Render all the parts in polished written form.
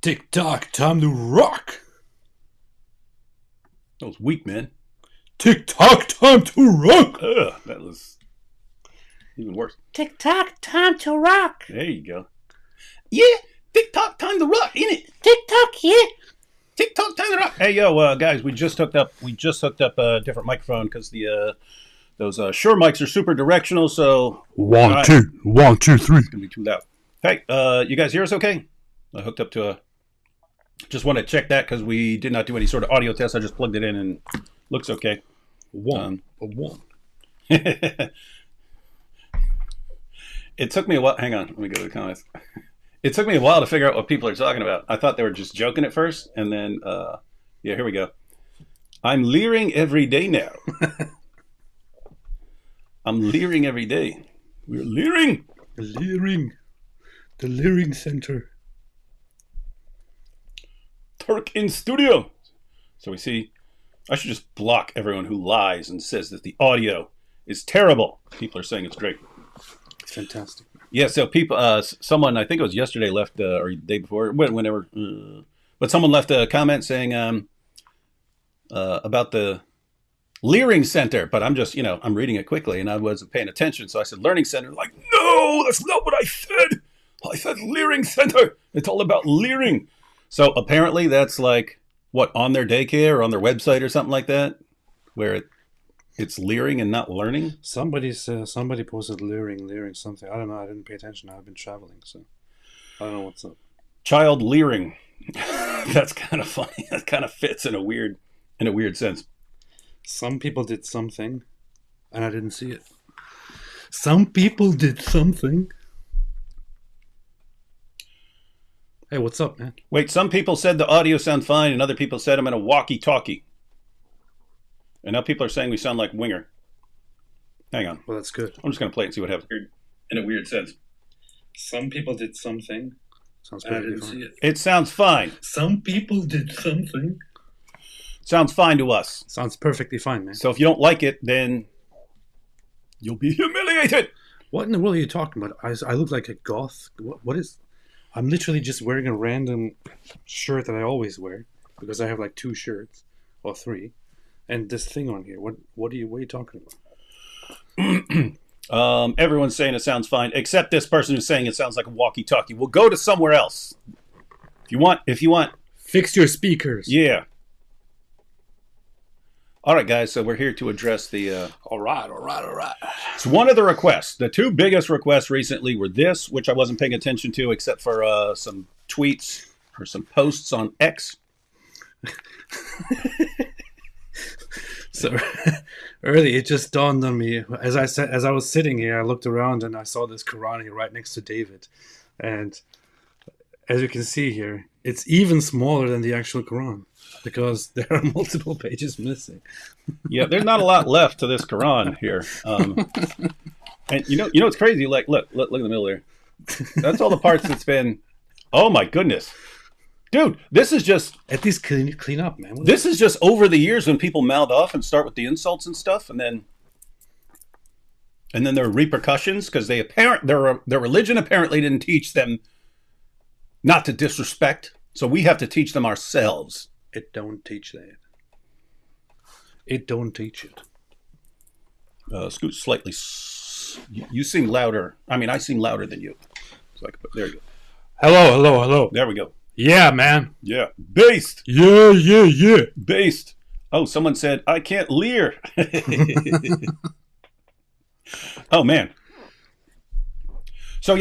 Tick-tock, time to rock! That was weak, man. Tick-tock, time to rock! Ugh, that was even worse. Tick-tock, time to rock! There you go. Yeah, tick-tock, time to rock, innit? Tick-tock, yeah! Tick-tock, time to rock. Hey, yo, guys, we just hooked up a different microphone because those Shure mics are super directional, so... One, two, 1, 2, 3. It's going to be too loud. Hey, you guys hear us okay? I hooked up to a... Just want to check that because we did not do any sort of audio test. I just plugged it in and looks okay. One. It took me a while. Hang on, let me go to the comments. It took me a while to figure out what people are talking about. I thought they were just joking at first, and then, yeah, here we go. I'm leering every day now. I'm leering every day. We're leering. Leering. The Leering Center. Turk in studio. So we see, I should just block everyone who lies and says that the audio is terrible. People are saying it's great. It's fantastic. Yeah, so people, someone, I think it was yesterday left, or the day before, whenever, but someone left a comment saying about the Leering Center, but I'm just, I'm reading it quickly and I wasn't paying attention. So I said Learning Center. Like, no, that's not what I said. I said Leering Center. It's all about leering. So apparently that's like, what, on their daycare or on their website or something like that, where it's leering and not learning? Somebody posted leering something. I don't know. I didn't pay attention. I've been traveling, so I don't know what's up. Child leering. That's kind of funny. That kind of fits in a weird sense. Some people did something, and I didn't see it. Some people did something. Hey, what's up, man? Wait, some people said the audio sound fine, and other people said I'm in a walkie-talkie. And now people are saying we sound like Winger. Hang on. Well, that's good. I'm just going to play it and see what happens. In a weird sense. Some people did something. Sounds good. I didn't see it. It sounds fine. Some people did something. Sounds fine to us. Sounds perfectly fine, man. So if you don't like it, then you'll be humiliated. What in the world are you talking about? I look like a goth. What is... I'm literally just wearing a random shirt that I always wear because I have like 2 shirts or 3, and this thing on here. What are you talking about? Everyone's saying it sounds fine, except this person who's saying it sounds like a walkie-talkie. We'll go to somewhere else. If you want, fix your speakers. Yeah. All right, guys. So we're here to address the. All right. It's one of the requests. The 2 biggest requests recently were this, which I wasn't paying attention to, except for some tweets or some posts on X. So early, it just dawned on me as I was sitting here. I looked around and I saw this Quran here right next to David, and as you can see here, it's even smaller than the actual Quran because there are multiple pages missing. Yeah, there's not a lot left to this Quran here. And you know what's crazy? Like, look in the middle there. That's all the parts that's been. Oh my goodness, dude! This is just at least clean up, man. This is just over the years when people mouth off and start with the insults and stuff, and then there are repercussions because their religion apparently didn't teach them not to disrespect, so we have to teach them ourselves. It don't teach that. It don't teach it. Scoot slightly. You sing louder. I mean, I sing louder than you. So I can there you go. Hello. There we go. Yeah, man. Yeah. Based. Yeah. Based. Oh, someone said, I can't leer. Oh, man. So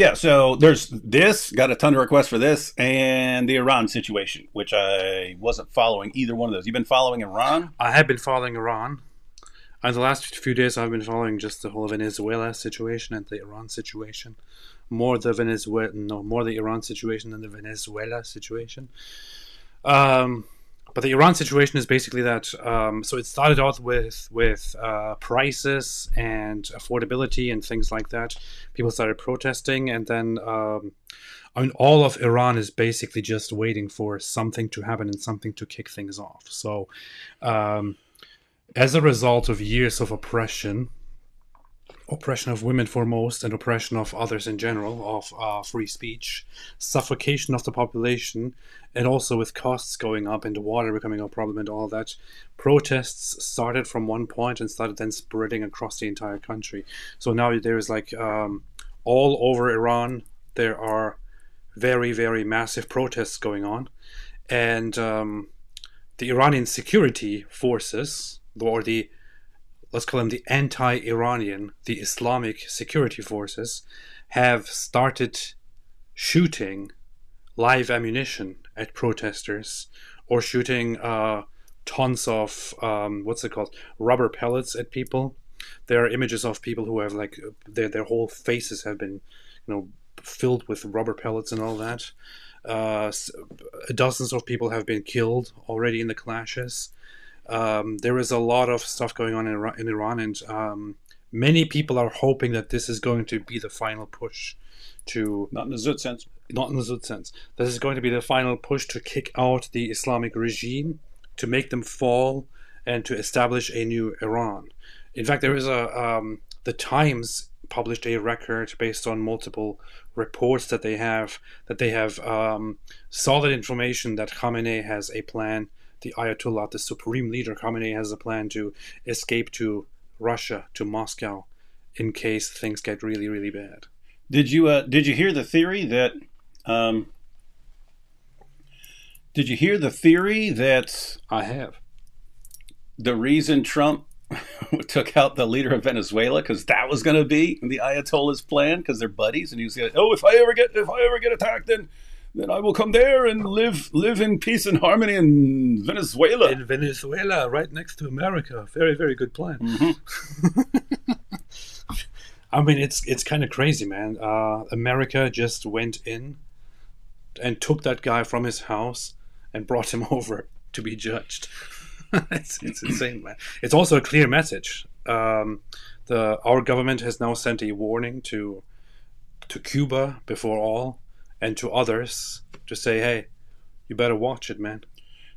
there's this, got a ton of requests for this, and the Iran situation, which I wasn't following either one of those. You've been following Iran? I have been following Iran. And the last few days I've been following just the whole Venezuela situation and the Iran situation. More the Iran situation than the Venezuela situation. But the Iran situation is basically that, so it started out with prices and affordability and things like that. People started protesting, and then all of Iran is basically just waiting for something to happen and something to kick things off. So as a result of years of oppression, oppression of women foremost and oppression of others in general, of free speech, suffocation of the population, and also with costs going up and the water becoming a problem and all that, protests started from one point and started then spreading across the entire country. So now there is like all over Iran, there are very, very massive protests going on. And the Iranian security forces, or the let's call them the anti-Iranian, the Islamic security forces, have started shooting live ammunition at protesters or shooting tons of, what's it called, rubber pellets at people. There are images of people who have like, their whole faces have been, filled with rubber pellets and all that. Dozens of people have been killed already in the clashes. There is a lot of stuff going on in Iran, and many people are hoping that this is going to be the final push to... Not in the Zut sense. Not in the Zut sense. This is going to be the final push to kick out the Islamic regime, to make them fall, and to establish a new Iran. In fact, there is the Times published a record based on multiple reports that they have solid information that Khamenei has a plan. The Ayatollah, the supreme leader, Khamenei, has a plan to escape to Russia, to Moscow, in case things get really, really bad. Did you hear the theory that? Did you hear the theory that I have. The reason Trump took out the leader of Venezuela, because that was going to be the Ayatollah's plan, because they're buddies, and he was going to, if I ever get attacked, then I will come there and live in peace and harmony in Venezuela. In Venezuela, right next to America. Very, very good plan. Mm-hmm. I mean, it's kind of crazy, man. America just went in and took that guy from his house and brought him over to be judged. It's insane, man. It's also a clear message. Our government has now sent a warning to Cuba before all, and to others, to say, hey, you better watch it, man.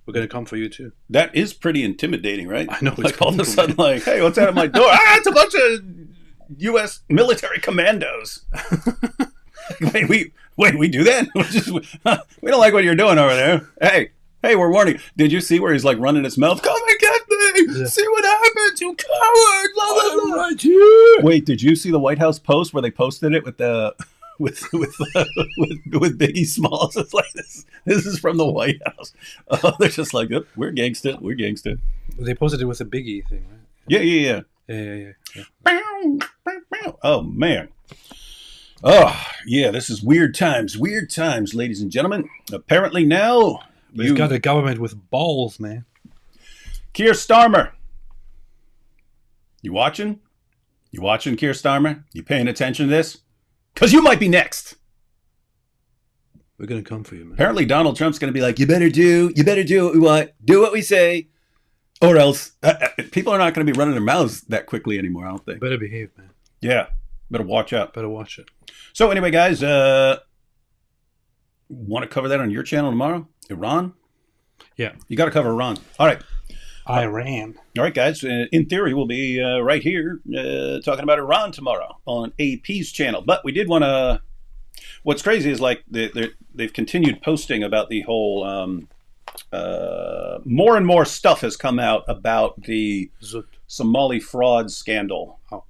We're going to come for you too. That is pretty intimidating, right? I know. It's like all of a sudden, like, hey, what's out of my door? It's a bunch of U.S. military commandos. Wait, we do that? We don't like what you're doing over there. Hey, we're warning. Did you see where he's like running his mouth? Come and get me! Yeah. See what happens, you coward! Blah, blah, blah. Right here. Wait, did you see the White House post where they posted it with the with Biggie Smalls? It's like this is from the White House. They're just like, oh, we're gangsta. They posted it with a Biggie thing, right? Yeah. Oh man. Oh yeah, this is weird times, ladies and gentlemen. Apparently now you've got a government with balls, man. Keir Starmer. You watching? Keir Starmer? You paying attention to this? Because you might be next. We're going to come for you, man. Apparently Donald Trump's going to be like, you better do what we want. Do what we say. Or else people are not going to be running their mouths that quickly anymore, I don't think. Better behave, man. Yeah. Better watch out. Better watch it. So anyway, guys, want to cover that on your channel tomorrow? Iran? Yeah. You got to cover Iran. All right. Iran. All right, guys. In theory, we'll be right here talking about Iran tomorrow on AP's channel. But we did want to... What's crazy is like they've continued posting about the whole... more and more stuff has come out about the Somali fraud scandal. Oh.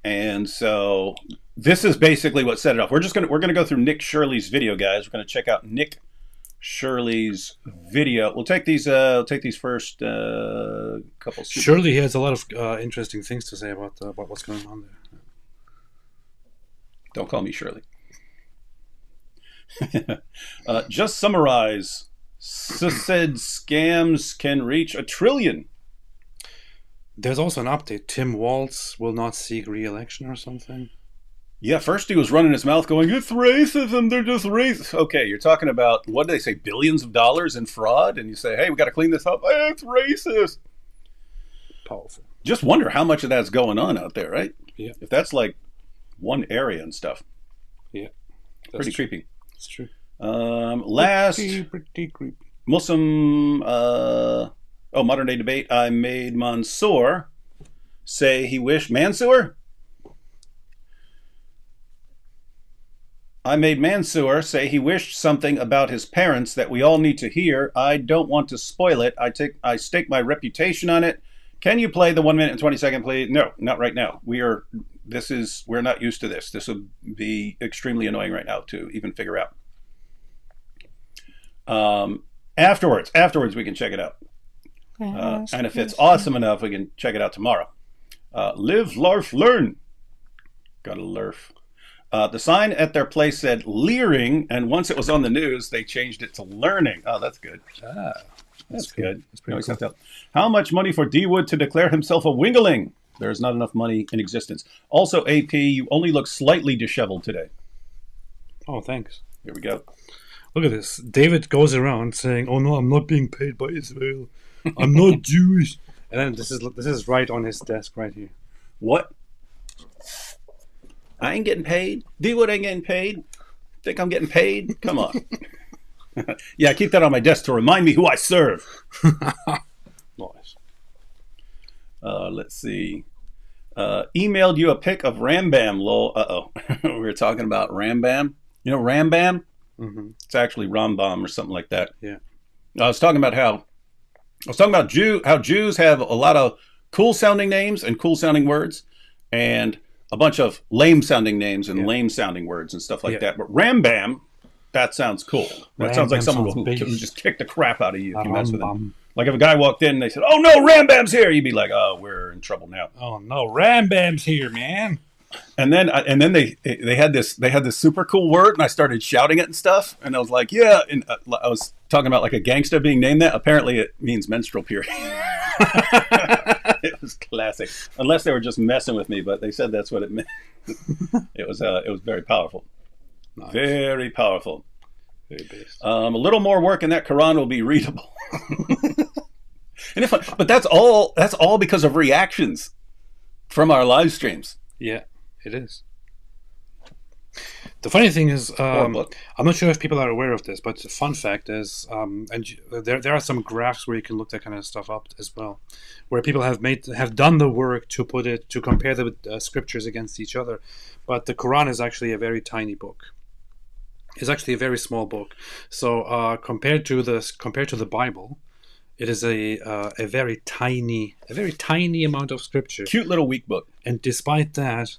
And so this is basically what set it off. We're gonna go through Nick Shirley's video, guys. We're gonna check out Nick Shirley's video. We'll take these first couple. Shirley has a lot of interesting things to say about what's going on there. Don't call me Shirley. Just summarize. Said scams can reach $1 trillion. There's also an update. Tim Walz will not seek re-election or something. Yeah, first he was running his mouth going, it's racism, they're just racist. Okay, you're talking about, what do they say, billions of dollars in fraud? And you say, hey, we got to clean this up. Hey, it's racist. Powerful. Just wonder how much of that's going on out there, right? Yeah. If that's like one area and stuff. Yeah. Pretty creepy. It's true. Last pretty creepy. Muslim modern day debate. I made Mansour say he wished Mansour I made Mansoor say he wished something about his parents that we all need to hear. I don't want to spoil it. I stake my reputation on it. Can you play the 1 minute and 20-second, please? No, not right now. We're not used to this. This would be extremely annoying right now to even figure out. Afterwards, we can check it out. And if it's awesome enough, we can check it out tomorrow. Live, larf, learn. Gotta lurf. The sign at their place said leering, and once it was on the news, they changed it to learning. Oh, that's good. That's good. That's pretty cool. How much money for D. Wood to declare himself a wingaling? There is not enough money in existence. Also, AP, you only look slightly disheveled today. Oh, thanks. Here we go. Look at this. David goes around saying, "Oh no, I'm not being paid by Israel. I'm not Jewish." And then this is right on his desk right here. What? I ain't getting paid. D-Wood ain't getting paid. Think I'm getting paid? Come on. Yeah, keep that on my desk to remind me who I serve. Nice. Let's see. Emailed you a pic of Rambam, lol. Uh-oh. We were talking about Rambam. You know Rambam? Mm-hmm. It's actually Rambam or something like that. Yeah. I was talking about how Jews have a lot of cool sounding names and cool sounding words, and a bunch of lame sounding names and lame sounding words and stuff like that. But Rambam, that sounds cool. That sounds like someone who just kick the crap out of you if you mess with them. Like if a guy walked in and they said, "Oh no, Rambam's here," you'd be like, "Oh, we're in trouble now." Oh no, Rambam's here, man. And then they had this super cool word, and I started shouting it and stuff, and I was like, "Yeah," and I was talking about like a gangster being named that. Apparently, it means menstrual period. It was classic, unless they were just messing with me, but they said that's what it meant. It was very powerful, nice. Very powerful. Very based. A little more work, and that Quran will be readable. But that's all because of reactions from our live streams. Yeah. It is. The funny thing is, I'm not sure if people are aware of this, but the fun fact is, and there are some graphs where you can look that kind of stuff up as well, where people have done the work to compare the scriptures against each other. But the Quran is actually a very tiny book. It's actually a very small book. So compared to the Bible, it is a very tiny amount of scripture. Cute little weak book. And despite that,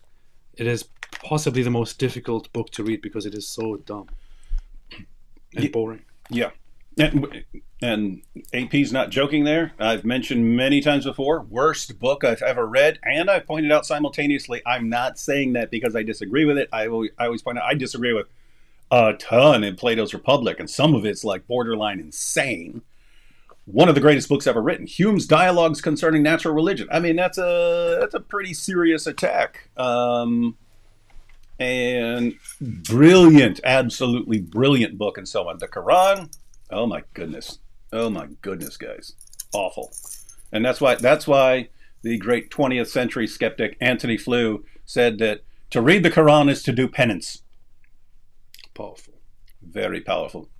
it is possibly the most difficult book to read because it is so dumb and boring. Yeah. And AP's not joking there. I've mentioned many times before, worst book I've ever read. And I've pointed out simultaneously, I'm not saying that because I disagree with it. I always point out I disagree with a ton in Plato's Republic. And some of it's like borderline insane. One of the greatest books ever written, Hume's Dialogues Concerning Natural Religion. I mean, that's a pretty serious attack. And brilliant, absolutely brilliant book and so on. The Quran, oh my goodness, guys, awful. And that's why the great 20th century skeptic Antony Flew said that to read the Quran is to do penance. Powerful, very powerful.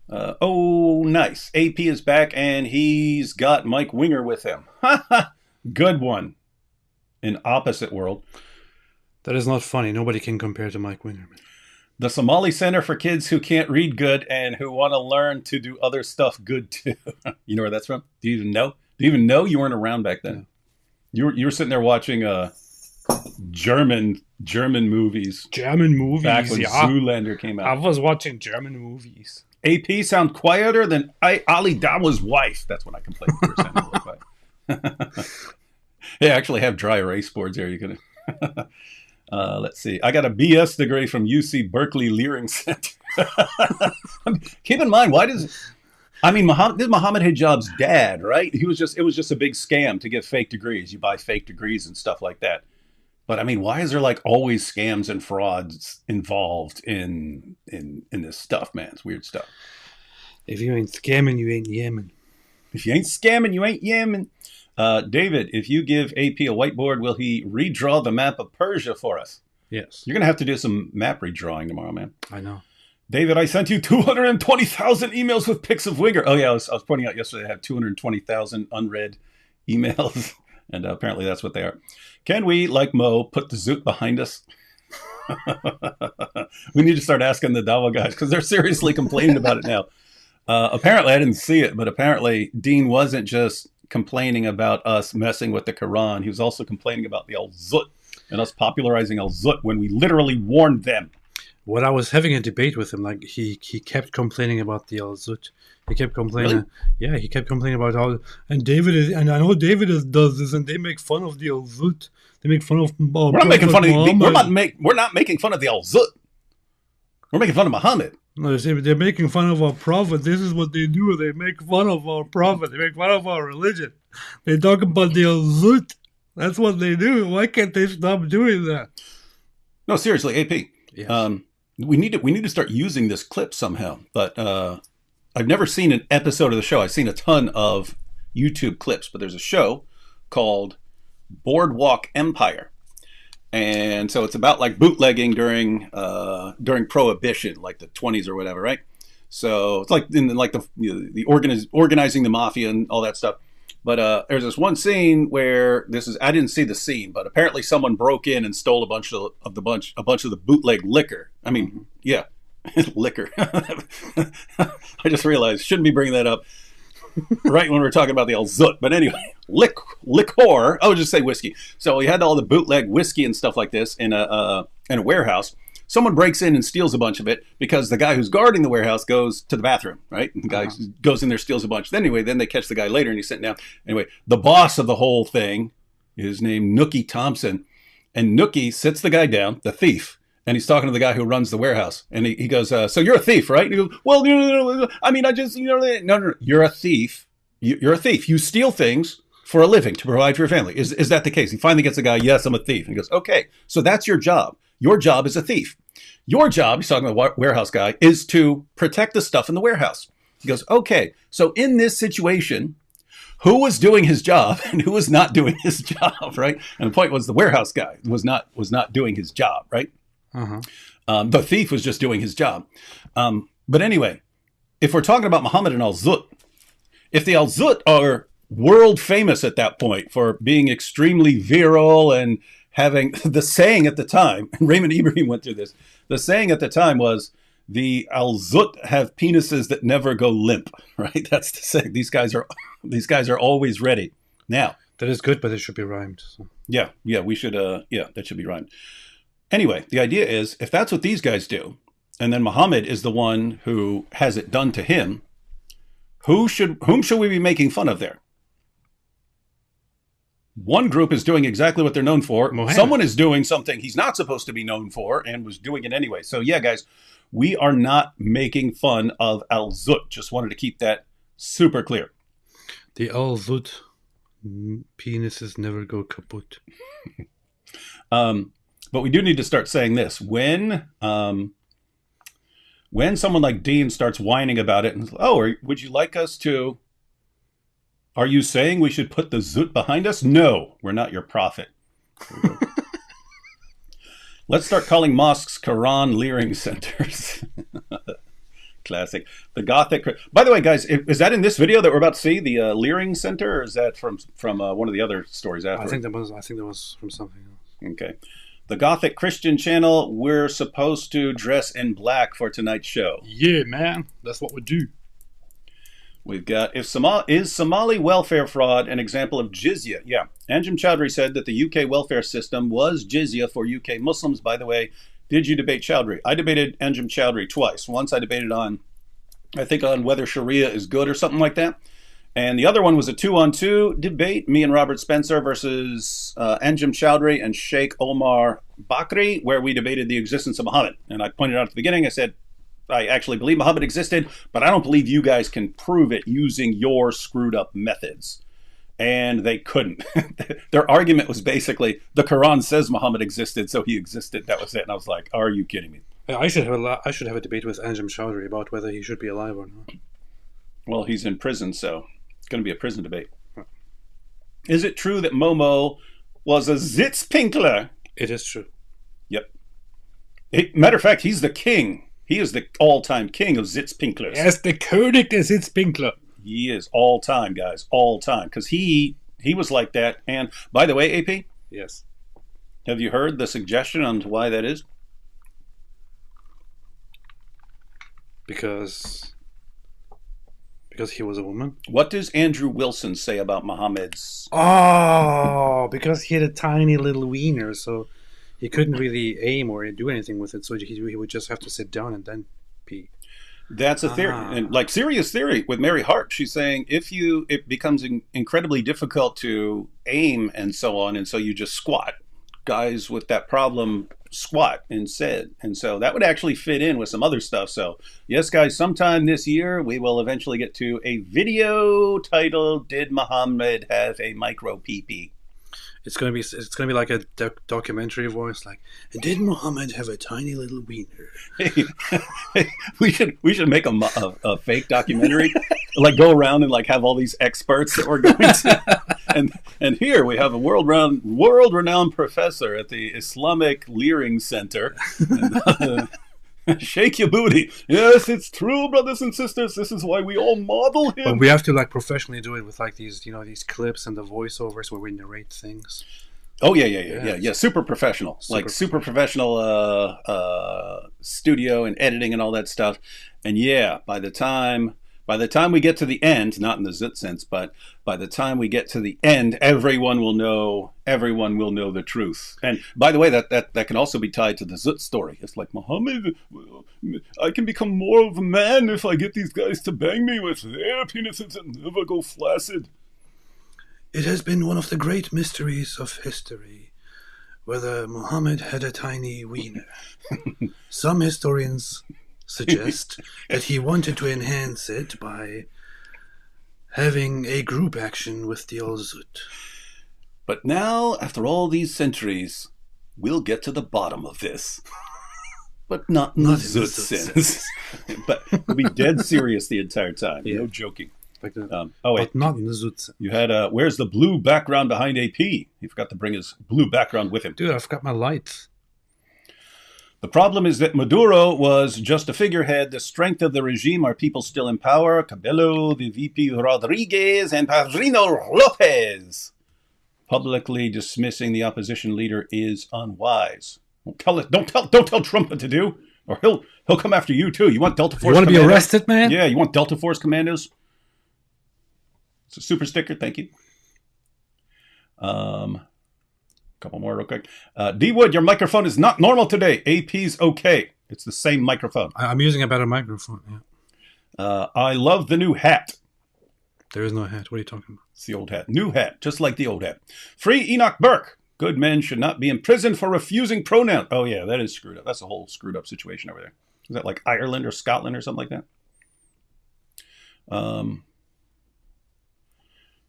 Nice. AP is back, and he's got Mike Winger with him. Good one. In opposite world. That is not funny. Nobody can compare to Mike Winger. The Somali Center for kids who can't read good and who want to learn to do other stuff good too. You know where that's from? Do you even know? Do you even know? You weren't around back then. No. You were sitting there watching German movies. German movies, back when Zoolander came out. I was watching German movies. AP sound quieter than Ali Dawa's wife. That's when I complained. Hey, I actually have dry erase boards here. You can. Let's see. I got a BS degree from UC Berkeley Leering Center. Keep in mind, this is Mohammed Hijab's dad, right? It was just a big scam to get fake degrees. You buy fake degrees and stuff like that. But I mean, why is there like always scams and frauds involved in this stuff, man? It's weird stuff. If you ain't scamming, you ain't Yemen. If you ain't scamming, you ain't Yemen. David, if you give AP a whiteboard, will he redraw the map of Persia for us? Yes. You're going to have to do some map redrawing tomorrow, man. I know. David, I sent you 220,000 emails with pics of Winger. Oh, yeah, I was pointing out yesterday I have 220,000 unread emails, and apparently that's what they are. Can we, like Mo, put the Zoot behind us? We need to start asking the Dawa guys because they're seriously complaining about it now. Apparently, I didn't see it, but apparently Dean wasn't just complaining about us messing with the Quran. He was also complaining about the Al-Zut and us popularizing Al-Zut when we literally warned them. What I was having a debate with him, like he kept complaining about the Al-Zut. He kept complaining. Really? Yeah, he kept complaining about how and David is, and I know David does this, and they make fun of the Al-Zut. They make fun of. We're not making fun of. We're not making fun of the Al-Zut. We're making fun of Muhammad. No, they're making fun of our prophet. This is what they do. They make fun of our prophet. They make fun of our religion. They talk about the Al-Zut. That's what they do. Why can't they stop doing that? No, seriously, AP. Yes. We need to start using this clip somehow. But I've never seen an episode of the show. I've seen a ton of YouTube clips, but there's a show called Boardwalk Empire. And so it's about like bootlegging during Prohibition, like the 20s or whatever, right? So it's like in like the organizing the mafia and all that stuff. But there's this one scene where I didn't see the scene, but apparently someone broke in and stole a bunch of the bootleg liquor. I mean, yeah, liquor. I just realized shouldn't be bringing that up right when we were talking about the Al-Zut. But anyway, liquor. I would just say whiskey. So we had all the bootleg whiskey and stuff like this in a warehouse. Someone breaks in and steals a bunch of it because the guy who's guarding the warehouse goes to the bathroom, right? And the guy goes in there, steals a bunch. Then they catch the guy later and he's sitting down. Anyway, the boss of the whole thing is named Nookie Thompson. And Nookie sits the guy down, the thief, and he's talking to the guy who runs the warehouse. And he goes, so you're a thief, right? And he goes, well, no, I mean, I just, no, you're a thief. You're a thief. You steal things for a living to provide for your family. Is that the case? He finally gets the guy, yes, I'm a thief. And he goes, okay, so that's your job. Your job is a thief. Your job, he's talking to the warehouse guy, is to protect the stuff in the warehouse. He goes, okay, so in this situation, who was doing his job and who was not doing his job, right? And the point was the warehouse guy was not doing his job, right? The thief was just doing his job. But anyway, if we're talking about Muhammad and Al-Zut, if the Al-Zut are world famous at that point for being extremely virile and having the saying at the time, and Raymond Ibrahim went through this, the saying at the time was, the Al-Zut have penises that never go limp, right? That's the saying. These guys are always ready. Now, that is good, but it should be rhymed. So. Yeah, we should, that should be rhymed. Anyway, the idea is, if that's what these guys do, and then Muhammad is the one who has it done to him, whom should we be making fun of there? One group is doing exactly what they're known for. Mohammed. Someone is doing something he's not supposed to be known for and was doing it anyway. So yeah, guys, we are not making fun of Al-Zut. Just wanted to keep that super clear. The Al-Zut penises never go kaput. But we do need to start saying this. When someone like Dean starts whining about it, and would you like us to... Are you saying we should put the Zut behind us? No, we're not your prophet. Let's start calling mosques Quran leering centers. Classic. The Gothic. By the way, guys, is that in this video that we're about to see, the leering center, or is that from one of the other stories after? I think that was from something else. Okay. The Gothic Christian channel. We're supposed to dress in black for tonight's show. Yeah, man, that's what we do. We've got, is Somali welfare fraud an example of jizya? Yeah. Anjem Choudhury said that the UK welfare system was jizya for UK Muslims. By the way, did you debate Choudhury? I debated Anjem Choudhury twice. Once I debated on whether Sharia is good or something like that. And the other one was a 2-on-2 debate, me and Robert Spencer versus Anjem Choudhury and Sheikh Omar Bakri, where we debated the existence of Muhammad. And I pointed out at the beginning, I said, I actually believe Muhammad existed, but I don't believe you guys can prove it using your screwed up methods. And they couldn't. Their argument was basically, the Quran says Muhammad existed, so he existed. That was it. And I was like, are you kidding me? I should have a debate with Anjem Choudhury about whether he should be alive or not. Well, he's in prison, so it's going to be a prison debate. Is it true that Momo was a Zitzpinkler? It is true. Yep. Matter of fact, he's the king. He is the all-time king of Zitzpinklers. Yes, the König der Zitzpinkler. He is all-time, guys. All-time. Because he was like that. And, by the way, AP? Yes. Have you heard the suggestion on why that is? because he was a woman. What does Andrew Wilson say about Muhammad's? Oh, because he had a tiny little wiener, so he couldn't really aim or do anything with it. So he would just have to sit down and then pee. That's a theory, and like serious theory with Mary Hart. She's saying it becomes incredibly difficult to aim and so on, and so you just squat. Guys with that problem squat instead, and so that would actually fit in with some other stuff. So yes, guys, sometime this year we will eventually get to a video titled "Did Muhammad Have a Micro Pee-Pee?" It's gonna be like a documentary voice, like, and did Muhammad have a tiny little wiener? Hey, we should make a fake documentary, like go around and like have all these experts that we're going to, and here we have a world renowned professor at the Islamic Leering Center. Shake your booty. Yes, it's true, brothers and sisters. This is why we all model him. But we have to like professionally do it with like these clips and the voiceovers where we narrate things. Oh yeah. Super professional, super professional studio and editing and all that stuff. And yeah, by the time we get to the end, not in the zit sense, but by the time we get to the end, everyone will know the truth. And by the way, that can also be tied to the zit story. It's like, Muhammad, I can become more of a man if I get these guys to bang me with their penises and never go flaccid. It has been one of the great mysteries of history whether Muhammad had a tiny wiener. Some historians suggest that he wanted to enhance it by having a group action with the Al-Zut. But now, after all these centuries, we'll get to the bottom of this. But not in the Zut sense. But we'll be dead serious the entire time. Yeah. No joking. But not in the Zut. You had, where's the blue background behind AP? He forgot to bring his blue background with him. Dude, I forgot my lights. The problem is that Maduro was just a figurehead. The strength of the regime are people still in power. Cabello, the VP Rodriguez, and Padrino Lopez. Publicly dismissing the opposition leader is unwise. Don't tell Trump what to do, or he'll come after you too. You want Delta Force? You want to be arrested, man? Yeah, you want Delta Force commandos? It's a super sticker, thank you. Couple more real quick. D Wood, your microphone is not normal today. AP's okay. It's the same microphone. I'm using a better microphone, yeah. I love the new hat. There is no hat. What are you talking about? It's the old hat. New hat, just like the old hat. Free Enoch Burke. Good men should not be imprisoned for refusing pronoun. Oh, yeah, that is screwed up. That's a whole screwed up situation over there. Is that like Ireland or Scotland or something like that?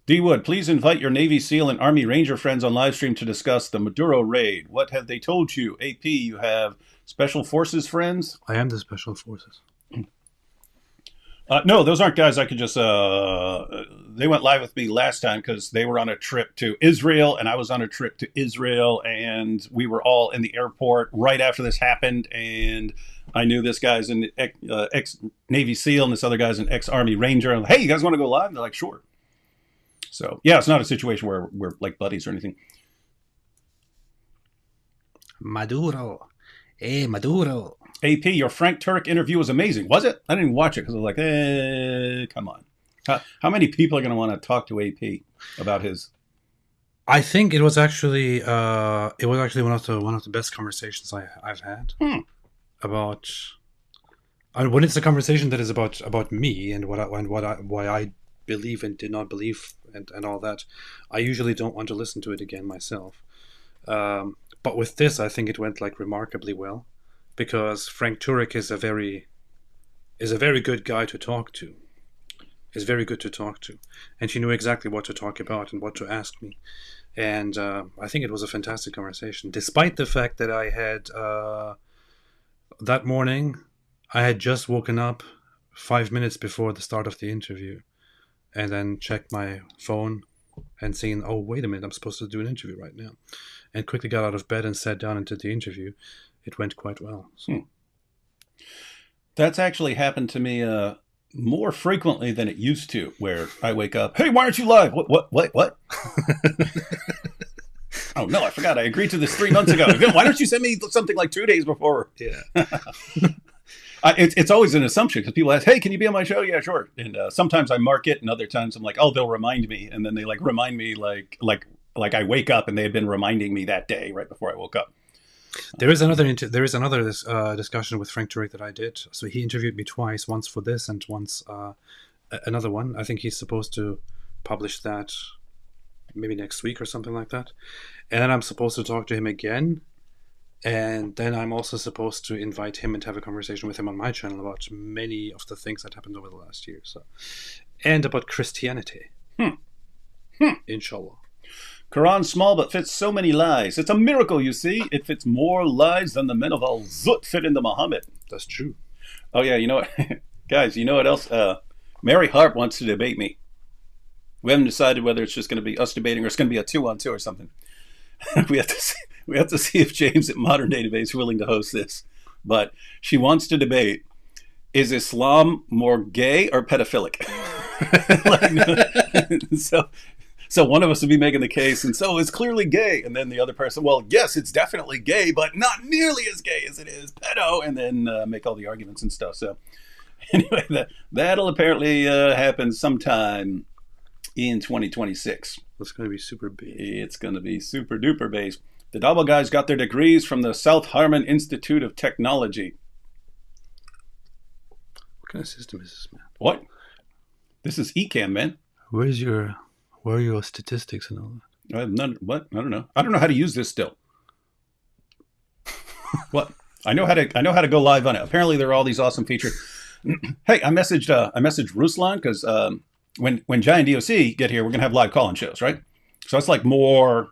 D Wood, please invite your Navy SEAL and Army Ranger friends on live stream to discuss the Maduro raid. What have they told you? AP, you have Special Forces friends? I am the Special Forces. No, those aren't guys I could just... they went live with me last time because they were on a trip to Israel, and I was on a trip to Israel, and we were all in the airport right after this happened, and I knew this guy's an ex-Navy SEAL, and this other guy's an ex-Army Ranger. I'm like, hey, you guys want to go live? And they're like, sure. So, yeah, it's not a situation where we're like buddies or anything. Maduro. Hey, Maduro. AP, your Frank Turek interview was amazing. Was it? I didn't even watch it because I was like, come on. How many people are going to want to talk to AP about his... I think it was actually one of the best conversations I've had about... when it's a conversation that is about me and why I believe and did not believe and all that, I usually don't want to listen to it again myself. But with this, I think it went like remarkably well, because Frank Turek is a very good guy to talk to. He's very good to talk to, and he knew exactly what to talk about and what to ask me. And I think it was a fantastic conversation, despite the fact that I had that morning I had just woken up 5 minutes before the start of the interview, and then checked my phone and seen, oh, wait a minute, I'm supposed to do an interview right now. And quickly got out of bed and sat down and did the interview. It went quite well. So. That's actually happened to me more frequently than it used to, where I wake up, hey, why aren't you live? What? Oh, no, I forgot. I agreed to this 3 months ago. Why don't you send me something like 2 days before? Yeah. It's always an assumption because people ask, "Hey, can you be on my show?" Yeah, sure. And sometimes I mark it, and other times I'm like, "Oh, they'll remind me," and then they like remind me like I wake up and they had been reminding me that day right before I woke up. There is another discussion with Frank Turek that I did. So he interviewed me twice, once for this and once another one. I think he's supposed to publish that maybe next week or something like that. And then I'm supposed to talk to him again. And then I'm also supposed to invite him and have a conversation with him on my channel about many of the things that happened over the last year. So, and about Christianity. Inshallah. Quran small but fits so many lies. It's a miracle, you see. It fits more lies than the men of Al-Zut fit into Muhammad. That's true. Oh, yeah, you know what? Guys, you know what else? Mary Harp wants to debate me. We haven't decided whether it's just going to be us debating or it's going to be a 2-on-2 or something. we have to see if James at Modern Day Debate is willing to host this. But she wants to debate, is Islam more gay or pedophilic? So one of us would be making the case, and so it's clearly gay. And then the other person, well, yes, it's definitely gay, but not nearly as gay as it is pedo. And then make all the arguments and stuff. So anyway, that'll apparently happen sometime in 2026. It's going to be super big. It's going to be super duper based. The Double guys got their degrees from the South Harmon Institute of Technology. What kind of system is this, man? What? This is ECAM, man. Where are your statistics and all that? What? I don't know. I don't know how to use this still. What? I know how to go live on it. Apparently, there are all these awesome features. Hey, I messaged Ruslan because when Jai and DOC get here, we're gonna have live call-in shows, right? So it's like more,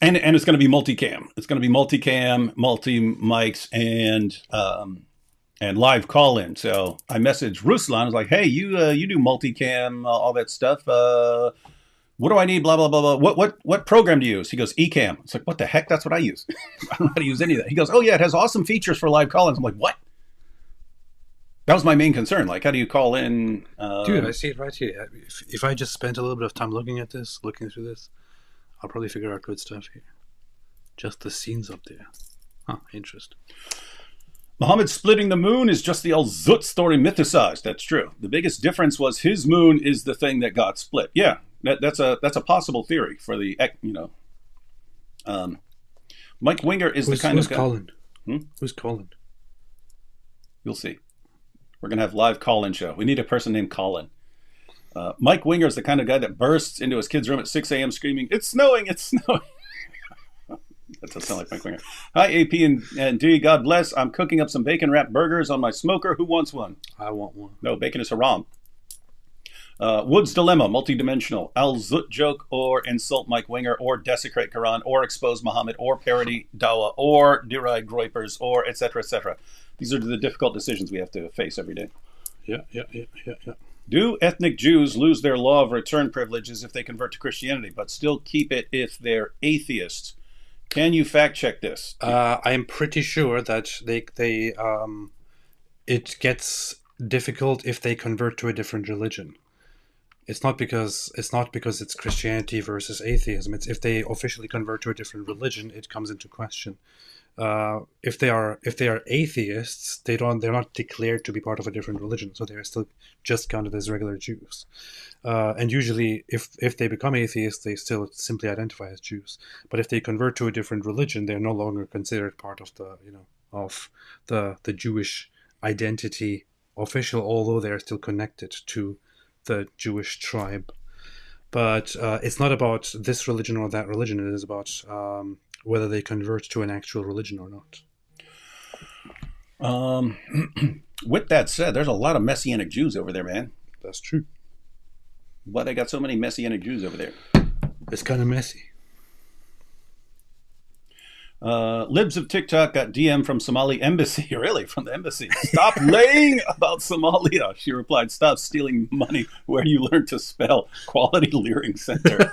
and it's gonna be multicam. It's gonna be multicam, multi mics, and live call-in. So I messaged Ruslan. I was like, "Hey, you do multicam, all that stuff. What do I need? Blah blah blah blah. What program do you use?" He goes, "ECAM." It's like, what the heck? That's what I use. I don't know how to use any of that. He goes, "Oh yeah, it has awesome features for live call-ins." I'm like, what? That was my main concern. Like, how do you call in? Dude, I see it right here. If I just spent a little bit of time looking through this, I'll probably figure out good stuff here. Just the scenes up there. Huh, interesting. Muhammad splitting the moon is just the Al-Zut story mythicized. That's true. The biggest difference was his moon is the thing that got split. Yeah, that's a possible theory for the, Mike Winger is the kind of guy. Colin? Who's Colin? You'll see. We're going to have live call-in show. We need a person named Colin. Mike Winger is the kind of guy that bursts into his kid's room at 6 a.m. screaming, "It's snowing, it's snowing." That does sound like Mike Winger. Hi, AP and D. God bless. I'm cooking up some bacon-wrapped burgers on my smoker. Who wants one? I want one. No, bacon is haram. Wood's Dilemma, multidimensional. Al-Zut joke or insult Mike Winger or desecrate Quran or expose Muhammad or parody Dawah or deride Groypers or etc. etc. These are the difficult decisions we have to face every day. Yeah. Do ethnic Jews lose their law of return privileges if they convert to Christianity, but still keep it if they're atheists? Can you fact check this? I am pretty sure that it gets difficult if they convert to a different religion. It's not because it's Christianity versus atheism. It's if they officially convert to a different religion, it comes into question. If they are atheists, they're not declared to be part of a different religion, so they are still just counted as regular Jews. And usually, if they become atheists, they still simply identify as Jews. But if they convert to a different religion, they're no longer considered part of the Jewish identity official, although they are still connected to the Jewish tribe. But it's not about this religion or that religion. It is about whether they convert to an actual religion or not. With that said, there's a lot of Messianic Jews over there, man. That's true. Why they got so many Messianic Jews over there? It's kind of messy. Libs of TikTok got DM from Somali embassy. Really? From the embassy. Stop laying about Somalia. She replied, stop stealing money where you learned to spell. Quality Leering Center.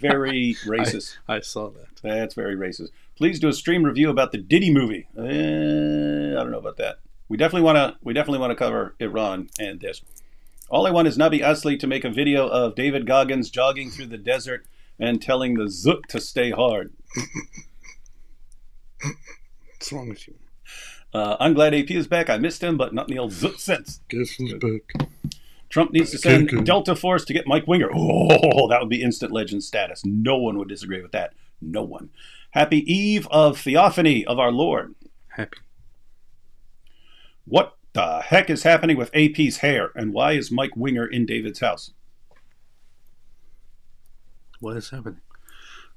Very racist. I saw that. That's very racist. Please do a stream review about the Diddy movie. I don't know about that. We definitely want to cover Iran and this. All I want is Nabi Asli to make a video of David Goggins jogging through the desert and telling the Zook to stay hard. What's wrong with you? I'm glad AP is back. I missed him, but not in the old zoot sense. Guess who's back? Trump needs to send Good. Delta Force to get Mike Winger. Oh, that would be instant legend status. No one would disagree with that. No one. Happy Eve of Theophany of our Lord. Happy. What the heck is happening with AP's hair, and why is Mike Winger in David's house? What is happening?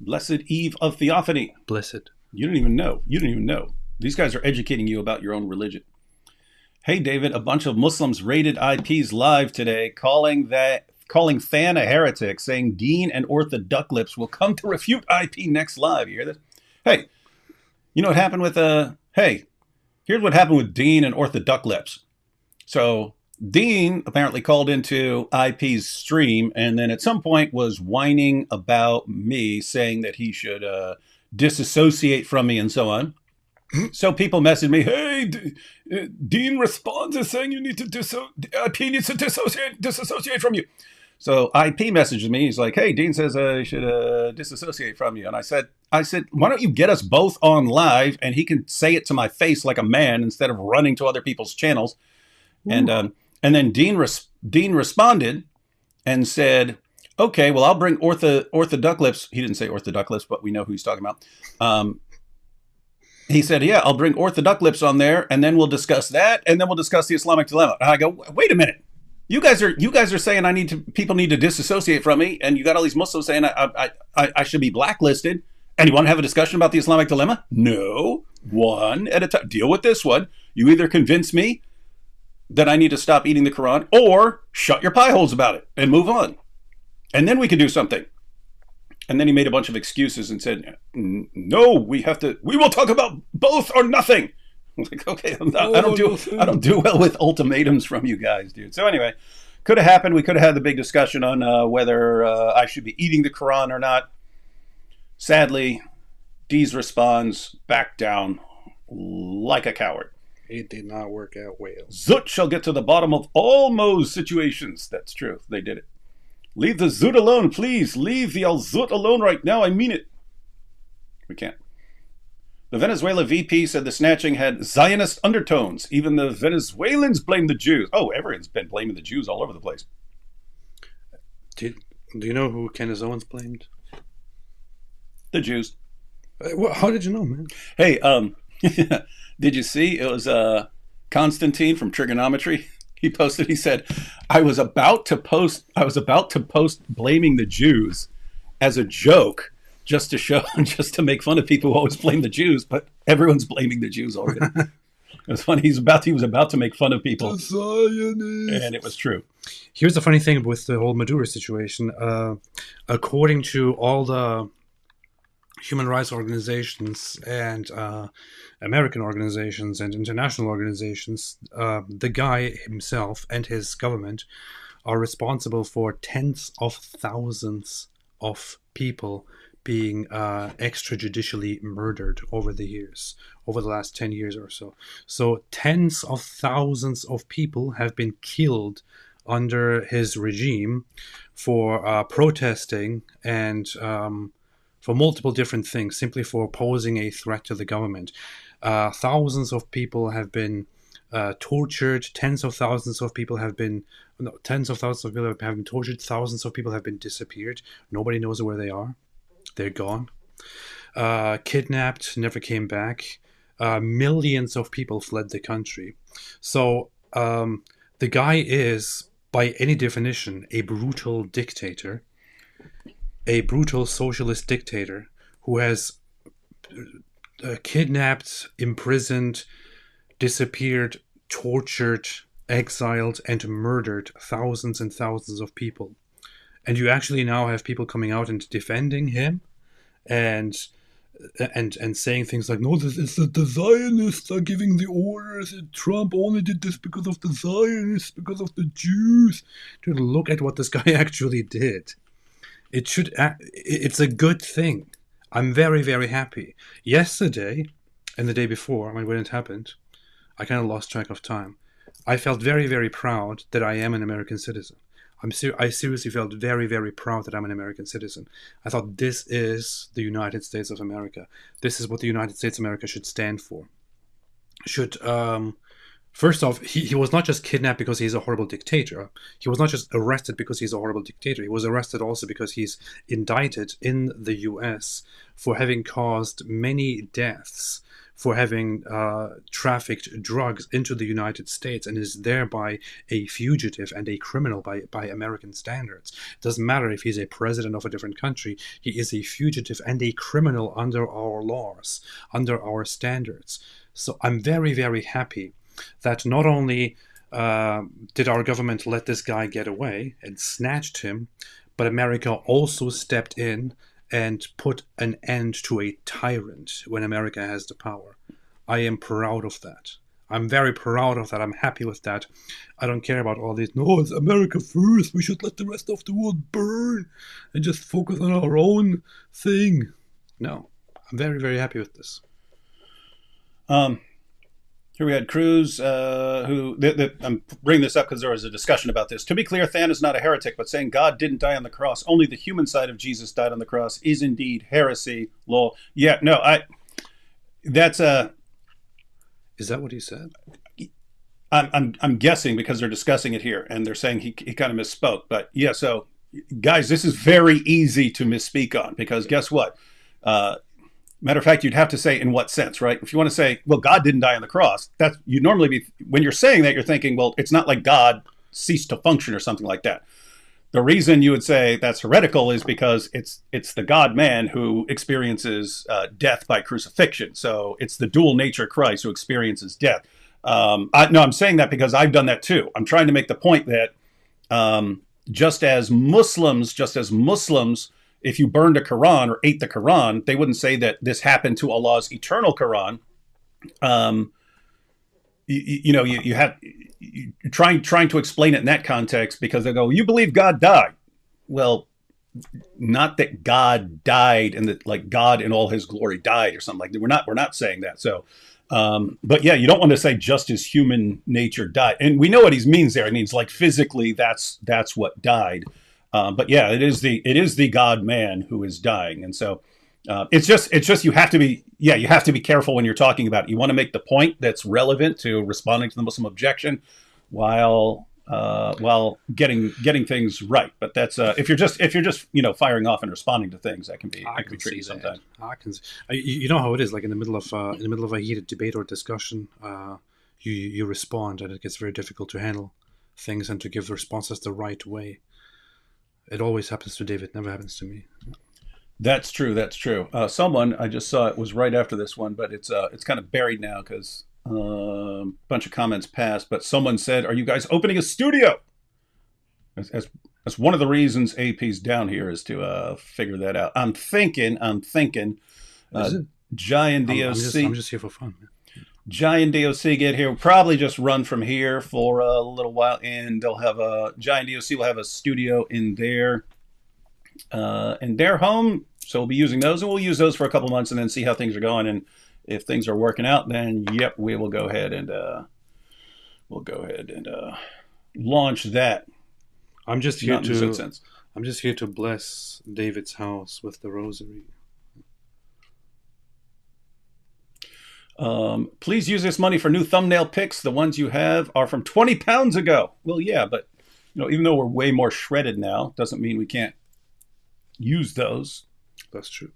Blessed Eve of Theophany. Blessed. You don't even know. You don't even know. These guys are educating you about your own religion. Hey, David, a bunch of Muslims raided IPs live today, calling Fan a heretic, saying Dean and Ortha Ducklips will come to refute IP next live. You hear this? Hey, you know what happened with here's what happened with Dean and Ortha Ducklips. So Dean apparently called into IP's stream and then at some point was whining about me, saying that he should disassociate from me and so on. So people messaged me, hey, Dean responds as saying you need to IP needs to disassociate from you. So IP messages me. He's like, hey, Dean says I should disassociate from you. And I said, why don't you get us both on live and he can say it to my face like a man instead of running to other people's channels. Ooh. And then Dean responded and said, okay, well, I'll bring Ortha Ducklips. He didn't say Ortha Ducklips, but we know who he's talking about. He said, yeah, I'll bring Ortha Ducklips on there, and then we'll discuss that, and then we'll discuss the Islamic dilemma. And I go, wait a minute. You guys are saying people need to disassociate from me, and you got all these Muslims saying I should be blacklisted, and you want to have a discussion about the Islamic dilemma? No, one at a time. Deal with this one. You either convince me that I need to stop eating the Quran, or shut your pie holes about it and move on. And then we can do something. And then he made a bunch of excuses and said, no, we will talk about both or nothing. I was like, okay, I don't do well with ultimatums from you guys, dude. So anyway, could have happened. We could have had the big discussion on whether I should be eating the Quran or not. Sadly, Deez responds back down like a coward. It did not work out well. Zut shall get to the bottom of all Mo's situations. That's true. They did it. Leave the Zut alone, please. Leave the Al-Zut alone right now. I mean it. We can't. The Venezuela VP said the snatching had Zionist undertones. Even the Venezuelans blame the Jews. Oh, everyone's been blaming the Jews all over the place. Do you know who Kenneth Owens blamed? The Jews. How did you know, man? Hey, did you see? It was Constantine from Trigonometry. He posted, he said, I was about to post blaming the Jews as a joke just to make fun of people who always blame the Jews, but everyone's blaming the Jews already. It was funny. He was about to make fun of people. The Zionists. And it was true. Here's the funny thing with the whole Maduro situation. According to all the human rights organizations and American organizations and international organizations, the guy himself and his government are responsible for tens of thousands of people being extrajudicially murdered over the last 10 years or so. So tens of thousands of people have been killed under his regime for protesting and for multiple different things, simply for posing a threat to the government. Thousands of people have been tortured. Tens of thousands of people have been tortured. Thousands of people have been disappeared. Nobody knows where they are. They're gone. Kidnapped, never came back. Millions of people fled the country. So the guy is, by any definition, a brutal dictator. A brutal socialist dictator who has kidnapped, imprisoned, disappeared, tortured, exiled, and murdered thousands and thousands of people. And you actually now have people coming out and defending him and saying things like, no, it's the Zionists are giving the orders, and Trump only did this because of the Zionists, because of the Jews. Dude, look at what this guy actually did. It's a good thing. I'm very, very happy. Yesterday and the day before, when it happened, I kind of lost track of time. I felt very, very proud that I am an American citizen. I seriously felt very, very proud that I'm an American citizen. I thought this is the United States of America. This is what the United States of America should stand for. should first off, he was not just kidnapped because he's a horrible dictator. He was not just arrested because he's a horrible dictator. He was arrested also because he's indicted in the US for having caused many deaths, for having trafficked drugs into the United States, and is thereby a fugitive and a criminal by American standards. It doesn't matter if he's a president of a different country, he is a fugitive and a criminal under our laws, under our standards. So I'm very, very happy that not only did our government let this guy get away and snatched him, but America also stepped in and put an end to a tyrant when America has the power. I am proud of that. I'm very proud of that. I'm happy with that. I don't care about all these, no, it's America first. We should let the rest of the world burn and just focus on our own thing. No, I'm very, very happy with this. Here we had Cruz, I'm bringing this up because there was a discussion about this. To be clear, Than is not a heretic, but saying God didn't die on the cross, only the human side of Jesus died on the cross, is indeed heresy. Lol. Yeah, no, that's a. Is that what he said? I'm guessing because they're discussing it here and they're saying he kind of misspoke. But yeah, so guys, this is very easy to misspeak on because guess what? Matter of fact, you'd have to say in what sense, right? If you want to say, well, God didn't die on the cross, that's you normally be when you're saying that, you're thinking, well, it's not like God ceased to function or something like that. The reason you would say that's heretical is because it's the God man who experiences death by crucifixion. So it's the dual nature Christ who experiences death. I'm saying that because I've done that too. I'm trying to make the point that just as Muslims, if you burned a Quran or ate the Quran, they wouldn't say that this happened to Allah's eternal Quran. You have trying to explain it in that context because they go, you believe God died. Well, not that God died and that like God in all his glory died or something like that. We're not saying that. So, but yeah, you don't want to say just as human nature died. And we know what he means there. It means like physically that's what died. But yeah, it is the God man who is dying. And so it's just you have to be careful when you're talking about it. You want to make the point that's relevant to responding to the Muslim objection while getting things right. But that's if you're just firing off and responding to things, that can be tricky sometimes. You know how it is. Like in the middle of a heated debate or discussion, you respond, and it gets very difficult to handle things and to give responses the right way. It always happens to David. Never happens to me. That's true. Someone I just saw it was right after this one, but it's kind of buried now because a bunch of comments passed. But someone said, "Are you guys opening a studio?" That's one of the reasons AP's down here is to figure that out. I'm thinking. Giant DOC. I'm just here for fun, man. Giant DOC get here. We'll probably just run from here for a little while, and they'll have Giant DOC will have a studio in their home. So we'll be using those, and we'll use those for a couple months, and then see how things are going. And if things are working out, then yep, we will go ahead and launch that. I'm just here to bless David's house with the rosary. Please use this money for new thumbnail pics. The ones you have are from 20 pounds ago. Well, yeah, but even though we're way more shredded now, doesn't mean we can't use those. That's true.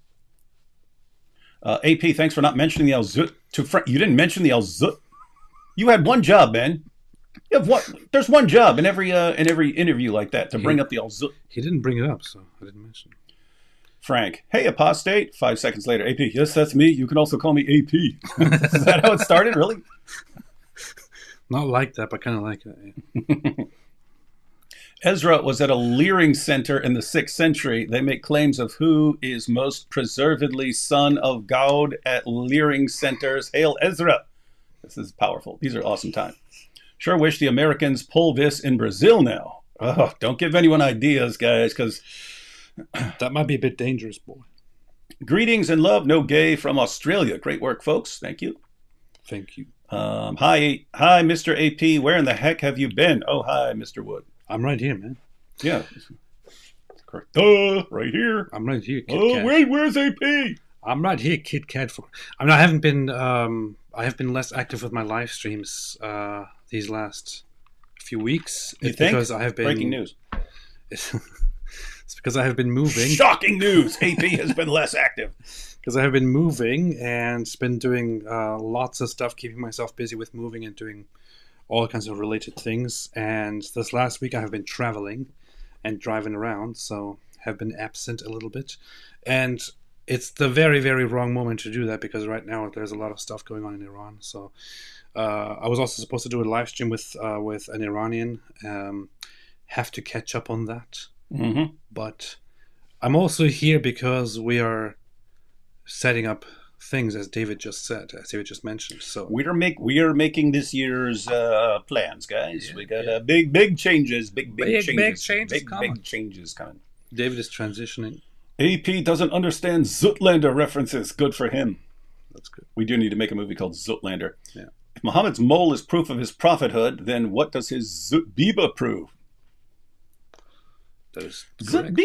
AP, thanks for not mentioning the Al Zut. You didn't mention the Al Zut. You had one job, man. You have what? There's one job in every interview like that to bring up the Al Zut. He didn't bring it up, so I didn't mention it. Frank, hey, apostate. 5 seconds later, AP, yes, that's me. You can also call me AP. Is that how it started, really? Not like that, but kind of like that. Yeah. Ezra was at a leering center in the 6th century. They make claims of who is most preservedly son of God at leering centers. Hail Ezra. This is powerful. These are awesome times. Sure wish the Americans pull this in Brazil now. Oh, don't give anyone ideas, guys, because... that might be a bit dangerous, boy. Greetings and love, no gay from Australia. Great work, folks. Thank you. Thank you. Hi, Mr. AP. Where in the heck have you been? Oh, hi, Mr. Wood. I'm right here, man. Yeah. Correct. Right here. I'm right here, Kit Kat. Wait, where's AP? I'm right here, Kit Kat. I haven't been. I have been less active with my live streams these last few weeks. You It's think? because I have been Breaking news. It's because I have been moving. Shocking news. AP has been less active. Because I have been moving and been doing lots of stuff, keeping myself busy with moving and doing all kinds of related things. And this last week I have been traveling and driving around, so have been absent a little bit. And it's the very, very wrong moment to do that because right now there's a lot of stuff going on in Iran. So I was also supposed to do a live stream with an Iranian. Have to catch up on that. Mm-hmm. But I'm also here because we are setting up things, as David just said, as David just mentioned. So we are making this year's plans, guys. Yeah, we got big changes, big changes, coming. big changes coming. David is transitioning. AP doesn't understand Zootlander references. Good for him. That's good. We do need to make a movie called Zootlander. Yeah. If Muhammad's mole is proof of his prophethood, then what does his Zootbiba prove? That is correct.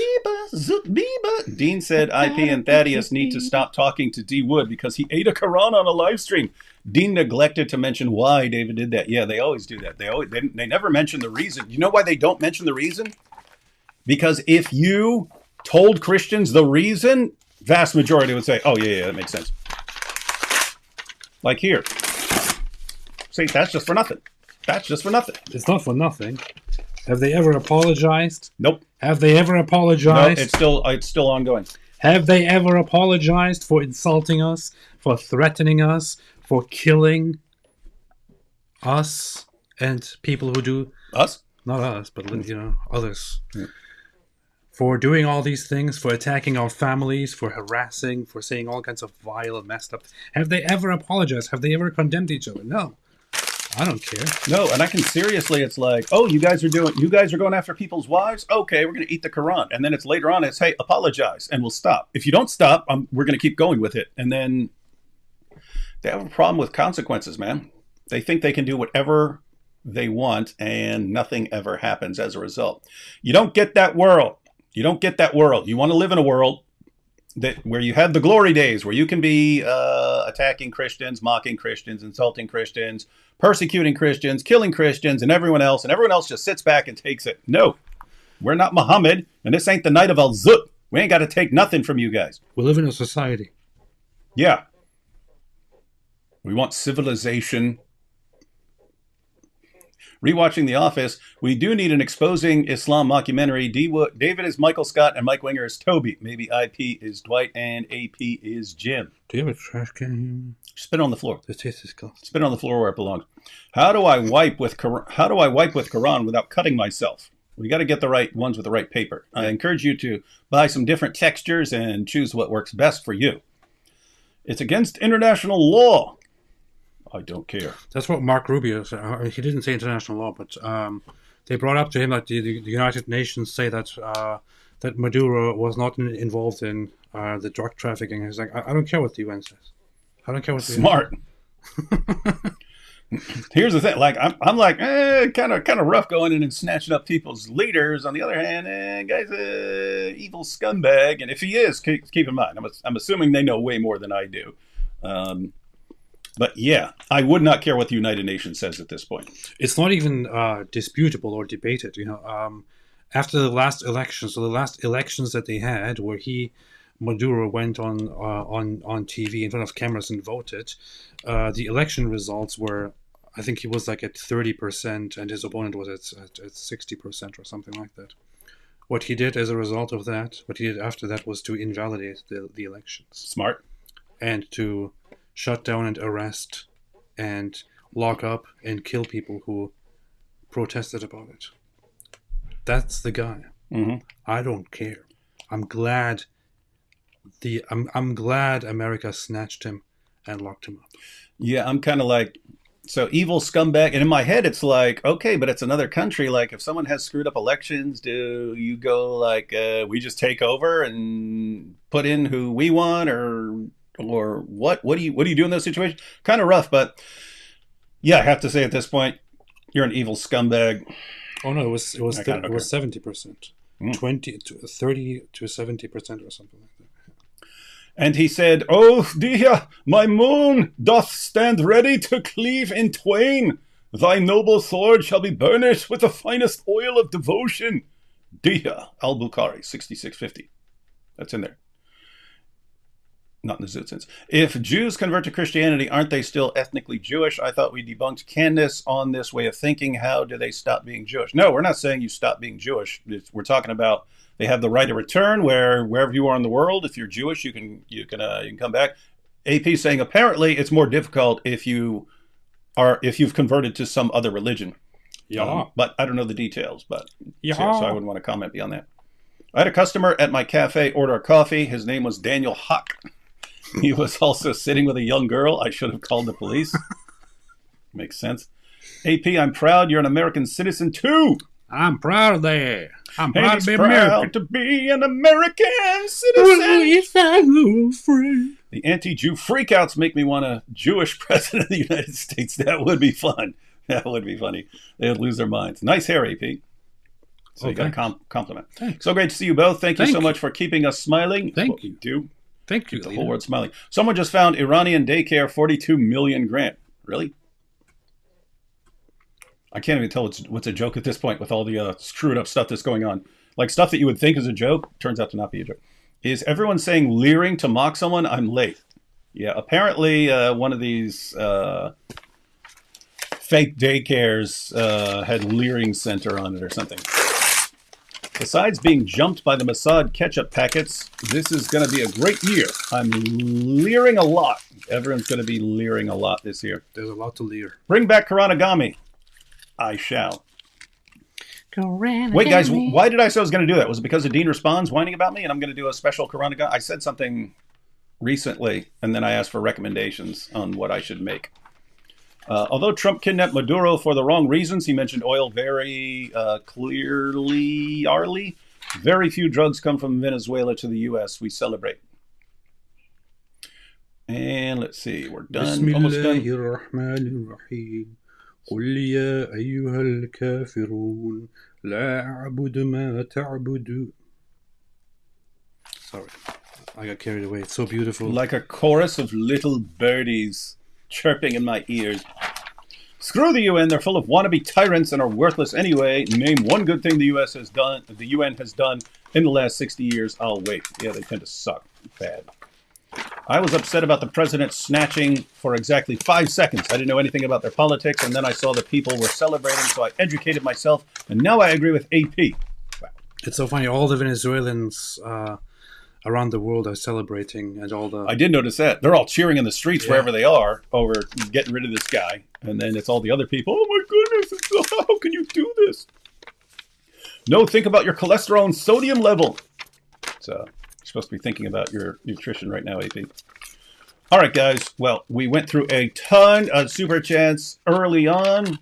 Zootbiba. Dean said IP and Thaddeus need to stop talking to D Wood because he ate a Quran on a live stream. Dean neglected to mention why David did that. Yeah, they always do that. They never mention the reason. You know why they don't mention the reason? Because if you told Christians the reason, vast majority would say, "Oh yeah, that makes sense." Like here, see, that's just for nothing. That's just for nothing. It's not for nothing. Have they ever apologized? Nope. Have they ever No, apologized? it's still ongoing. Have they ever apologized for insulting us, for threatening us, for killing us and people who do Us? not us, but others? Yeah. For doing all these things, for attacking our families, for harassing, for saying all kinds of vile and messed up. Have they ever apologized? Have they ever condemned each other? No. I don't care. No, and I can seriously, it's like, oh, you guys are going after people's wives? Okay, we're going to eat the Quran. And then it's later on, it's, hey, apologize, and we'll stop. If you don't stop, we're going to keep going with it. And then they have a problem with consequences, man. They think they can do whatever they want, and nothing ever happens as a result. You don't get that world. You don't get that world. You want to live in a world where you have the glory days, where you can be attacking Christians, mocking Christians, insulting Christians, persecuting Christians, killing Christians, and everyone else just sits back and takes it. No, we're not Muhammad, and this ain't the night of Al-Zut. We ain't got to take nothing from you guys. We live in a society. Yeah. We want civilization. Rewatching The Office, we do need an exposing Islam mockumentary. David is Michael Scott and Mike Winger is Toby. Maybe IP is Dwight and AP is Jim. Do you have a trash can? Spit on the floor. This tastes disgusting. Spit on the floor where it belongs. How do I wipe with Quran without cutting myself? We got to get the right ones with the right paper. I encourage you to buy some different textures and choose what works best for you. It's against international law. I don't care. That's what Mark Rubio said. He didn't say international law, but they brought up to him that the United Nations say that that Maduro was not involved in the drug trafficking. He's like, I don't care what the UN says. I don't care what the Smart. Here's the thing. Like I'm like, kind of rough going in and snatching up people's leaders. On the other hand, guy's a evil scumbag, and if he is, keep in mind, I'm assuming they know way more than I do. But yeah, I would not care what the United Nations says at this point. It's not even disputable or debated. After the last elections, so the last elections that they had, where Maduro went on TV in front of cameras and voted, the election results were, I think he was like at 30%, and his opponent was at 60% or something like that. What he did as a result of that, what he did after that, was to invalidate the elections. Smart. And to shut down and arrest and lock up and kill people who protested about it. That's the guy. Mm-hmm. I don't care. I'm glad I'm glad America snatched him and locked him up. Yeah, I'm kind of like, so evil scumbag. And in my head, it's like, okay, but it's another country. Like, if someone has screwed up elections, do you go like, we just take over and put in who we want, or what? What do you do in those situations? Kind of rough, but yeah, I have to say at this point, you're an evil scumbag. Oh no, it was 70%, 20 to 30 to 70% or something like that. And he said, "Oh, dear, my moon doth stand ready to cleave in twain. Thy noble sword shall be burnished with the finest oil of devotion." Dia al-Bukhari, 6650. That's in there. Not in the Zoot sense. If Jews convert to Christianity, aren't they still ethnically Jewish? I thought we debunked Candace on this way of thinking. How do they stop being Jewish? No, we're not saying you stop being Jewish. We're talking about they have the right of return wherever you are in the world. If you're Jewish, you can come back. AP saying apparently it's more difficult if you've converted to some other religion. Yeah. But I don't know the details. But Yeah. so I wouldn't want to comment beyond that. I had a customer at my cafe order a coffee. His name was Daniel Huck. He was also sitting with a young girl. I should have called the police. Makes sense. AP, I'm proud you're an American citizen too. I'm proud of that. I'm And proud he's to be proud American. to be an American citizen. If I were free. The anti-Jew freakouts make me want a Jewish president of the United States. That would be fun. That would be funny. They would lose their minds. Nice hair, AP. So you got a compliment. Thanks. So great to see you both. Thank you so Thank much for keeping us smiling. Thank What you. we do. Thank you, The leader. whole world smiling. Someone just found Iranian daycare 42 million grant. Really? I can't even tell what's a joke at this point with all the screwed up stuff that's going on. Like stuff that you would think is a joke turns out to not be a joke. Is everyone saying leering to mock someone? I'm late. Yeah, apparently one of these fake daycares had leering center on it or something. Besides being jumped by the Mossad ketchup packets, this is going to be a great year. I'm leering a lot. Everyone's going to be leering a lot this year. There's a lot to leer. Bring back Karanagami. I shall. Wait, guys, why did I say I was going to do that? Was it because of Dean Responds whining about me and I'm going to do a special Karanagami? I said something recently, and then I asked for recommendations on what I should make. Although Trump kidnapped Maduro for the wrong reasons, he mentioned oil very clearly. Very few drugs come from Venezuela to the U.S. We celebrate. And let's see, we're done. Almost done. Bismillahirrahmanirrahim. قل يا أيها الكافرون لا أعبد ما تعبدون. Sorry, I got carried away. It's so beautiful. Like a chorus of little birdies chirping in my ears. Screw the UN. They're full of wannabe tyrants and are worthless anyway. Name one good thing the UN has done in the last 60 years. I'll wait. Yeah, they tend to suck bad. I was upset about the president snatching for exactly 5 seconds. I didn't know anything about their politics, and then I saw the people were celebrating, so I educated myself, and now I agree with AP. Wow. It's so funny. All the Venezuelans around the world are celebrating, and all the... I did notice that. They're all cheering in the streets wherever they are over getting rid of this guy, and then it's all the other people. Oh my goodness, how can you do this? No, think about your cholesterol and sodium level. So... supposed to be thinking about your nutrition right now, AP. All right, guys. Well, we went through a ton of super chats early on,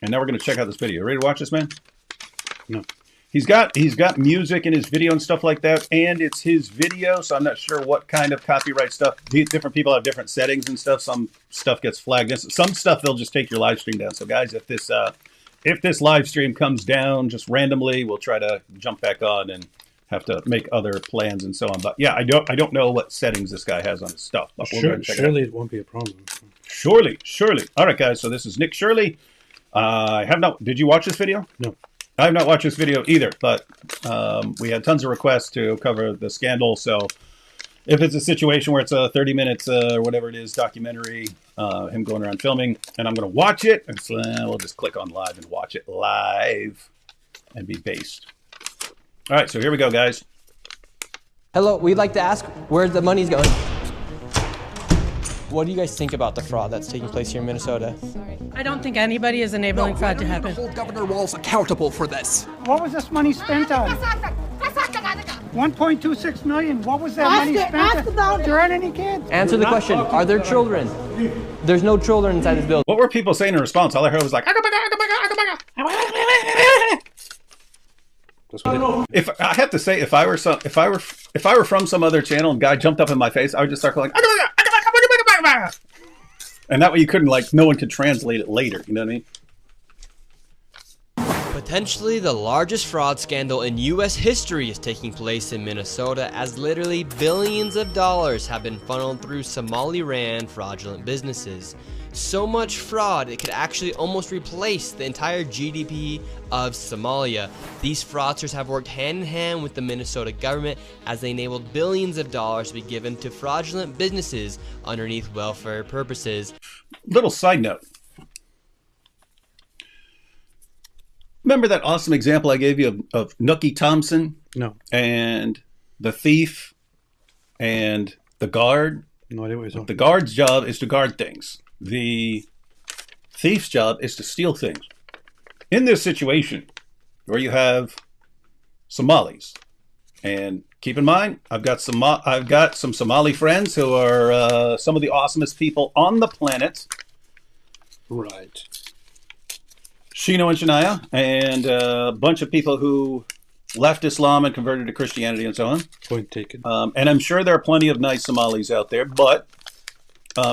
and now we're going to check out this video. Ready to watch this, man? No. He's got music in his video and stuff like that, and it's his video, so I'm not sure what kind of copyright stuff. Different people have different settings and stuff. Some stuff gets flagged. Some stuff they'll just take your live stream down. So, guys, if this live stream comes down just randomly, we'll try to jump back on and have to make other plans and so on. But yeah, I don't know what settings this guy has on his stuff. But Surely it won't be a problem. Surely. All right, guys. So this is Nick Shirley. I have not. Did you watch this video? No. I have not watched this video either. But we had tons of requests to cover the scandal. So if it's a situation where it's a 30 minutes or whatever it is documentary, him going around filming, and I'm going to watch it, and so, we'll just click on live and watch it live and be based. All right, so here we go, guys. Hello, we'd like to ask where the money's going. What do you guys think about the fraud that's taking place here in Minnesota? I don't think anybody is enabling fraud to happen. Hold Governor Walz accountable for this. What was this money spent on? 1.26 million. What was that money spent on? There aren't any kids. Answer the question, are there children? There's no children inside this building. What were people saying in response? All I heard was like, if I have to say, if I were from some other channel and guy jumped up in my face, I would just start going, and that way you couldn't, like, no one could translate it later. You know what I mean? Potentially the largest fraud scandal in US history is taking place in Minnesota, as literally billions of dollars have been funneled through Somali-ran fraudulent businesses. So much fraud it could actually almost replace the entire GDP of Somalia. These fraudsters have worked hand in hand with the Minnesota government as they enabled billions of dollars to be given to fraudulent businesses underneath welfare purposes. Little side note. Remember that awesome example I gave you of Nookie Thompson? No. And the thief and the guard? No idea what you're talking The guard's job is to guard things. The thief's job is to steal things. In this situation, where you have Somalis, and keep in mind, I've got some Somali friends who are some of the awesomest people on the planet. Right. Shino and Shania, and a bunch of people who left Islam and converted to Christianity and so on. Point taken. And I'm sure there are plenty of nice Somalis out there, but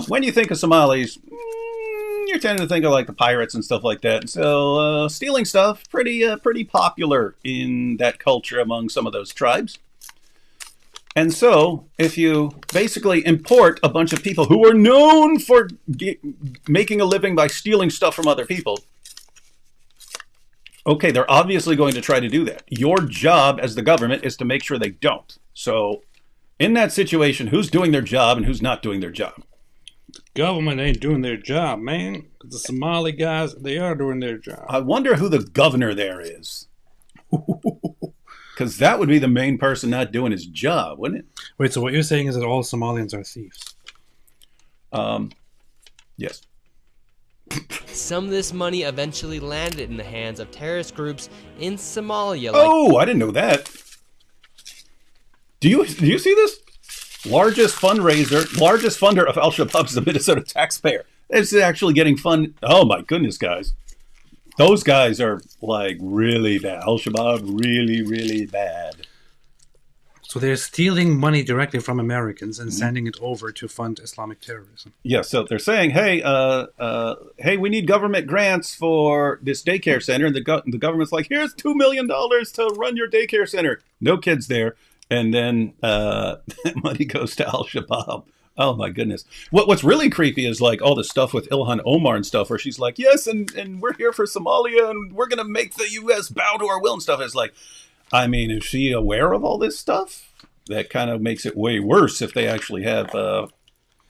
when you think of Somalis, you're tending to think of like the pirates and stuff like that. So stealing stuff, pretty popular in that culture among some of those tribes. And so if you basically import a bunch of people who are known for making a living by stealing stuff from other people, okay, they're obviously going to try to do that. Your job as the government is to make sure they don't. So in that situation, who's doing their job and who's not doing their job? Government ain't doing their job, man. The Somali guys, they are doing their job. I wonder who the governor there is. Because that would be the main person not doing his job, wouldn't it? Wait, so what you're saying is that all Somalians are thieves? Yes. Some of this money eventually landed in the hands of terrorist groups in Somalia. Oh, I didn't know that. Do you see this? Largest funder of Al-Shabaab is the Minnesota taxpayer. It's actually getting fun. Oh my goodness, guys. Those guys are like really bad. Al-Shabaab, really, really bad. So they're stealing money directly from Americans and sending it over to fund Islamic terrorism. Yeah, so they're saying, hey, we need government grants for this daycare center. And the government's like, here's $2 million to run your daycare center. No kids there. And then money goes to Al-Shabaab. Oh, my goodness. What's really creepy is like all the stuff with Ilhan Omar and stuff where she's like, yes, and we're here for Somalia and we're going to make the U.S. bow to our will and stuff. It's like, I mean, is she aware of all this stuff? That kind of makes it way worse if they actually have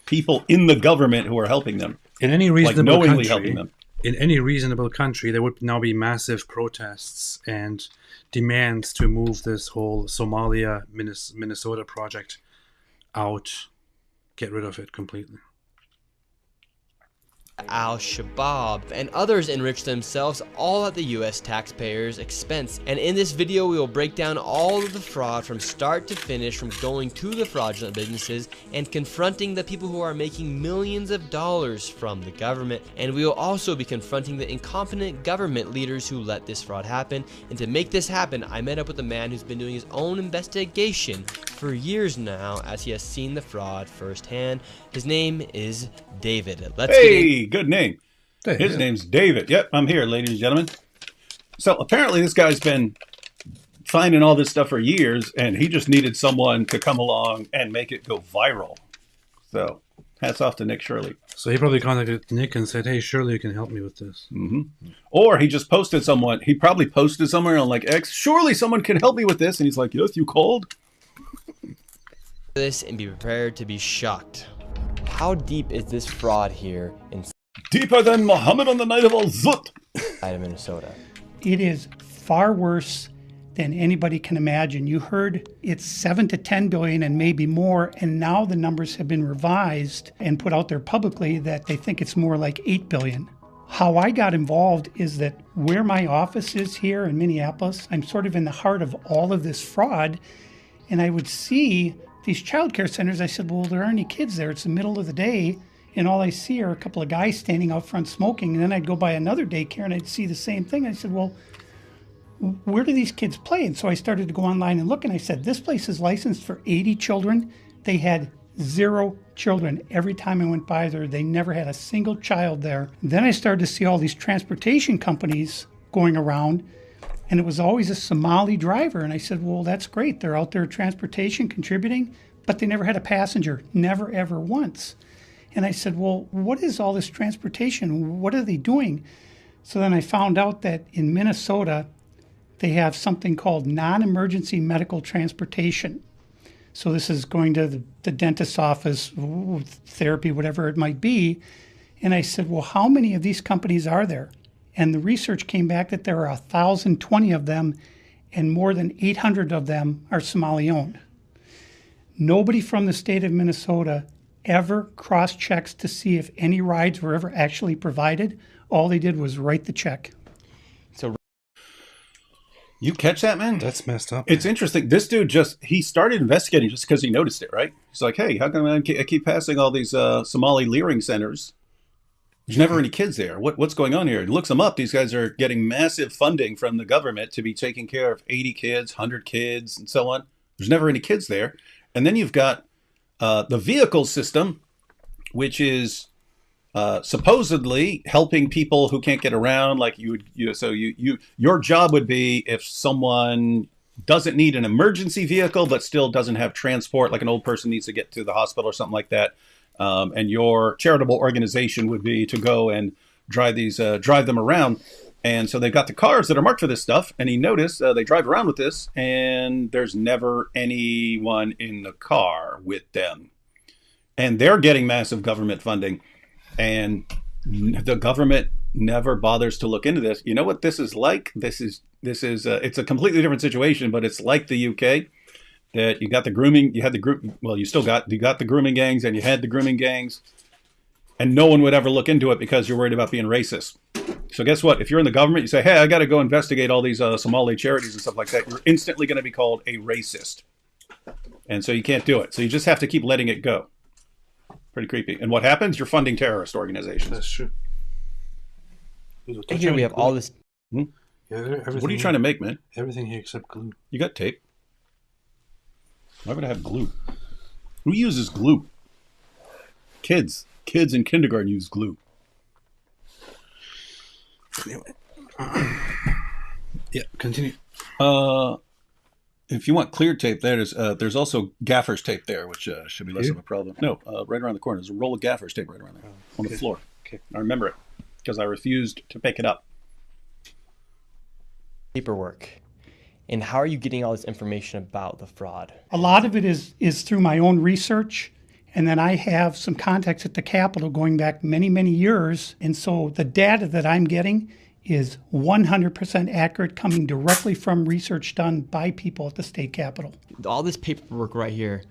people in the government who are helping them. In any reasonable like knowingly country, helping them. In any reasonable country, there would now be massive protests and demands to move this whole Somalia Minnesota project out, get rid of it completely. Al-Shabaab and others enrich themselves all at the US taxpayers' expense. And in this video we will break down all of the fraud from start to finish, from going to the fraudulent businesses and confronting the people who are making millions of dollars from the government. And we will also be confronting the incompetent government leaders who let this fraud happen. And to make this happen, I met up with a man who's been doing his own investigation for years now, as he has seen the fraud firsthand. His name is David. Let's get in. Good name. His name's David. Yep, I'm here, ladies and gentlemen. So apparently this guy's been finding all this stuff for years, and he just needed someone to come along and make it go viral. So hats off to Nick Shirley. So he probably contacted Nick and said, hey, surely you can help me with this. Mm-hmm. Or he just posted someone. He probably posted somewhere on like X, surely someone can help me with this. And he's like, yes, you called? This and be prepared to be shocked. How deep is this fraud here inside Deeper than Muhammad on the night of Al-Zut. of Minnesota? It is far worse than anybody can imagine. You heard it's 7 to 10 billion and maybe more, and now the numbers have been revised and put out there publicly that they think it's more like 8 billion. How I got involved is that where my office is here in Minneapolis, I'm sort of in the heart of all of this fraud, and I would see these child care centers. I said, well, there aren't any kids there. It's the middle of the day, and all I see are a couple of guys standing out front smoking. And then I'd go by another daycare and I'd see the same thing. I said, well, where do these kids play? And so I started to go online and look, and I said, this place is licensed for 80 children. They had 0 children. Every time I went by there, they never had a single child there. Then I started to see all these transportation companies going around And it was always a Somali driver. And I said, well, that's great. They're out there transportation, contributing, but they never had a passenger, never, ever once. And I said, well, what is all this transportation? What are they doing? So then I found out that in Minnesota, they have something called non-emergency medical transportation. So this is going to the dentist's office, therapy, whatever it might be. And I said, well, how many of these companies are there? And the research came back that there are 1,020 of them, and more than 800 of them are Somali-owned. Nobody from the state of Minnesota ever cross-checks to see if any rides were ever actually provided. All they did was write the check. So You catch that, man? That's messed up. It's interesting. This dude he started investigating just because he noticed it, right? He's like, hey, how come I keep passing all these Somali leering centers? There's never any kids there. What's going on here? He looks them up. These guys are getting massive funding from the government to be taking care of 80 kids, 100 kids, and so on. There's never any kids there. And then you've got the vehicle system, which is supposedly helping people who can't get around. Like your job would be if someone doesn't need an emergency vehicle but still doesn't have transport, like an old person needs to get to the hospital or something like that. And your charitable organization would be to go and drive them around. And so they've got the cars that are marked for this stuff. And he noticed they drive around with this, and there's never anyone in the car with them. And they're getting massive government funding. And the government never bothers to look into this. You know what this is like? It's a completely different situation, but it's like the UK. That you got the grooming, you got the grooming gangs, and you had the grooming gangs, and no one would ever look into it because you're worried about being racist. So guess what? If you're in the government, you say, hey, I got to go investigate all these Somali charities and stuff like that, you're instantly going to be called a racist. And so you can't do it. So you just have to keep letting it go. Pretty creepy. And what happens? You're funding terrorist organizations. That's true. here we have all this. Yeah, What are you trying to make, man? Everything here except glue. You got tape. Why would I have glue? Who uses glue? Kids. Kids in kindergarten use glue. Anyway. Yeah, continue. If you want clear tape, there's also gaffer's tape there, which should be less of a problem. No, right around the corner. There's a roll of gaffer's tape right around there on the floor. Okay. I remember it because I refused to pick it up. Paperwork. And how are you getting all this information about the fraud? A lot of it is through my own research. And then I have some contacts at the Capitol going back many, many years. And so the data that I'm getting is 100% accurate, coming directly from research done by people at the state Capitol. All this paperwork right here,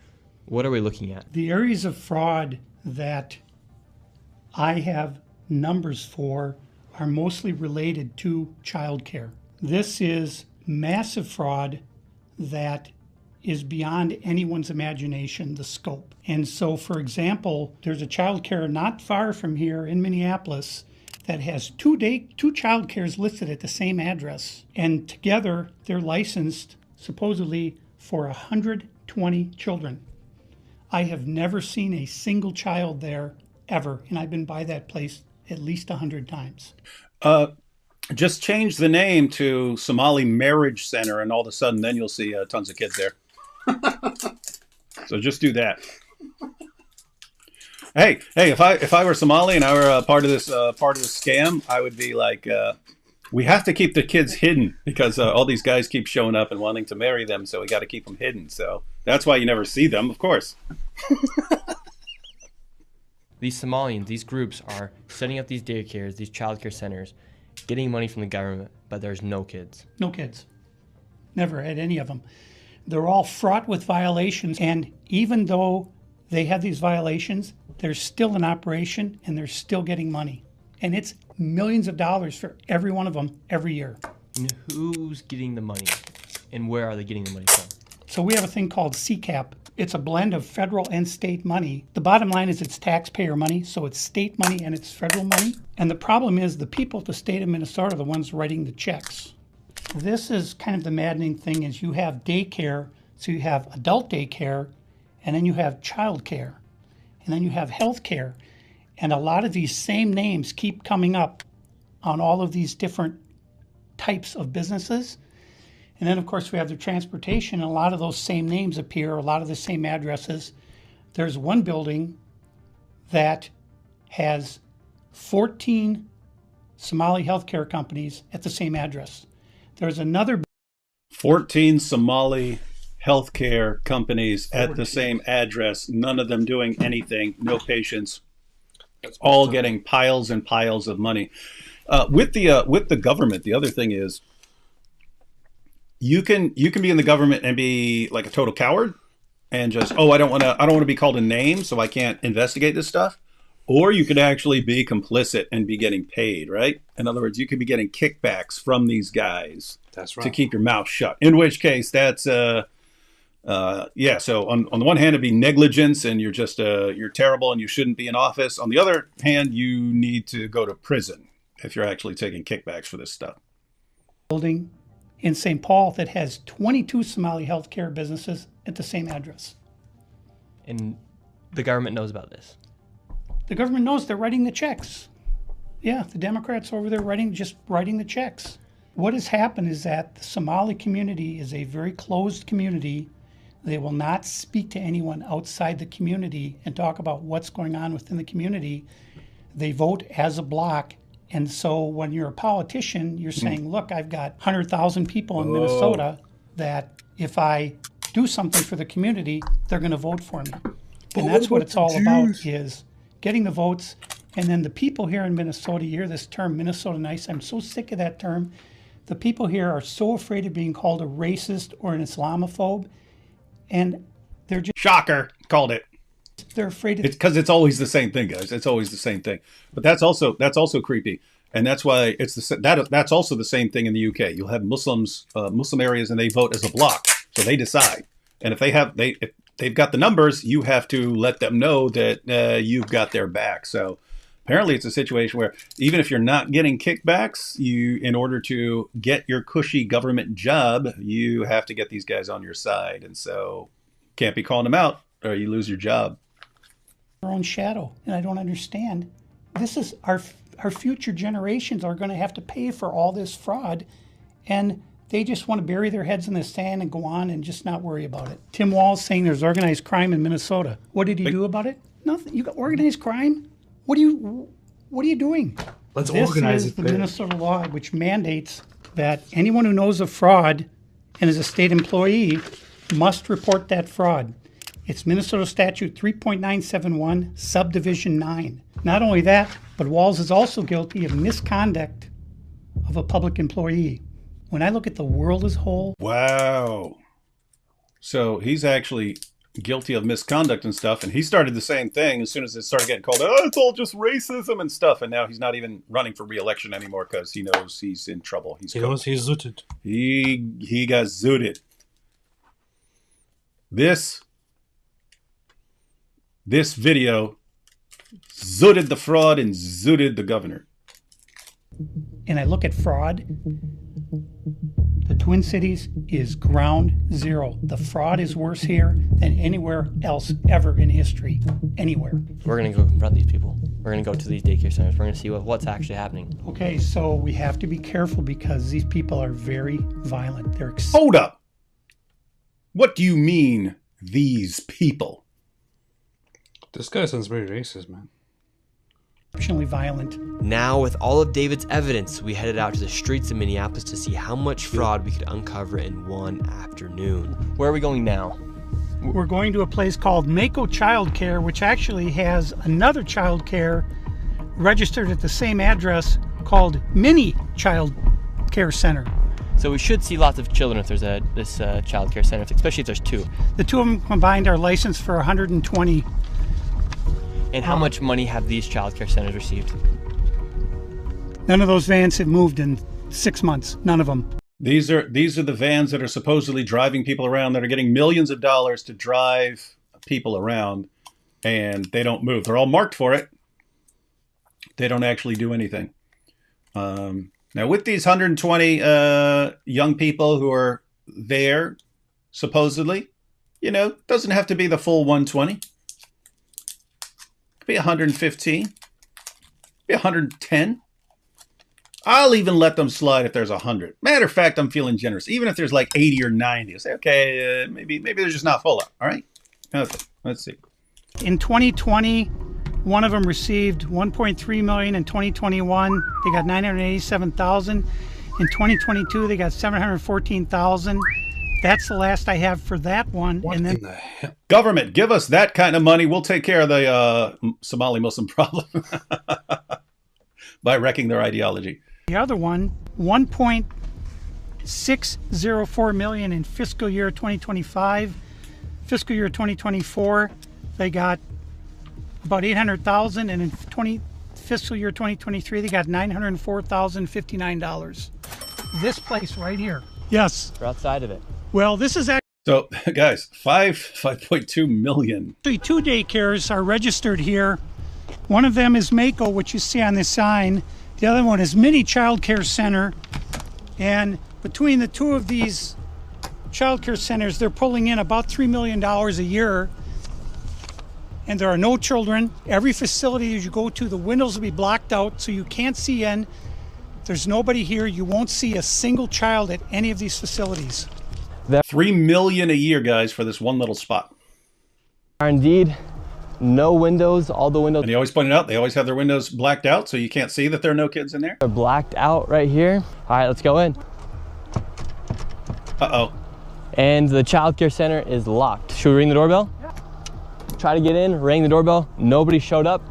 what are we looking at? The areas of fraud that I have numbers for are mostly related to childcare. This is massive fraud that is beyond anyone's imagination, the scope. And so, for example, there's a childcare not far from here in Minneapolis that has two childcares listed at the same address. And together, they're licensed supposedly for 120 children. I have never seen a single child there ever, and I've been by that place at least 100 times. Just change the name to Somali Marriage Center, and all of a sudden, then you'll see tons of kids there. So just do that. Hey! If I were Somali and I were part of this scam, I would be like, we have to keep the kids hidden because all these guys keep showing up and wanting to marry them, so we got to keep them hidden. So that's why you never see them, of course. These Somalians, these groups are setting up these daycares, these childcare centers, getting money from the government, but there's no kids. No kids. Never had any of them. They're all fraught with violations, and even though they have these violations, they're still in operation and they're still getting money. And it's millions of dollars for every one of them every year. And who's getting the money? And where are they getting the money from? So we have a thing called CCAP. It's a blend of federal and state money. The bottom line is it's taxpayer money, so it's state money and it's federal money. And the problem is the people at the state of Minnesota are the ones writing the checks. This is kind of the maddening thing is you have daycare, so you have adult daycare, and then you have child care, and then you have health care. And a lot of these same names keep coming up on all of these different types of businesses. And then, of course, we have the transportation, and a lot of those same names appear, a lot of the same addresses. There's one building that has 14 Somali healthcare companies at the same address. There's another 14 Somali healthcare companies at the same address, none of them doing anything, no patients, all getting piles and piles of money. With the government, the other thing is you can be in the government and be like a total coward and just, oh, I don't want to be called a name, so I can't investigate this stuff. Or you could actually be complicit and be getting paid, right? In other words, you could be getting kickbacks from these guys. That's right. To keep your mouth shut. In which case, that's So on the one hand, it'd be negligence, and you're just you're terrible, and you shouldn't be in office. On the other hand, you need to go to prison if you're actually taking kickbacks for this stuff. building in St. Paul that has 22 Somali healthcare businesses at the same address. And the government knows about this. The government knows they're writing the checks. Yeah, the Democrats over there just writing the checks. What has happened is that the Somali community is a very closed community. They will not speak to anyone outside the community and talk about what's going on within the community. They vote as a block. And so when you're a politician, you're saying, look, I've got 100,000 people in Minnesota that if I do something for the community, they're going to vote for me. And that's what it's all about, is getting the votes. And then the people here in Minnesota, you hear this term, Minnesota nice. I'm so sick of that term. The people here are so afraid of being called a racist or an Islamophobe. And they're just... Shocker, called it. They're afraid of... It's because it's always the same thing, guys. It's always the same thing. But that's also creepy. And that's why that's also the same thing in the UK. You'll have Muslims, Muslim areas, and they vote as a bloc. So they decide. And if they've got the numbers, you have to let them know that you've got their back. So apparently it's a situation where even if you're not getting kickbacks, in order to get your cushy government job, you have to get these guys on your side. And so can't be calling them out or you lose your job. Their own shadow. And I don't understand. This is our future generations are going to have to pay for all this fraud. And they just want to bury their heads in the sand and go on and just not worry about it. Tim Wall's saying there's organized crime in Minnesota. What did he do about it? Nothing. You got organized crime? What are you doing? Let's organize it. This is the Minnesota law, which mandates that anyone who knows of fraud and is a state employee must report that fraud. It's Minnesota Statute 3.971, Subdivision 9. Not only that, but Walls is also guilty of misconduct of a public employee. When I look at the world as a whole... Wow. So he's actually guilty of misconduct and stuff, and he started the same thing as soon as it started getting called, oh, it's all just racism and stuff, and now he's not even running for re-election anymore because he knows he's in trouble. He knows he's zooted. He got zooted. This video zooted the fraud and zooted the governor. And I look at fraud, the Twin Cities is ground zero. The fraud is worse here than anywhere else ever in history, anywhere. We're going to go confront these people. We're going to go to these daycare centers. We're going to see what's actually happening. Okay, so we have to be careful because these people are very violent. They're Hold up. What do you mean, these people? This guy sounds very racist, man. exceptionally violent. Now, with all of David's evidence, we headed out to the streets of Minneapolis to see how much fraud we could uncover in one afternoon. Where are we going now? We're going to a place called Mako Child Care, which actually has another child care registered at the same address called Mini Child Care Center. So we should see lots of children if there's this child care center, especially if there's two. The two of them combined are licensed for 120. And how much money have these child care centers received? None of those vans have moved in 6 months. None of them. These are the vans that are supposedly driving people around, that are getting millions of dollars to drive people around, and they don't move. They're all marked for it. They don't actually do anything. Now, with these 120 young people who are there, supposedly, you know, doesn't have to be the full 120. It could be 115. Be 110. I'll even let them slide if there's 100. Matter of fact, I'm feeling generous. Even if there's like 80 or 90, I'll say, okay, maybe they're just not full up. All right. Okay. Let's see. In 2020, one of them received 1.3 million. In 2021, they got 987,000. In 2022, they got 714,000. That's the last I have for that one. What and then in the hell? Government, give us that kind of money. We'll take care of the Somali Muslim problem by wrecking their ideology. the other one, 1.604 million in fiscal year 2025. Fiscal year 2024, they got about 800,000, and in fiscal year 2023, they got $904,059. This place right here. Yes. We're outside of it. Well, this is So, guys, 5.2 million. actually 2 daycares are registered here. One of them is Mako, which you see on this sign. The other one is Mini Child Care Center. And between the two of these child care centers, they're pulling in about $3 million a year. And there are no children. Every facility that you go to, the windows will be blocked out so you can't see in. There's nobody here. You won't see a single child at any of these facilities. $3 million a year, guys, for this one little spot. Are indeed no windows. All the windows And he always pointed out they always have their windows blacked out, so you can't see that there are no kids in there. are blacked out right here. All right, let's go in. Uh-oh. And the child care center is locked. Should we ring the doorbell? Yeah. Try to get in, rang the doorbell. Nobody showed up.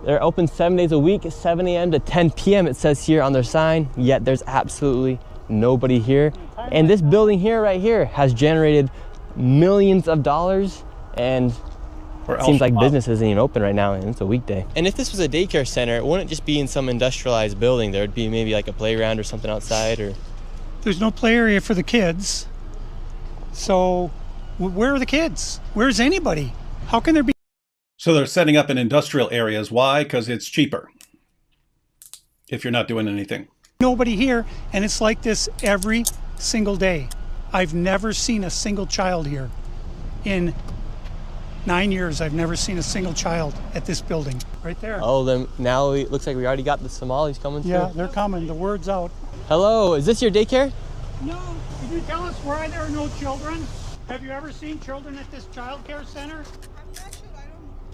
They're open 7 days a week, 7 a.m. to 10 p.m. it says here on their sign, yet there's absolutely nobody here. And this building here, right here, has generated millions of dollars, and it seems like business isn't even open right now, and it's a weekday. And if this was a daycare center, it wouldn't just be in some industrialized building. There would be maybe like a playground or something outside, or... There's no play area for the kids. So where are the kids? Where's anybody? How can there be? So they're setting up in industrial areas. Why? Because it's cheaper if you're not doing anything. Nobody here, and it's like this every single day. I've never seen a single child here. In 9 years, I've never seen a single child at this building. Right there. Oh, then now it looks like we already got the Somalis coming through. Yeah, they're coming. The word's out. Hello, is this your daycare? No, can you tell us why there are no children? Have you ever seen children at this child care center?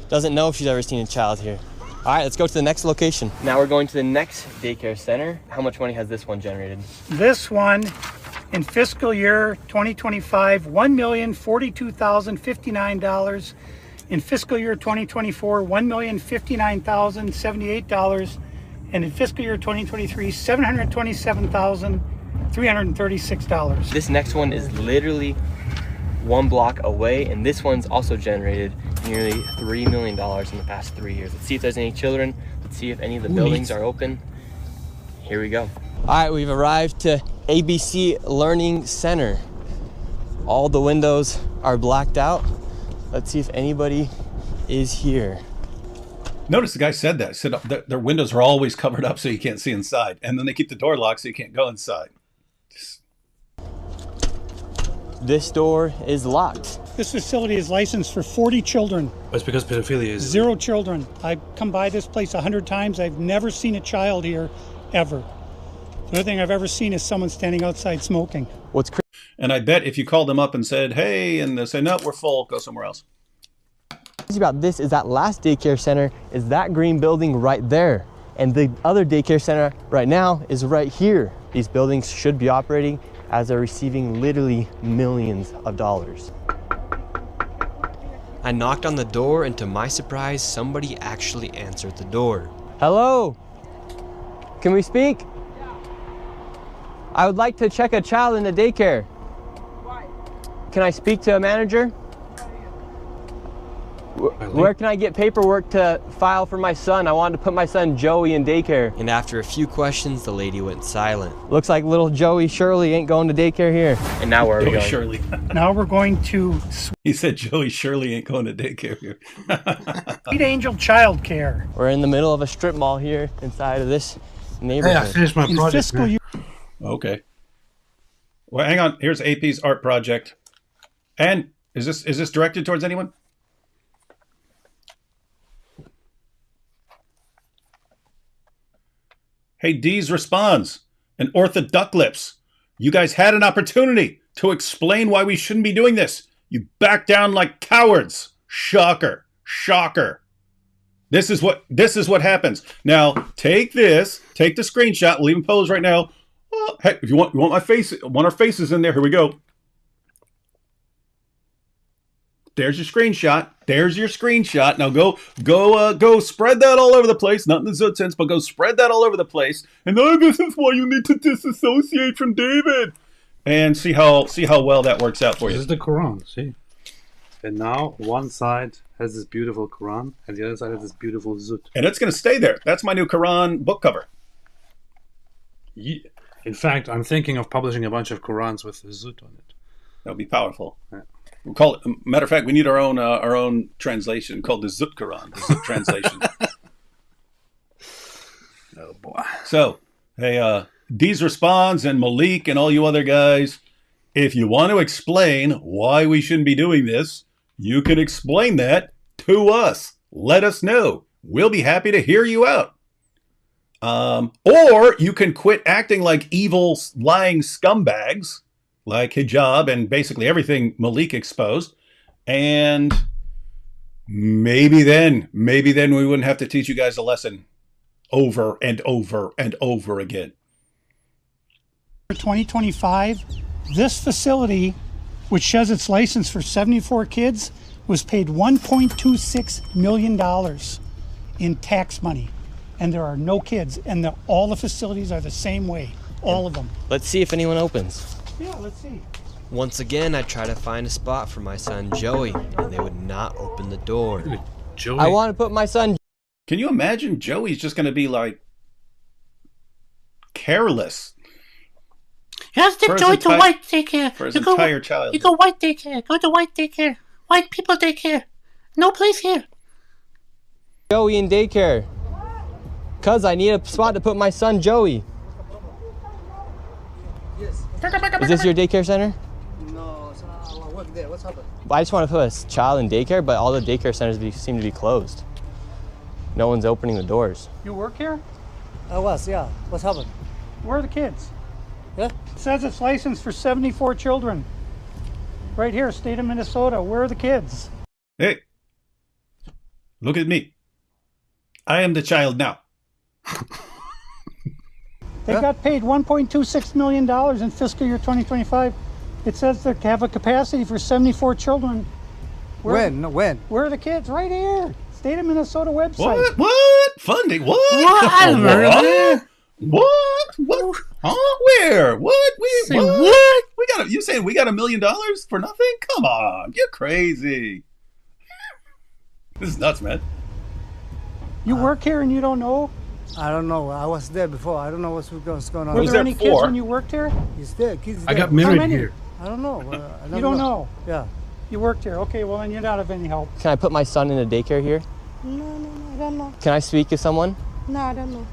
Doesn't know if she's ever seen a child here. All right, let's go to the next location. Now we're going to the next daycare center. How much money has this one generated? This one, in fiscal year 2025, $1,042,059. In fiscal year 2024, $1,059,078. And in fiscal year 2023, $727,336. This next one is literally one block away, and this one's also generated nearly $3 million in the past 3 years. Let's see if there's any children. Let's see if any of the buildings are open. Here we go. All right, we've arrived to ABC Learning Center. All the windows are blacked out. Let's see if anybody is here. Notice the guy said that. He said their windows are always covered up so you can't see inside. And then they keep the door locked so you can't go inside. This door is locked. This facility is licensed for 40 children. It's because pedophilia is 0 children. I've come by this place 100 times. I've never seen a child here, ever. The only thing I've ever seen is someone standing outside smoking. What's crazy And I bet if you called them up and said, hey, and they say, no, we're full, go somewhere else. about this is that last daycare center is that green building right there. And the other daycare center right now is right here. These buildings should be operating as they're receiving literally millions of dollars. I knocked on the door, and to my surprise, somebody actually answered the door. Hello? Can we speak? Yeah. I would like to check a child in the daycare. Why? Can I speak to a manager? Where can I get paperwork to file for my son? I wanted to put my son Joey in daycare. And after a few questions, the lady went silent. Looks like little Joey Shirley ain't going to daycare here. And now where are we Joey going? Shirley. Now we're going to He said Joey Shirley ain't going to daycare here. Sweet Angel Child Care. We're in the middle of a strip mall here inside of this neighborhood. Hey, I finished my In project. fiscal man. year Okay. Well, hang on. Here's AP's art project. And is this directed towards anyone? Hey, Dees responds, and Orthoducklips, you guys had an opportunity to explain why we shouldn't be doing this. You back down like cowards. Shocker. Shocker. This is what happens. Now, take this, take the screenshot, we'll even pose right now. Oh, hey, if you want my face, want our faces in there, here we go. There's your screenshot. There's your screenshot. Now go spread that all over the place. Not in the Zoot sense, but go spread that all over the place. And this is why you need to disassociate from David. And see how well that works out for you. This is the Quran, see? And now one side has this beautiful Quran, and the other side has this beautiful Zoot. And it's going to stay there. That's my new Quran book cover. Yeah. In fact, I'm thinking of publishing a bunch of Qurans with the Zoot on it. That would be powerful. Yeah. We'll call it. Matter of fact, we need our own translation called the Zoot Quran, the Zoot translation. Oh boy! So, hey, Dees responds, and Malik and all you other guys, if you want to explain why we shouldn't be doing this, you can explain that to us. Let us know. We'll be happy to hear you out. Or you can quit acting like evil, lying scumbags, like hijab and basically everything Malik exposed, and maybe then we wouldn't have to teach you guys a lesson over and over and over again. For 2025, this facility, which has its license for 74 kids, was paid $1.26 million in tax money. And there are no kids, and all the facilities are the same way, all of them. Let's see if anyone opens. Yeah, let's see. Once again, I try to find a spot for my son Joey, and they would not open the door. Joey. I want to put my son. Can you imagine Joey's just going to be like careless You have to For his go to enti- white daycare. for his You go- entire childhood? You go white daycare. Go to white daycare. White people daycare. No place here. Joey in daycare. Cuz I need a spot to put my son Joey. Is this your daycare center? No, I work there. What's happened? I just want to put a child in daycare, but all the daycare centers seem to be closed. No one's opening the doors. You work here? I was, yeah. What's happened? Where are the kids? Yeah? It says it's licensed for 74 children. Right here, state of Minnesota. Where are the kids? Hey, look at me. I am the child now. They got paid $1.26 million in fiscal year 2025. It says they have a capacity for 74 children. When? Where are the kids? Right here. State of Minnesota website. What? Funding? What? I don't know. What? Huh? Where? What? Say What? what? You saying we got $1 million for nothing? Come on, you're crazy. This is nuts, man. You work here and you don't know? I don't know. I was there before. I don't know what's going on. Were was there there any kids before. when you worked here? He's there. Kids I there. got married many? here. I don't know. You don't know. Yeah. You worked here. Okay, well then you're not of any help. Can I put my son in a daycare here? No, I don't know. Can I speak to someone? No, I don't know.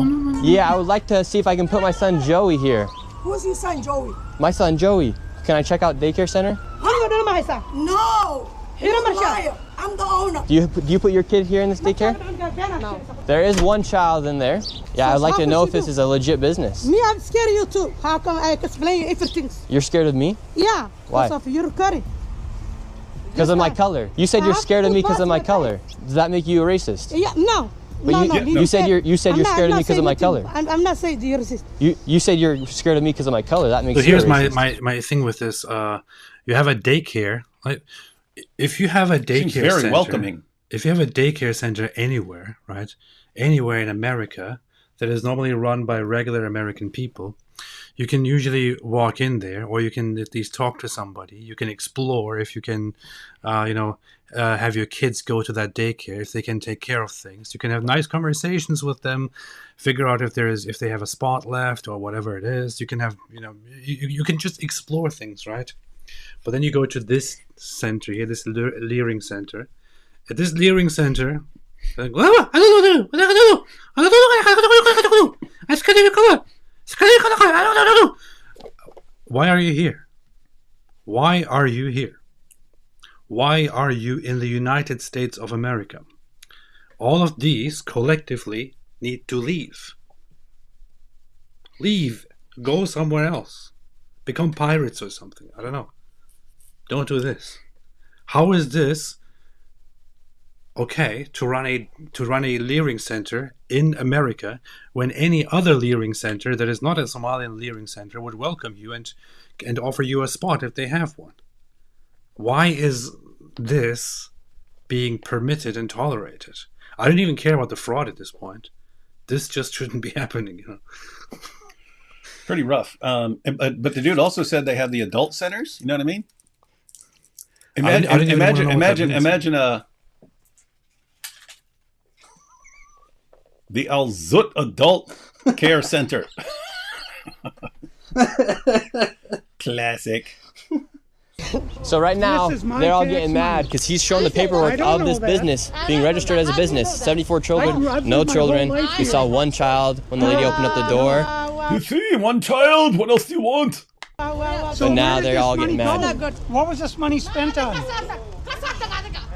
No? Yeah, I would like to see if I can put my son Joey here. Who's your son, Joey? My son Joey. Can I check out daycare center? I'm not my son. No! You're a liar. I'm the owner. Do you put your kid here in this daycare? No. There is one child in there. Yeah, I'd like to know if this is a legit business. Me, I'm scared of you too. How come I explain everything? You're scared of me? Yeah. Why? Because of your curry. Because of my color. You said you're I scared of have me to because of my pass color. Does that make you a racist? Yeah, no. But no, you said you're I'm scared not of me because saying of my anything. color. I'm not saying you're racist. You said you're scared of me because of my color. That makes So you a here's racist. my thing with this. You have a daycare. Like, if you have a daycare Seems very center, welcoming. If you have a daycare center anywhere, right, anywhere in America that is normally run by regular American people, you can usually walk in there, or you can at least talk to somebody. You can explore if you can, have your kids go to that daycare, if they can take care of things. You can have nice conversations with them, figure out if they have a spot left or whatever it is. You can have, you can just explore things, right? But then you go to this center here, this Leering Center. At this Leering Center, like, why are you here? Why are you here? Why are you in the United States of America? All of these collectively need to leave. Leave. Go somewhere else. Become pirates or something. I don't know. Don't do this. How is this okay to run a leering center in America when any other leering center that is not a Somalian leering center would welcome you and offer you a spot if they have one? Why is this being permitted and tolerated? I don't even care about the fraud at this point. This just shouldn't be happening, you know. Pretty rough. But the dude also said they have the adult centers. You know what I mean? Imagine the Al Zut Adult Care Center. Classic. So right now, This is my they're all tax getting mad money. because he's showing the paperwork don't of know this that. business being registered as a business. 74 children, I've no lived my children. whole life We here. saw one child when the lady opened up the door. You see, one child. What else do you want? So now where did they're this all money getting go? mad. What was this money spent on?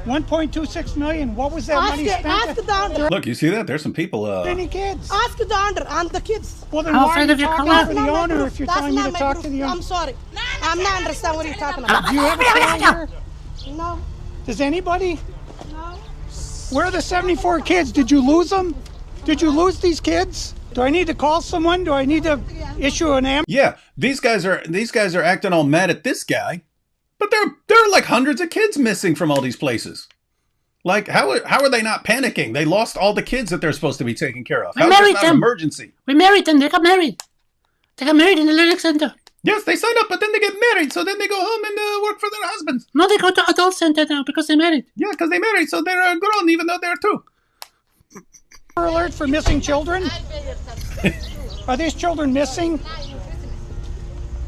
1.26 million. What was that money spent on? Look, you see that? There's some people. Any kids? Ask the owner and the kids. Well, then How why are afraid you of your talking color? to the owner if you're telling me to talk to the owner? I'm sorry. I'm not understand what you're talking about. Do you have a car here? No. Does anybody? No. Where are the 74 kids? Did you lose them? Did you lose these kids? Do I need to call someone? Do I need to issue an ambulance? Yeah, these guys are acting all mad at this guy, but there are like hundreds of kids missing from all these places. Like, how are they not panicking? They lost all the kids that they're supposed to be taking care of. We How is this married not an them. emergency? We married them. They got married. They got married in the lyric center. Yes, they sign up, but then they get married, so then they go home and work for their husbands. No, they go to adult center now because they married. Yeah, because they married, so they're grown, even though they're two. Alert for missing children? Are these children missing?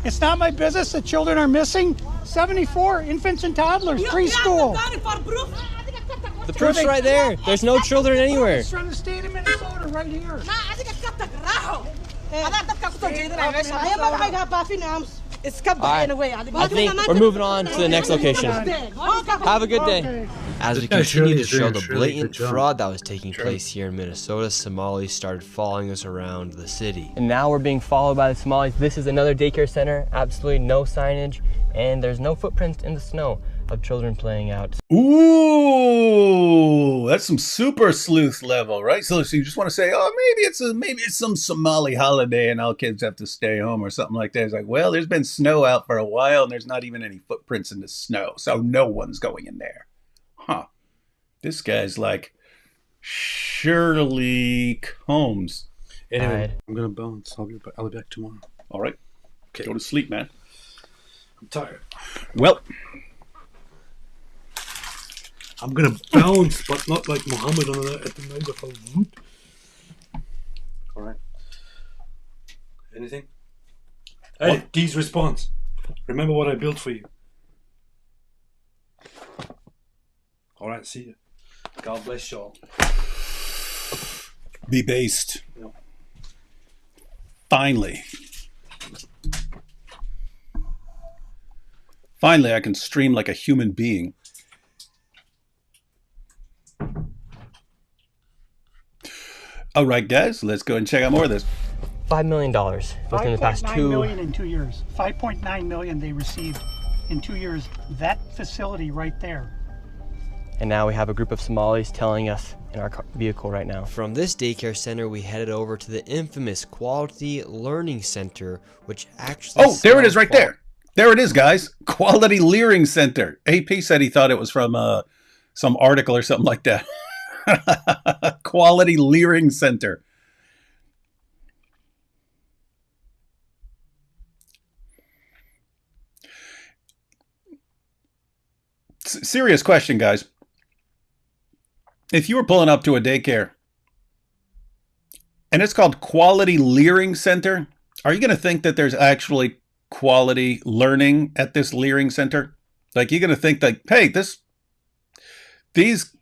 It's not my business that children are missing. 74 infants and toddlers, preschool. The proof's right there. There's no children anywhere. It's from the state of Minnesota right here. I think we're moving on to the next location. Have a good day. As we guy continue to Shirley is show doing the a really blatant good job. fraud that was taking place here in Minnesota, Somalis started following us around the city. And now we're being followed by the Somalis. This is another daycare center, absolutely no signage, and there's no footprints in the snow of children playing out. Ooh, that's some super sleuth level, right? So you just want to say, oh, maybe it's some Somali holiday and all kids have to stay home or something like that. It's like, well, there's been snow out for a while and there's not even any footprints in the snow, so no one's going in there. Huh. This guy's like Shirley Combs. Anyway, Right. I'm gonna bounce. I'll be back tomorrow. All right. Okay. Go to sleep, man. I'm tired. Well, I'm gonna bounce, but not like Muhammad at the night of a whoop. All right. Anything? Hey, D's response. Remember what I built for you. All right. See you. God bless y'all. be based. No. Finally. Finally, I can stream like a human being. All right, guys, let's go and check out more of this. $5 million within the past 5.9 million in 2 years. 5.9 million they received in 2 years. That facility right there. And now we have a group of Somalis telling us in our vehicle right now. From this daycare center, we headed over to the infamous Quality Learning Center, which actually... Oh, there it is right there. There it is, guys. Quality Leering Center. AP said he thought it was from some article or something like that. Quality Leering Center. Serious question, guys. If you were pulling up to a daycare and it's called Quality Leering Center, are you going to think that there's actually quality learning at this Leering Center? Like, you're going to think that, hey, these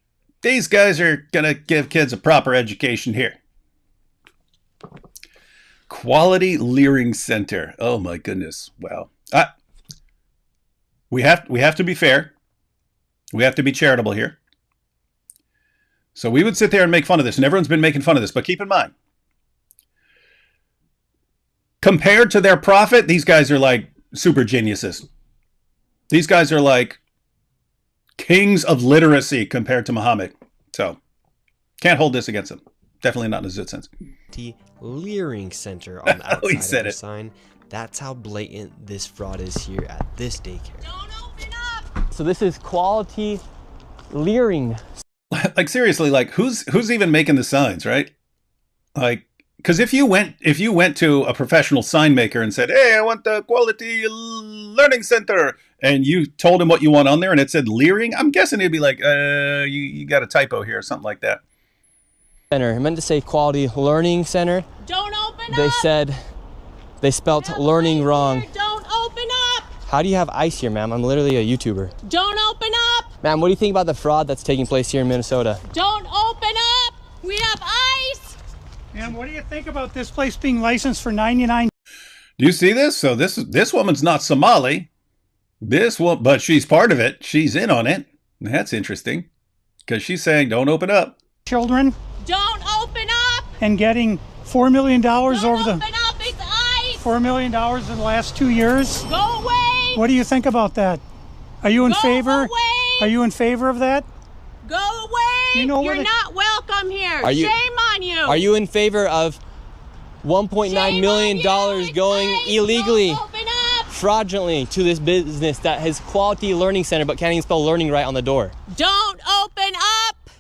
guys are going to give kids a proper education here. Quality Leering Center. Oh my goodness. Wow. We have to be fair. We have to be charitable here. So we would sit there and make fun of this, and everyone's been making fun of this, but keep in mind, compared to their profit, these guys are like super geniuses. These guys are like kings of literacy compared to Muhammad. So can't hold this against them. Definitely not in a Zut sense. Leering Center on the Oh, he outside said of the it. sign. That's how blatant this fraud is here at this daycare. Don't open up! So this is quality leering. Like seriously, like who's even making the signs, right? Like, because if you went to a professional sign maker and said, "Hey, I want the Quality Learning Center," and you told him what you want on there, and it said leering, I'm guessing he'd be like, you got a typo here," or something like that. Center. I meant to say Quality Learning Center. Don't open They up! said they spelt Have learning ice wrong. here. Don't open up! How do you have ice here, ma'am? I'm literally a YouTuber. Don't open up! Ma'am, what do you think about the fraud that's taking place here in Minnesota? Don't open up! We have ice! And what do you think about this place being licensed for 99? Do you see this? So this woman's not Somali. But she's part of it. She's in on it. That's interesting, because she's saying, "Don't open up." Children Don't open up! and getting $4 million Don't over open the up! It's ice! $4 million in the last 2 years. Go away! What do you think about that? Are you in Go favor? away! Are you in favor of that? Go away! You know where You're the- not welcome here. Are you- Shame on you! Are you in favor of $1.9 Shame million on you. It's going ice. illegally, Don't open up! fraudulently to this business that has Quality Learning Center but can't even spell learning right on the door? Don't open up!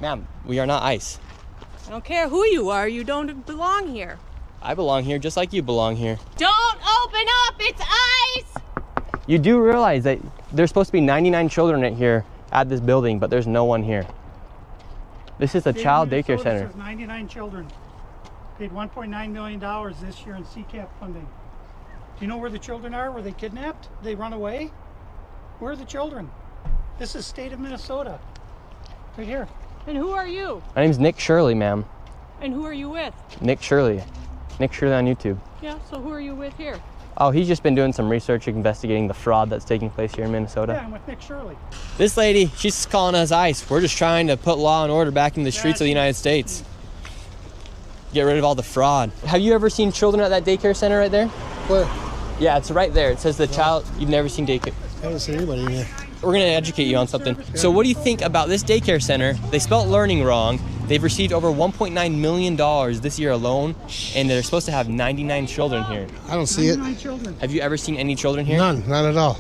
Ma'am, we are not ICE. I don't care who you are. You don't belong here. I belong here just like you belong here. Don't open up! It's ice! You do realize that there's supposed to be 99 children right here at this building, but there's no one here. This is a child daycare Minnesota center. says 99 children. Paid $1.9 million this year in CCAP funding. Do you know where the children are? Were they kidnapped? They run away? Where are the children? This is state of Minnesota. Right here. And who are you? My name's Nick Shirley, ma'am. And who are you with? Nick Shirley. Nick Shirley on YouTube. Yeah, so who are you with here? Oh, he's just been doing some research investigating the fraud that's taking place here in Minnesota. Yeah, I'm with Nick Shirley. This lady, she's calling us ICE. We're just trying to put law and order back in the streets of the United States. Get rid of all the fraud. Have you ever seen children at that daycare center right there? Where? Yeah, it's right there. It says the child, you've never seen daycare. I haven't seen anybody in here. We're gonna educate you on something. So what do you think about this daycare center? They spelt learning wrong. They've received over $1.9 million this year alone, and they're supposed to have 99 children here. I don't see it. 99 children. Have you ever seen any children here? None at all.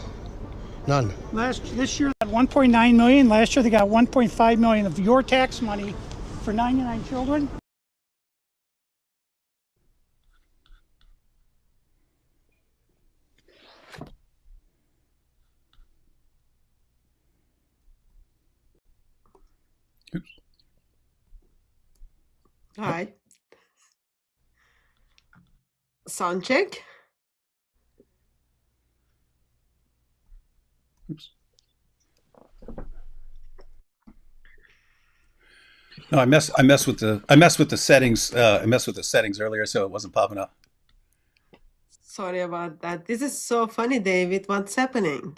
None. This year, they got 1.9 million. Last year, they got 1.5 million of your tax money for 99 children. Hi. Sound check. Oops. No, I messed with the settings. I messed with the settings earlier, so it wasn't popping up. Sorry about that. This is so funny, David. What's happening?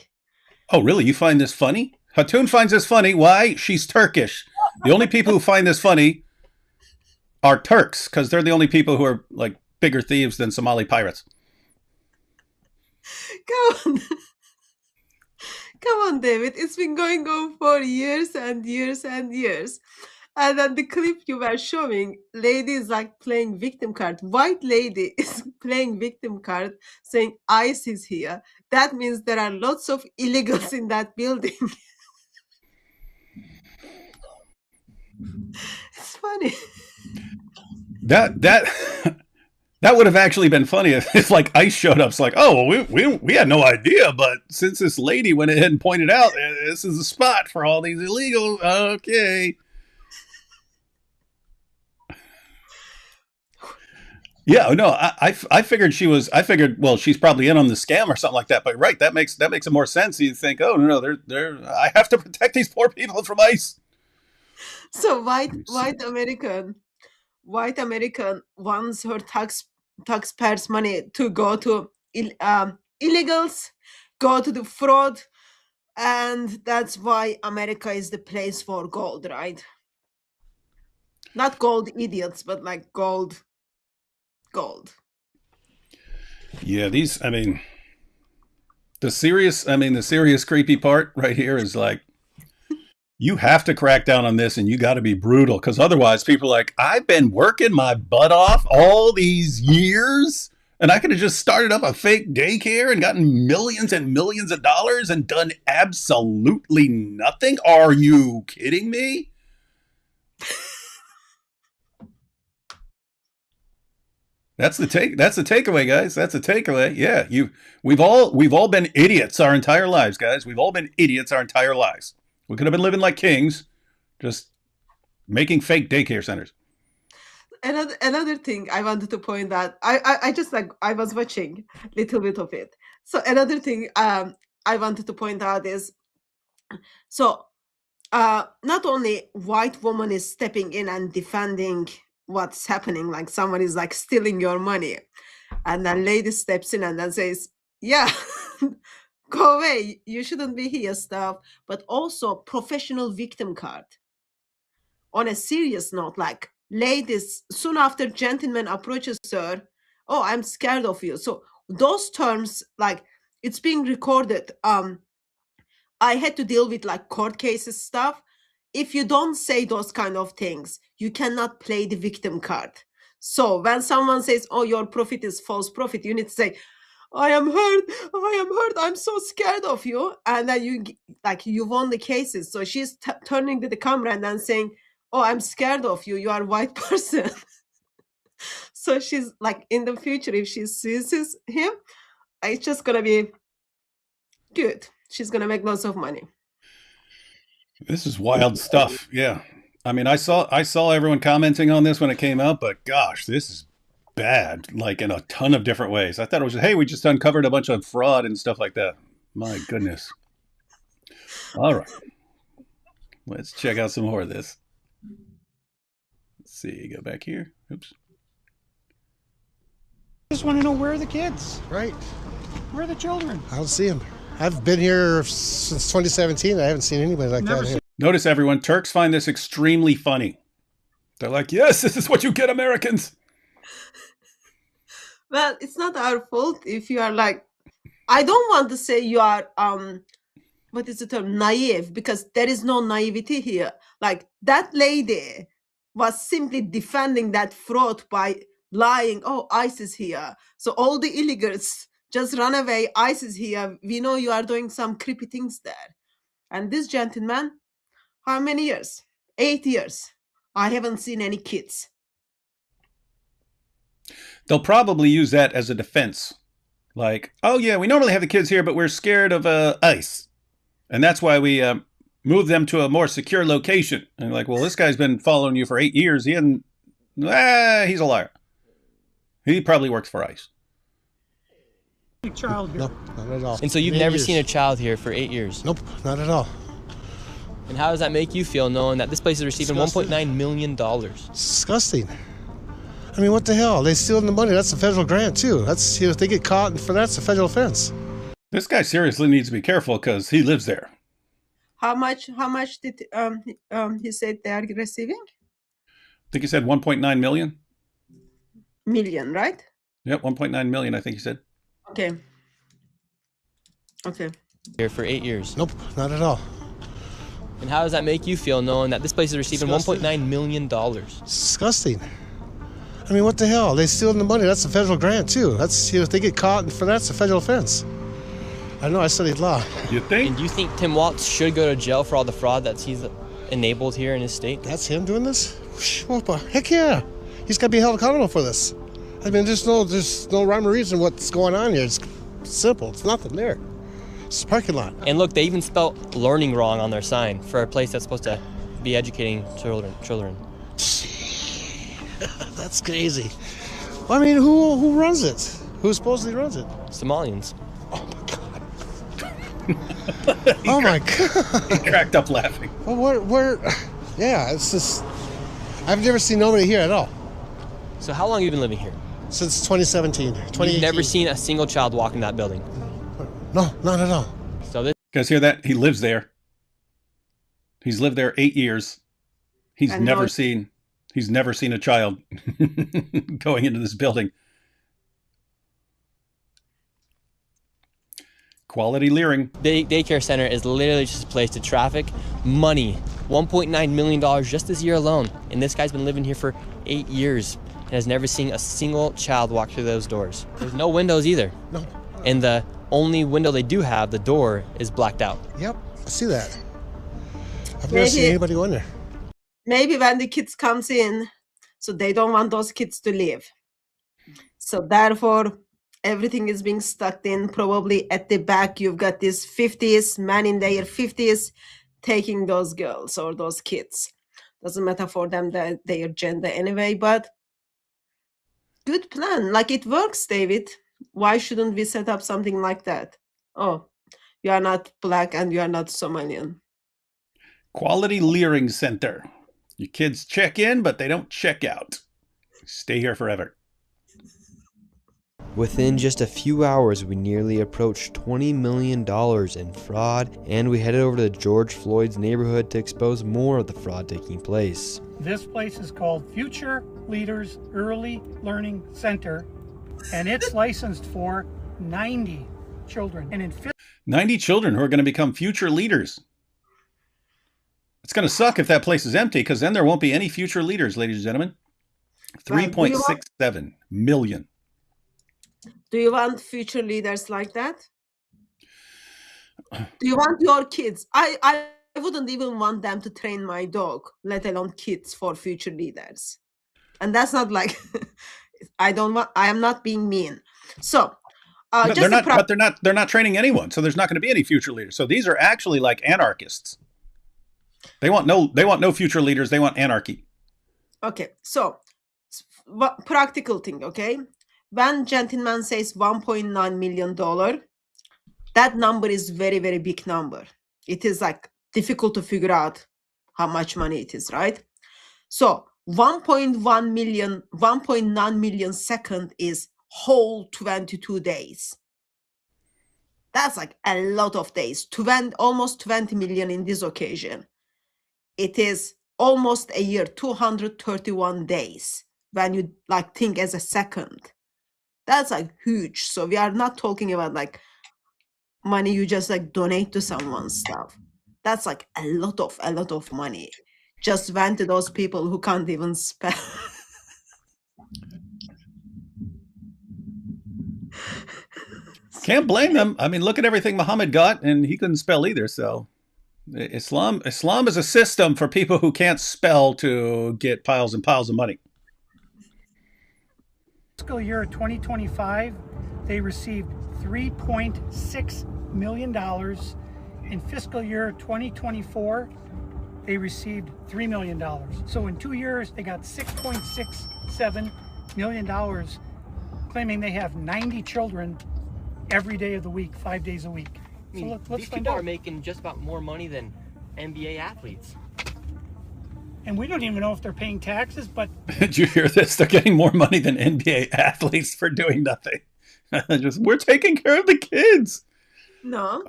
Oh, really? You find this funny? Hatun finds this funny. Why? She's Turkish. The only people who find this funny are Turks, because they're the only people who are like bigger thieves than Somali pirates. Come on. Come on, David. It's been going on for years and years and years. And then the clip you were showing, lady is like playing victim card. White lady is playing victim card saying ICE is here. That means there are lots of illegals in that building. It's funny. That would have actually been funny if like ICE showed up. It's like, oh, well, we had no idea, but since this lady went ahead and pointed out this is a spot for all these illegals, okay. Yeah, no, I figured well, she's probably in on the scam or something like that. But right, that makes it more sense. You think, oh no, I have to protect these poor people from ICE. So white American wants her taxpayers' money to go to illegals, go to the fraud, and that's why America is the place for gold, right? Not gold idiots, but like gold. Yeah, these, I mean, the serious creepy part right here is like, you have to crack down on this and you got to be brutal because otherwise people are like, I've been working my butt off all these years and I could have just started up a fake daycare and gotten millions and millions of dollars and done absolutely nothing. Are you kidding me? That's the takeaway, guys. That's the takeaway. Yeah, we've all been idiots our entire lives, guys. We've all been idiots our entire lives. We could have been living like kings, just making fake daycare centers. Another thing I wanted to point out, I just like I was watching a little bit of it. So another thing I wanted to point out is, so not only white woman is stepping in and defending what's happening, like someone is like stealing your money, and then lady steps in and then says, yeah, go away, you shouldn't be here stuff, but also professional victim card. On a serious note, like ladies, soon after gentleman approaches her, oh, I'm scared of you. So those terms, like it's being recorded. I had to deal with like court cases stuff. If you don't say those kind of things, you cannot play the victim card. So when someone says, oh, your profit is false profit, you need to say, I am hurt, I'm so scared of you. And then you won the cases. So she's turning to the camera and then saying, oh, I'm scared of you, you are a white person. So she's like, in the future, if she sees him, it's just gonna be good. She's gonna make lots of money. This is wild stuff. Yeah. I mean, I saw everyone commenting on this when it came out, but gosh, this is bad, like in a ton of different ways. I thought it was, hey, we just uncovered a bunch of fraud and stuff like that. My goodness. All right. Let's check out some more of this. Let's see, go back here. Oops. I just want to know, where are the kids? Right. Where are the children? I don't see them. I've been here since 2017. I haven't seen anybody like that here. Notice, everyone, Turks find this extremely funny. They're like, yes, this is what you get, Americans. Well, it's not our fault if you are like, I don't want to say you are, what is the term, naive, because there is no naivety here. Like that lady was simply defending that fraud by lying, oh, ICE is here. So all the illegals just run away, ICE is here. We know you are doing some creepy things there. And this gentleman, how many years? 8 years. I haven't seen any kids. They'll probably use that as a defense. Like, oh yeah, we normally have the kids here, but we're scared of ICE. And that's why we move them to a more secure location. And like, well, this guy's been following you for 8 years. He's a liar. He probably works for ICE. Child here. No, not at all. And so you've never seen a child here for 8 years? Nope, not at all. And how does that make you feel, knowing that this place is receiving $1.9 million? It's disgusting. I mean, what the hell? They stealing the money. That's a federal grant, too. That's, if they get caught for that, it's a federal offense. This guy seriously needs to be careful because he lives there. How much did he said they are receiving? I think he said 1.9 million. Million, right? Yep, 1.9 million, I think he said. Okay. Here for 8 years? Nope, not at all. And how does that make you feel, knowing that this place is receiving $1.9 million? It's disgusting. I mean, what the hell? They stealing the money. That's a federal grant, too. That's, if they get caught for that, it's a federal offense. I know, I studied law. You think? And do you think Tim Walz should go to jail for all the fraud that he's enabled here in his state? That's him doing this? Well, heck yeah. He's got to be held accountable for this. I mean, there's no rhyme or reason what's going on here. It's simple. It's nothing there. It's a parking lot. And look, they even spelled learning wrong on their sign for a place that's supposed to be educating children. That's crazy. Well, I mean, who runs it? Who supposedly runs it? Somalians. Oh my God. Oh my God. He cracked up laughing. Well, where? Yeah, it's just, I've never seen nobody here at all. So how long have you been living here? Since 2017, 2018. You've never seen a single child walk in that building? No, not at all. So this. You guys hear that? He lives there. He's lived there 8 years. He's never seen a child going into this building. Quality leering. Daycare center is literally just a place to traffic money. $1.9 million just this year alone. And this guy's been living here for 8 years and has never seen a single child walk through those doors. There's no windows either. No. And the only window they do have, the door, is blacked out. Yep, I see that. I've never seen anybody go in there. Maybe when the kids comes in, so they don't want those kids to leave. So therefore, everything is being stuck in. Probably at the back, you've got these 50s, men in their 50s, taking those girls or those kids. Doesn't matter for them their gender anyway, but good plan. Like, it works, David. Why shouldn't we set up something like that? Oh, you are not black and you are not Somalian. Quality leering center. Your kids check in, but they don't check out. Stay here forever. Within just a few hours, we nearly approached $20 million in fraud, and we headed over to George Floyd's neighborhood to expose more of the fraud taking place. This place is called Future Leaders Early Learning Center, and it's licensed for 90 children. And in 90 children who are going to become future leaders. It's going to suck if that place is empty, because then there won't be any future leaders, ladies and gentlemen. 3.67 million. Do you want future leaders like that? Do you want your kids? I wouldn't even want them to train my dog, let alone kids for future leaders. And that's not like I am not being mean. So No, they're not training anyone, so there's not going to be any future leaders. So these are actually like anarchists. They want no future leaders. They want anarchy. Okay, so practical thing. Okay, when gentleman says $1.9 million, that number is very, very big number. It is like difficult to figure out how much money it is, right? So 1.1 million, 1.9 million second is whole 22 days. That's like a lot of days. Almost 20 million in this occasion. It is almost a year, 231 days when you like think as a second. That's like huge. So we are not talking about like money you just like donate to someone's stuff. That's like a lot of money. Just went to those people who can't even spell. Can't blame them. I mean, look at everything Muhammad got, and he couldn't spell either. So Islam is a system for people who can't spell to get piles and piles of money. Fiscal year 2025, they received $3.6 million. In fiscal year 2024, they received $3 million. So in 2 years, they got $6.67 million, claiming they have 90 children every day of the week, 5 days a week. I mean, let's these find people out. are making just about more money than NBA athletes. And we don't even know if they're paying taxes, but... Did you hear this? They're getting more money than NBA athletes for doing nothing. We're taking care of the kids. No,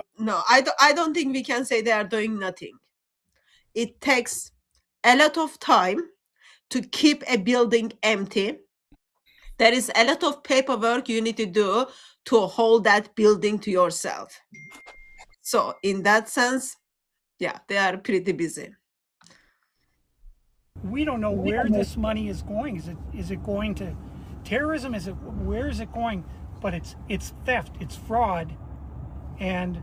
I don't think we can say they are doing nothing. It takes a lot of time to keep a building empty. There is a lot of paperwork you need to do to hold that building to yourself. So in that sense, yeah, they are pretty busy. We don't know where this money is going. Is it going to terrorism? Where is it going? But it's theft, it's fraud. And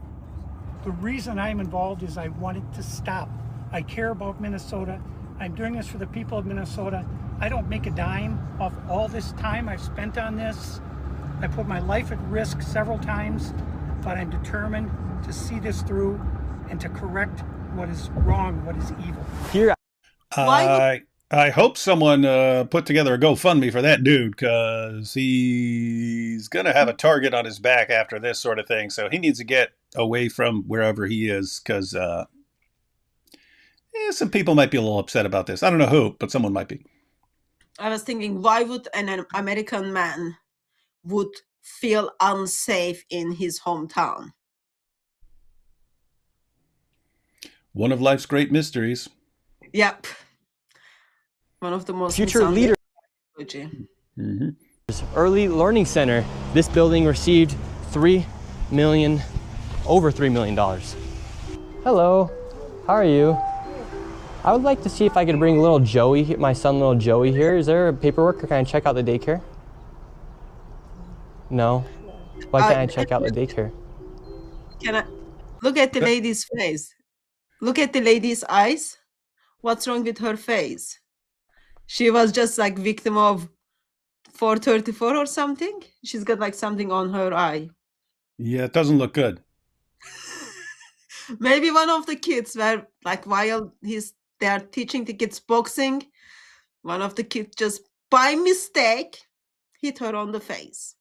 the reason I'm involved is I want it to stop. I care about Minnesota. I'm doing this for the people of Minnesota. I don't make a dime off all this time I've spent on this. I put my life at risk several times, but I'm determined to see this through and to correct what is wrong, what is evil. Here, I hope someone put together a GoFundMe for that dude, because he's going to have a target on his back after this sort of thing. So he needs to get away from wherever he is, because some people might be a little upset about this. I don't know who, but someone might be. I was thinking, why would an American man would feel unsafe in his hometown? One of life's great mysteries. Yep. One of the most future leaders. Mm-hmm. Early Learning Center. This building received $3 million. over $3 million. Hello, how are you? I would like to see if I could bring little Joey, my son little Joey here. Is there paperwork or can I check out the daycare? No? Why can't I check out the daycare? Can I look at the lady's face? Look at the lady's eyes. What's wrong with her face? She was just like victim of 434 or something. She's got like something on her eye. Yeah, it doesn't look good. Maybe one of the kids were like, while they are teaching the kids boxing, one of the kids just by mistake hit her on the face.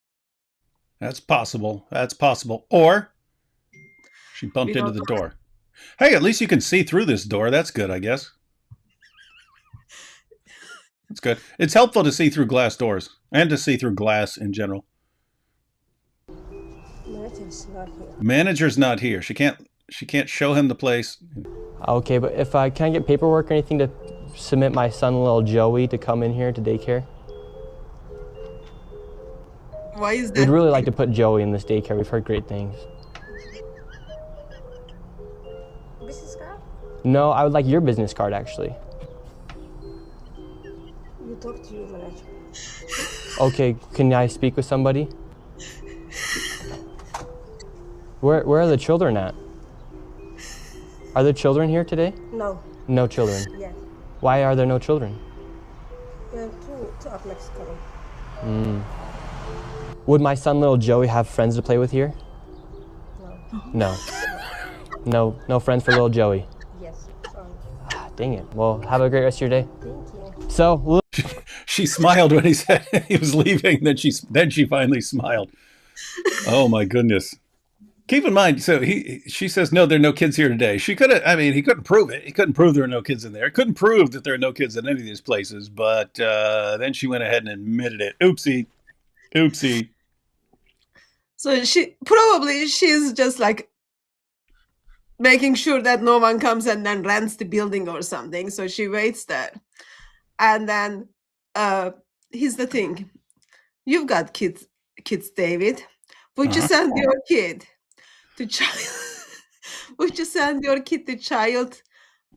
That's possible. That's possible. Or she bumped into the door. Hey, at least you can see through this door. That's good, I guess. That's good. It's helpful to see through glass doors and to see through glass in general. Manager's not here. Manager's not here. She can't show him the place. Okay, but if can I get paperwork or anything to submit my son little Joey to come in here to daycare? Why is that? We'd really like to put Joey in this daycare. We've heard great things. Business card? No, I would like your business card actually. You talk to your manager. Okay, can I speak with somebody? Where are the children at? Are there children here today? No. No children? Yeah. Why are there no children? Two of Mexico. Would my son little Joey have friends to play with here? No. No. No friends for little Joey? Yes. Dang it. Well, have a great rest of your day. Thank you. So, she smiled when he said he was leaving. Then she finally smiled. Oh my goodness. Keep in mind, so she says, no, there are no kids here today. He couldn't prove it. He couldn't prove there are no kids in there. He couldn't prove that there are no kids in any of these places. But then she went ahead and admitted it. Oopsie. So she's just like making sure that no one comes and then rents the building or something. So she waits there. And then here's the thing. You've got kids, David. Would you send your kid to would you send your kid to child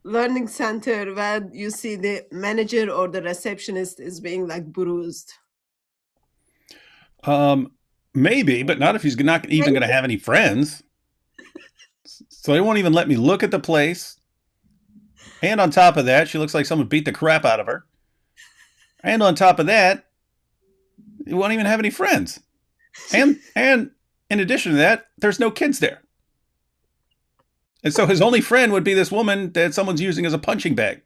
learning center when you see the manager or the receptionist is being like bruised? Maybe, but not if he's not even going to have any friends. So they won't even let me look at the place. And on top of that, she looks like someone beat the crap out of her. And on top of that, he won't even have any friends. And in addition to that, there's no kids there. And so his only friend would be this woman that someone's using as a punching bag.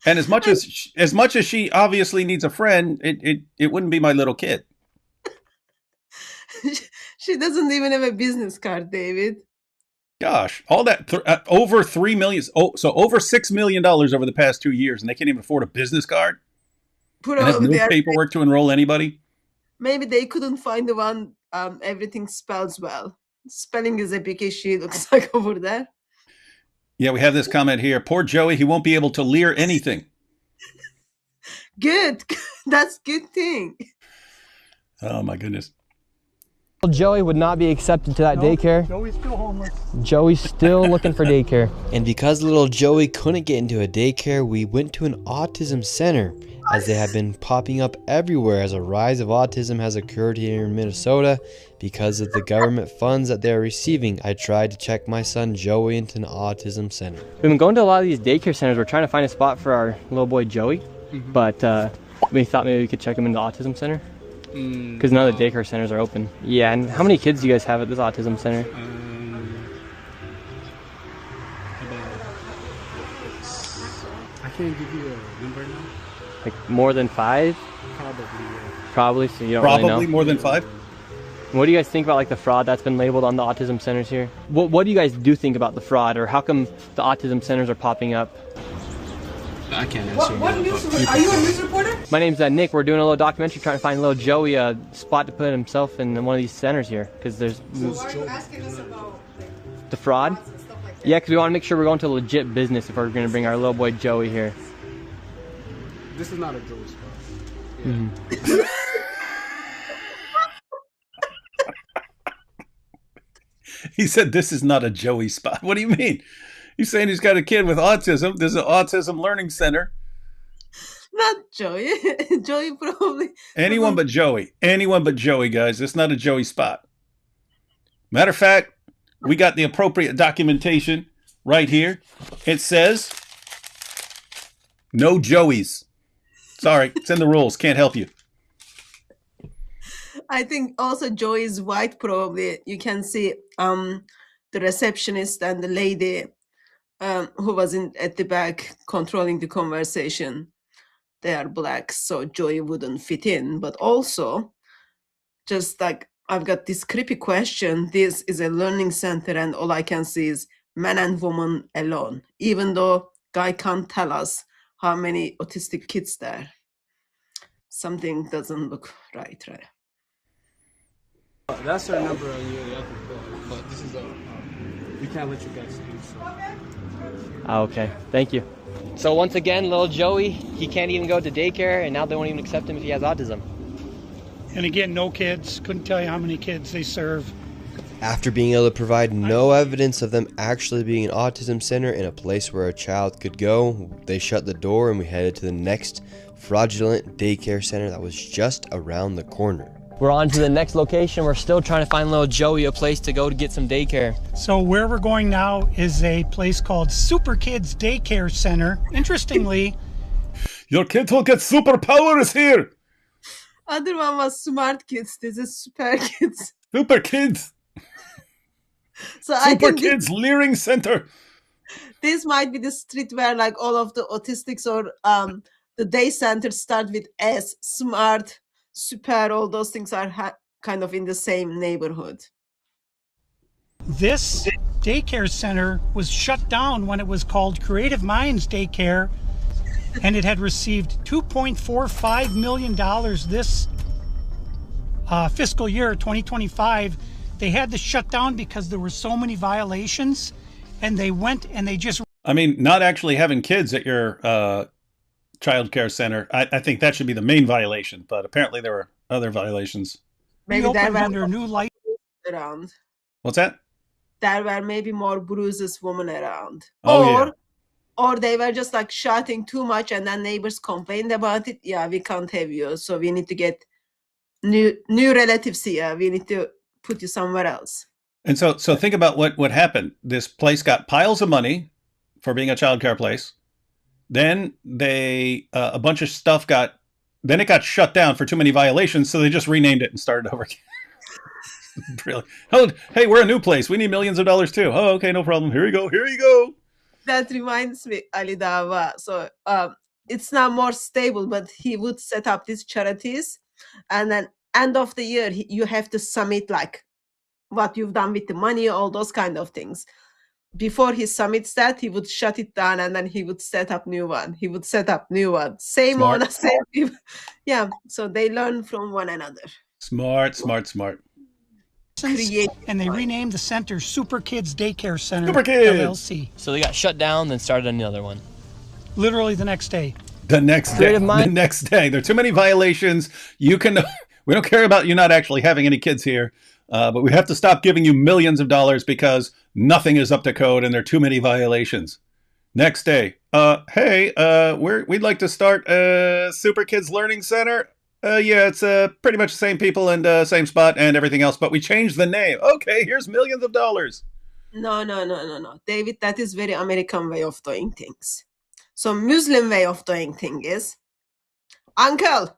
And as much as she obviously needs a friend, it wouldn't be my little kid. She doesn't even have a business card, David. Gosh, all that over $3 million. So over $6 million over the past 2 years, and they can't even afford a business card. And have no paperwork to enroll anybody. Maybe they couldn't find the one everything spells well. Spelling is a big issue, looks like, over there. Yeah, we have this comment here. Poor Joey, he won't be able to leer anything. Good. That's good thing. Oh, my goodness. Joey would not be accepted to that daycare. Joey's still homeless. Joey's still looking for daycare. And because little Joey couldn't get into a daycare, we went to an autism center, as they have been popping up everywhere as a rise of autism has occurred here in Minnesota because of the government funds that they're receiving. I tried to check my son Joey into an autism center. We've been going to a lot of these daycare centers. We're trying to find a spot for our little boy Joey, but we thought maybe we could check him into the autism center because none of the daycare centers are open. Yeah, and how many kids do you guys have at this autism center? I can't give you a number now. Like more than 5? Probably, yeah. Probably, so you don't Probably really know. more than 5? What do you guys think about like the fraud that's been labeled on the autism centers here? What do you guys do think about the fraud, or how come the autism centers are popping up? I can't answer. What news? Are you a news reporter? My name's Nick. We're doing a little documentary trying to find little Joey a spot to put himself in one of these centers here, because there's Why are you asking us about the fraud. and stuff like that? Yeah, because we want to make sure we're going to legit business if we're going to bring our little boy Joey here. This is not a Joey spot. Yeah. He said, this is not a Joey spot. What do you mean? He's saying he's got a kid with autism. There's an autism learning center. Not Joey. Joey probably. Anyone but Joey. Anyone but Joey, guys. It's not a Joey spot. Matter of fact, we got the appropriate documentation right here. It says, no Joeys. Sorry, it's in the rules. Can't help you. I think also Joey is white, probably. You can see the receptionist and the lady who was at the back controlling the conversation. They are black, so Joey wouldn't fit in. But also, just like I've got this creepy question. This is a learning center, and all I can see is man and woman alone, even though guy can't tell us how many autistic kids there. Something doesn't look right. That's our number on you, but this is we can't let you guys use. Okay, thank you. So once again, little Joey, he can't even go to daycare, and now they won't even accept him if he has autism. And again, no kids. Couldn't tell you how many kids they serve. After being able to provide no evidence of them actually being an autism center in a place where a child could go, they shut the door and we headed to the next fraudulent daycare center that was just around the corner. We're on to the next location. We're still trying to find little Joey a place to go to get some daycare. So where we're going now is a place called Super Kids Daycare Center. Interestingly, your kid will get superpowers here. Other one was Smart Kids. This is Super Kids. Super Kids. So Super Kids Learning Center. This might be the street where like all of the autistics or the day centers start with S, Smart, Super, all those things are kind of in the same neighborhood. this daycare center was shut down when it was called Creative Minds Daycare, and it had received $2.45 million this fiscal year, 2025. They had to shut down because there were so many violations, and they went and they just... I mean, not actually having kids at your child care center, I think that should be the main violation, but apparently there were other violations. Maybe there were under new light around. What's that? There were maybe more bruises women around. Oh, Or they were just like shouting too much and then neighbors complained about it. Yeah, we can't have you. So we need to get new relatives here. We need to put you somewhere else. And so think about what happened. This place got piles of money for being a child care place. Then they a bunch of stuff then it got shut down for too many violations, so they just renamed it and started over again. Really? Oh, hey, we're a new place. We need millions of dollars too. Oh, okay, no problem. Here you go. Here you go. That reminds me, Ali Dava. So it's now more stable, but he would set up these charities, and then end of the year you have to submit like what you've done with the money, all those kind of things. Before he submits that, he would shut it down and then he would set up new one. He would set up new one. Same Smart. owner, same people. Yeah, so they learn from one another. Smart. And they renamed the center Super Kids Daycare Center, Super Kids. LLC. So they got shut down, then started another one. Literally the next day. The next day. The next day. There are too many violations. We don't care about you not actually having any kids here, but we have to stop giving you millions of dollars because nothing is up to code and there are too many violations. Next day. Hey, we'd like to start a Super Kids Learning Center. Yeah, it's pretty much the same people and same spot and everything else, but we changed the name. Okay, here's millions of dollars. No. David, that is very American way of doing things. So Muslim way of doing things is, Uncle,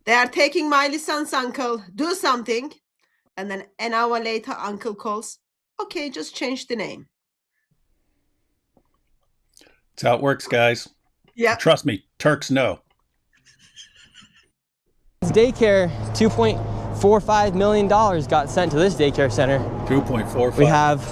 they are taking my license, Uncle. Do something. And then an hour later, Uncle calls, okay, just change the name. That's how it works, guys. Yeah. Trust me, Turks know. Daycare, $2.45 million got sent to this daycare center. 2.45. We have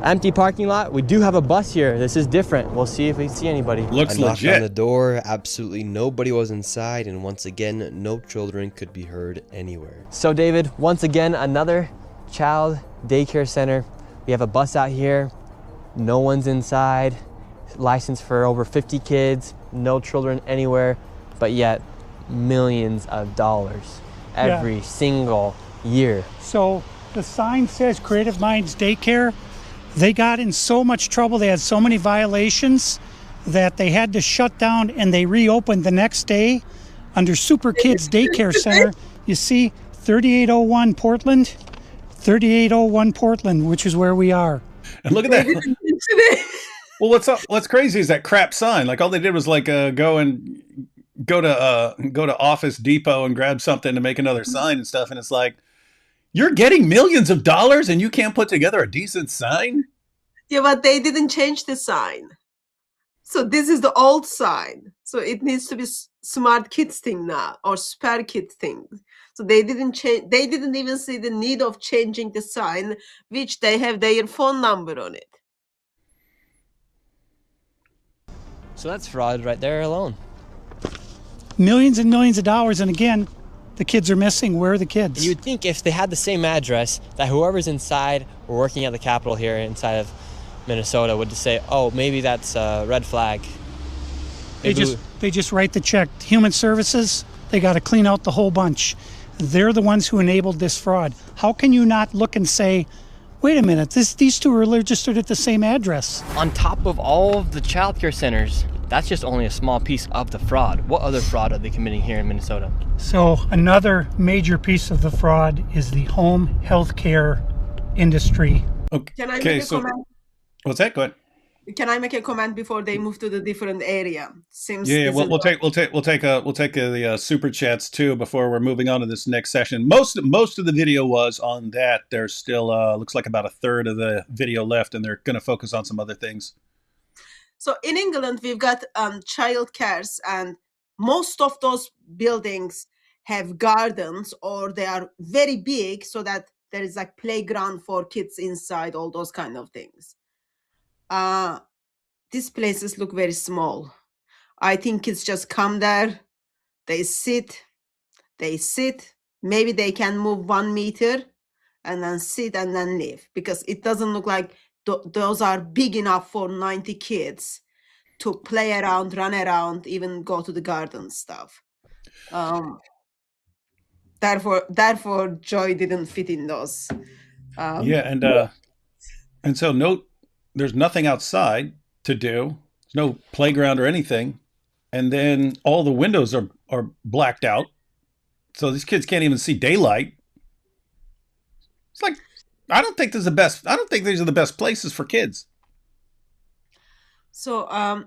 empty parking lot. We do have a bus here. This is different. We'll see if we see anybody. Looks I knocked legit. on the door. Absolutely nobody was inside, and once again, no children could be heard anywhere. So David, once again, another child daycare center. We have a bus out here. No one's inside. Licensed for over 50 kids. No children anywhere, but yet millions of dollars every single year. So The sign says Creative Minds Daycare. They got in so much trouble, they had so many violations that they had to shut down, and they reopened the next day under Super Kids Daycare Center. You see 3801 Portland, 3801 Portland, which is where we are. And look at that. Well, what's crazy is that crap sign. Like all they did was like go to Office Depot and grab something to make another sign and stuff, and it's like, you're getting millions of dollars and you can't put together a decent sign? Yeah, but they didn't change the sign. So this is the old sign. So it needs to be smart kids thing now, or super kid thing. So they didn't change. They didn't even see the need of changing the sign, which they have their phone number on it. So that's fraud right there alone. Millions and millions of dollars, and again, the kids are missing. Where are the kids? You'd think if they had the same address, that whoever's inside or working at the Capitol here inside of Minnesota would just say, oh, maybe that's a red flag. They just write the check. Human Services, they got to clean out the whole bunch. They're the ones who enabled this fraud. How can you not look and say, wait a minute, these two are registered at the same address? On top of all of the child care centers, that's just only a small piece of the fraud. What other fraud are they committing here in Minnesota? So another major piece of the fraud is the home health care industry. Can I make a comment? What's that? Go ahead. Can I make a comment before they move to the different area? Seems we'll take the super chats too before we're moving on to this next session. Most of the video was on that. There's still looks like about a third of the video left, and they're going to focus on some other things. So in England, we've got child cares, and most of those buildings have gardens, or they are very big, so that there is like playground for kids inside, all those kind of things. These places look very small. I think kids just come there, they sit, maybe they can move 1 meter and then sit and then leave, because it doesn't look like those are big enough for 90 kids to play around, run around, even go to the garden stuff. Therefore Joy didn't fit in those. And so note, there's nothing outside to do. There's no playground or anything. And then all the windows are blacked out. So these kids can't even see daylight. It's like, I don't think these are the best places for kids. So I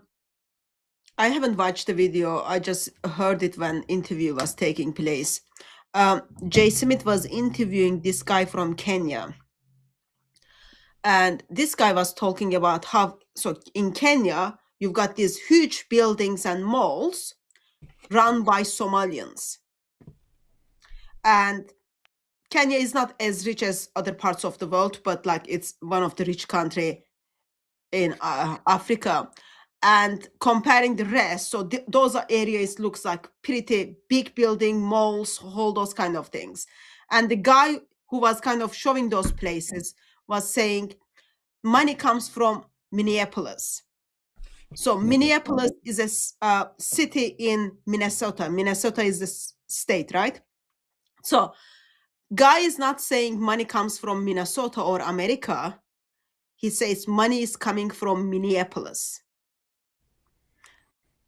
haven't watched the video. I just heard it when interview was taking place. Jay Smith was interviewing this guy from Kenya. And this guy was talking about how, so in Kenya, you've got these huge buildings and malls run by Somalians. And Kenya is not as rich as other parts of the world, but like it's one of the rich country in Africa. And comparing the rest, so those are areas looks like pretty big building, malls, all those kind of things. And the guy who was kind of showing those places was saying money comes from Minneapolis. So Minneapolis is a city in Minnesota. Minnesota is the state, right? So guy is not saying money comes from Minnesota or America. He says money is coming from Minneapolis.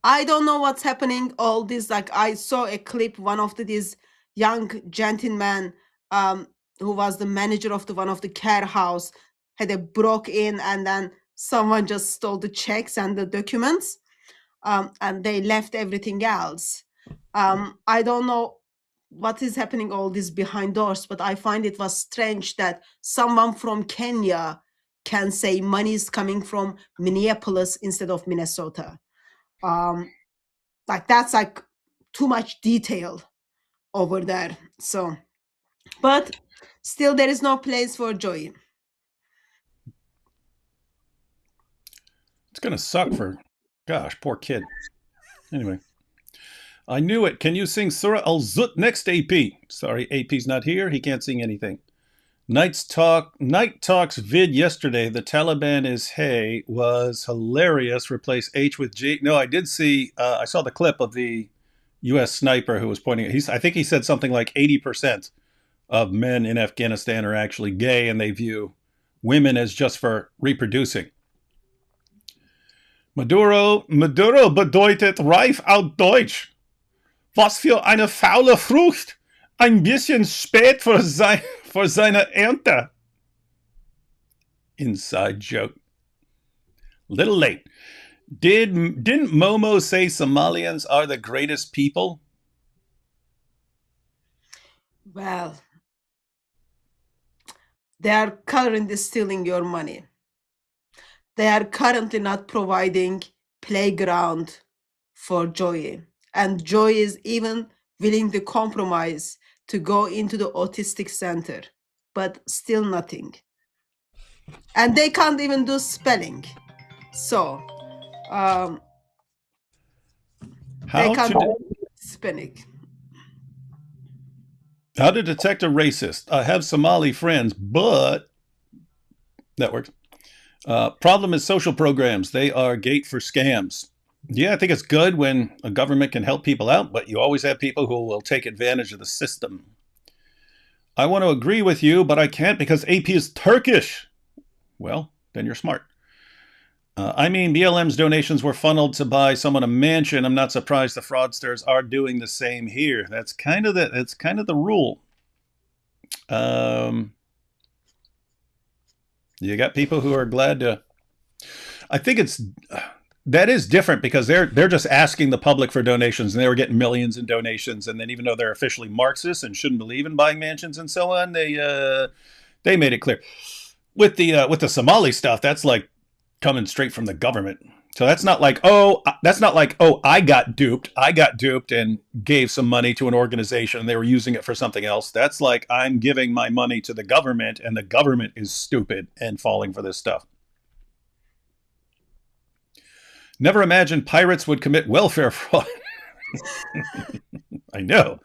I don't know what's happening. All this, like I saw a clip, one of these young gentlemen who was the manager of one of the care house had a broke in, and then someone just stole the checks and the documents, and they left everything else. I don't know what is happening all this behind doors, but I find it was strange that someone from Kenya can say money is coming from Minneapolis instead of Minnesota. Like that's like too much detail over there. So, but still there is no place for Joy. It's gonna suck for, gosh, poor kid. Anyway, I knew it. Can you sing Surah Al-Zut next, AP? Sorry, AP's not here. He can't sing anything. Night Talks vid yesterday. The Taliban is hey was hilarious. Replace H with G. No, I did see. I saw the clip of the U.S. sniper who was pointing. I think he said something like 80% of men in Afghanistan are actually gay, and they view women as just for reproducing. Maduro bedeutet reif auf Deutsch. Was für eine faule Frucht. Ein bisschen spät für seine Ernte. Inside joke. Little late. Didn't Momo say Somalians are the greatest people? Well, they are currently stealing your money. They are currently not providing playground for Joey. And Joey is even willing to compromise to go into the autistic center, but still nothing. And they can't even do spelling. So, they can't do spelling. How to detect a racist. I have Somali friends, but that works. Problem is social programs. They are gate for scams. Yeah, I think it's good when a government can help people out, but you always have people who will take advantage of the system. I want to agree with you, but I can't because AP is Turkish. Well, then you're smart. I mean, BLM's donations were funneled to buy someone a mansion. I'm not surprised the fraudsters are doing the same here. That's kind of the rule. You got people who are glad to. I think that is different because they're just asking the public for donations, and they were getting millions in donations. And then even though they're officially Marxists and shouldn't believe in buying mansions and so on, they made it clear. With the Somali stuff, that's like coming straight from the government. So that's not like, I got duped and gave some money to an organization and they were using it for something else. That's like, I'm giving my money to the government and the government is stupid and falling for this stuff. Never imagined pirates would commit welfare fraud. I know.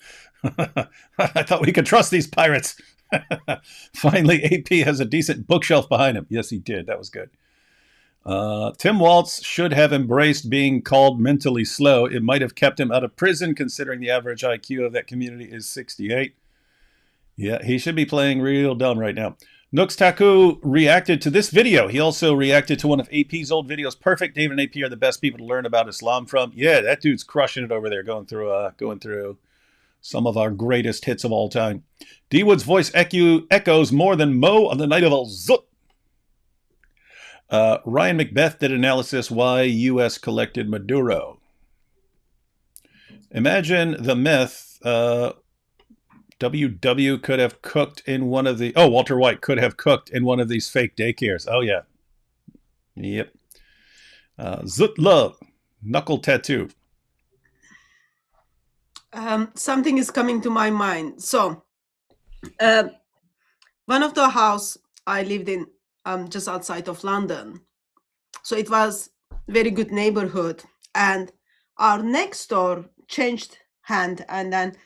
I thought we could trust these pirates. Finally, AP has a decent bookshelf behind him. Yes, he did. That was good. Tim Waltz should have embraced being called mentally slow. It might have kept him out of prison, considering the average IQ of that community is 68. Yeah, he should be playing real dumb right now. Nooks Taku reacted to this video. He also reacted to one of AP's old videos. Perfect. David and AP are the best people to learn about Islam from. Yeah, that dude's crushing it over there, going through some of our greatest hits of all time. D Wood's voice echoes more than Mo on the night of Al-Zut. Ryan Macbeth did analysis why U.S. collected Maduro. Imagine the myth. WW could have cooked in one of the... Oh, Walter White could have cooked in one of these fake daycares. Oh, yeah. Yep. Zut love. Knuckle tattoo. Something is coming to my mind. So, one of the house I lived in just outside of London. So it was very good neighborhood. And our next door changed hand and then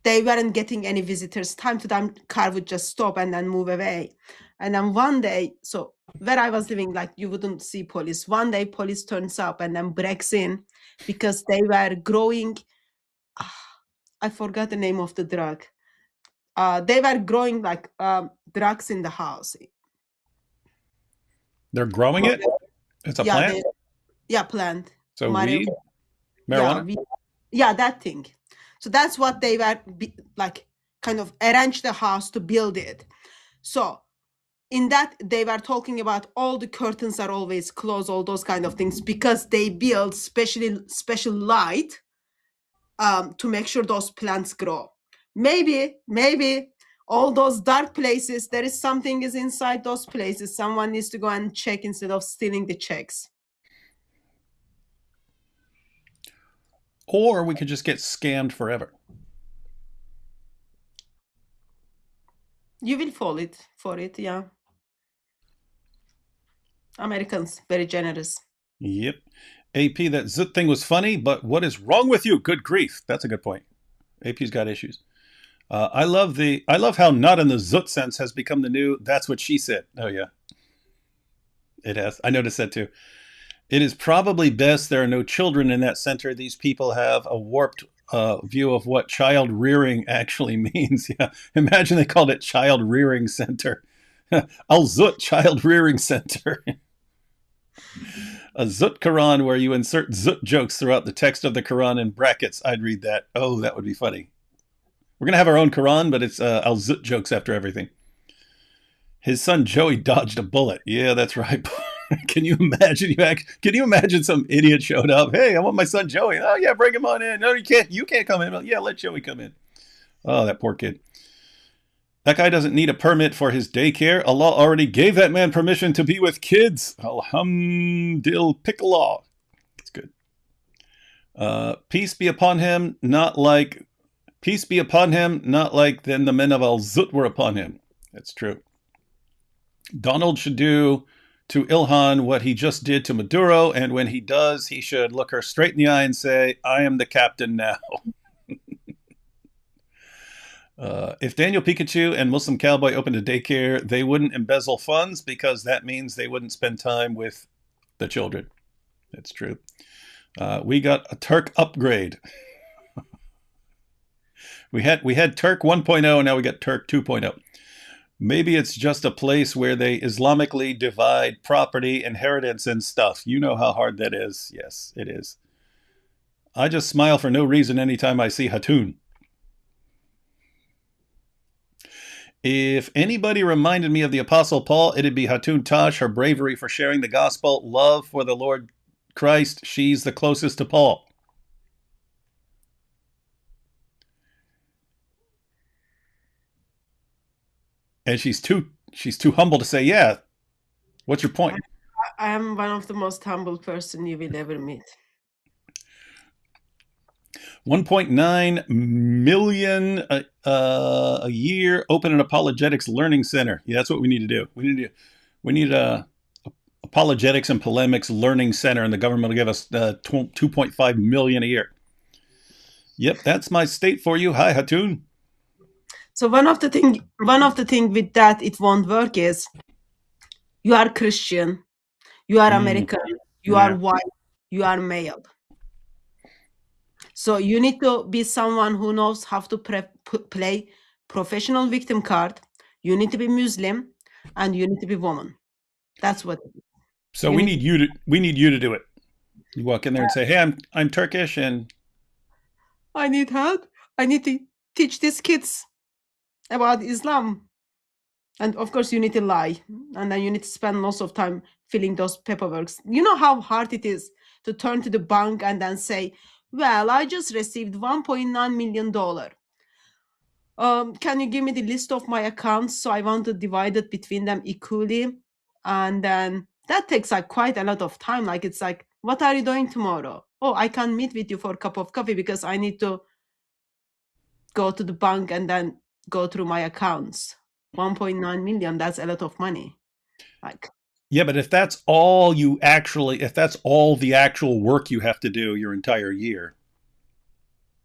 they weren't getting any visitors. Time to time, car would just stop and then move away. And then one day, so where I was living, like you wouldn't see police. One day, police turns up and then breaks in because they were growing. I forgot the name of the drug. They were growing like drugs in the house. They're growing it? It's a plant? Plant. So weed? Marijuana? Yeah, that thing. So that's what they were like, kind of arrange the house to build it. So in that, they were talking about all the curtains are always closed, all those kind of things, because they build special light to make sure those plants grow. Maybe all those dark places, there is something is inside those places. Someone needs to go and check instead of stealing the checks. Or we could just get scammed forever. You will fall for it, yeah. Americans, very generous. Yep. AP, that Zut thing was funny, but what is wrong with you? Good grief. That's a good point. AP's got issues. I love how not in the Zut sense has become the new that's what she said. Oh yeah. It has. I noticed that too. It is probably best there are no children in that center. These people have a warped view of what child rearing actually means. Yeah, imagine they called it Child Rearing Center. Al Zut Child Rearing Center. A Zut Quran where you insert Zut jokes throughout the text of the Quran in brackets. I'd read that. Oh, that would be funny. We're going to have our own Quran, but it's Al Zut jokes after everything. His son Joey dodged a bullet. Yeah, that's right. Can you imagine? Can you imagine some idiot showed up? Hey, I want my son Joey. Oh yeah, bring him on in. No, you can't. You can't come in. Yeah, let Joey come in. Oh, that poor kid. That guy doesn't need a permit for his daycare. Allah already gave that man permission to be with kids. Alhamdulillah. It's good. Peace be upon him, not like then the men of Al Zut were upon him. That's true. Donald should do to Ilhan what he just did to Maduro, and when he does, he should look her straight in the eye and say, I am the captain now. If Daniel Pikachu and Muslim Cowboy opened a daycare, they wouldn't embezzle funds because that means they wouldn't spend time with the children. That's true. We got a Turk upgrade. We had Turk 1.0 and now we got Turk 2.0. Maybe it's just a place where they Islamically divide property, inheritance, and stuff. You know how hard that is. Yes, it is. I just smile for no reason anytime I see Hatun. If anybody reminded me of the Apostle Paul, it'd be Hatun Tash, her bravery for sharing the gospel, love for the Lord Christ. She's the closest to Paul. And she's too humble to say, yeah. What's your point? I am one of the most humble person you will ever meet. 1.9 million a year. Open an apologetics learning center. Yeah, that's what we need to do. We need a apologetics and polemics learning center, and the government will give us 2.5 million a year. Yep, that's my state for you. Hi, Hatun. So one of the thing with that it won't work is you are Christian, you are American, you are white, you are male. So you need to be someone who knows how to play professional victim card. You need to be Muslim, and you need to be woman. That's what. So we need you to do it. You walk in there and say, "Hey, I'm Turkish, and I need help. I need to teach these kids about Islam." And of course, you need to lie, and then you need to spend lots of time filling those paperwork. You know how hard it is to turn to the bank and then say, well, I just received $1.9 million. Can you give me the list of my accounts? So I want to divide it between them equally. And then that takes like quite a lot of time. Like, it's like, what are you doing tomorrow? Oh, I can't meet with you for a cup of coffee because I need to go to the bank and then go through my accounts. 1.9 million, that's a lot of money. Like, yeah, but if that's all the actual work you have to do your entire year.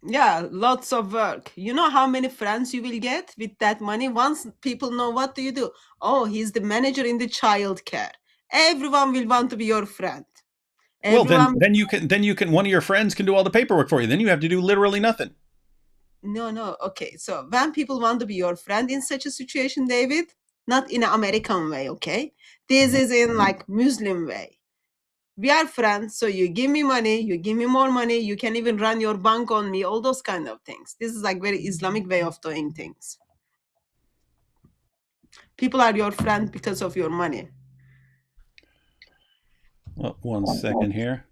Yeah, lots of work. You know how many friends you will get with that money? Once people know, what do you do? Oh, he's the manager in the child care. Everyone will want to be your friend. Well, then you can one of your friends can do all the paperwork for you. Then you have to do literally nothing. No. Okay, so when people want to be your friend in such a situation, David, not in an American way, okay? This is in like Muslim way. We are friends, so you give me money, you give me more money, you can even run your bank on me, all those kind of things. This is like very Islamic way of doing things. People are your friend because of your money. Well, 1 second here.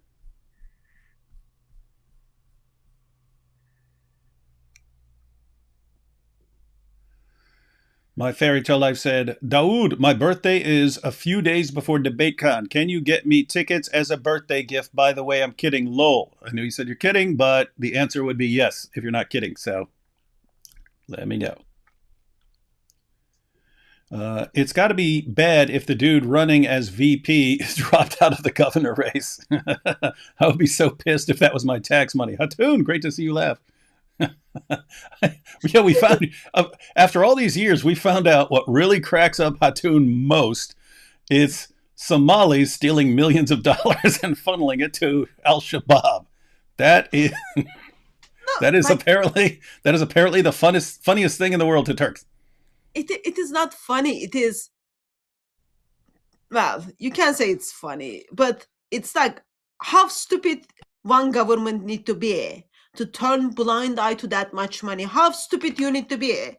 My fairy tale life said, Dawood, my birthday is a few days before DebateCon. Can you get me tickets as a birthday gift? By the way, I'm kidding. Lol. I knew you said you're kidding, but the answer would be yes if you're not kidding. So let me know. It's got to be bad if the dude running as VP is dropped out of the governor race. I would be so pissed if that was my tax money. Hatun, great to see you laugh. Yeah, we found after all these years, we found out what really cracks up Hatun most. It's Somalis stealing millions of dollars and funneling it to Al-Shabaab. That is. That is like apparently the funniest thing in the world to Turks. it is not funny. It is, well, you can say it's funny, but it's like how stupid one government need to be to turn blind eye to that much money. How stupid you need to be.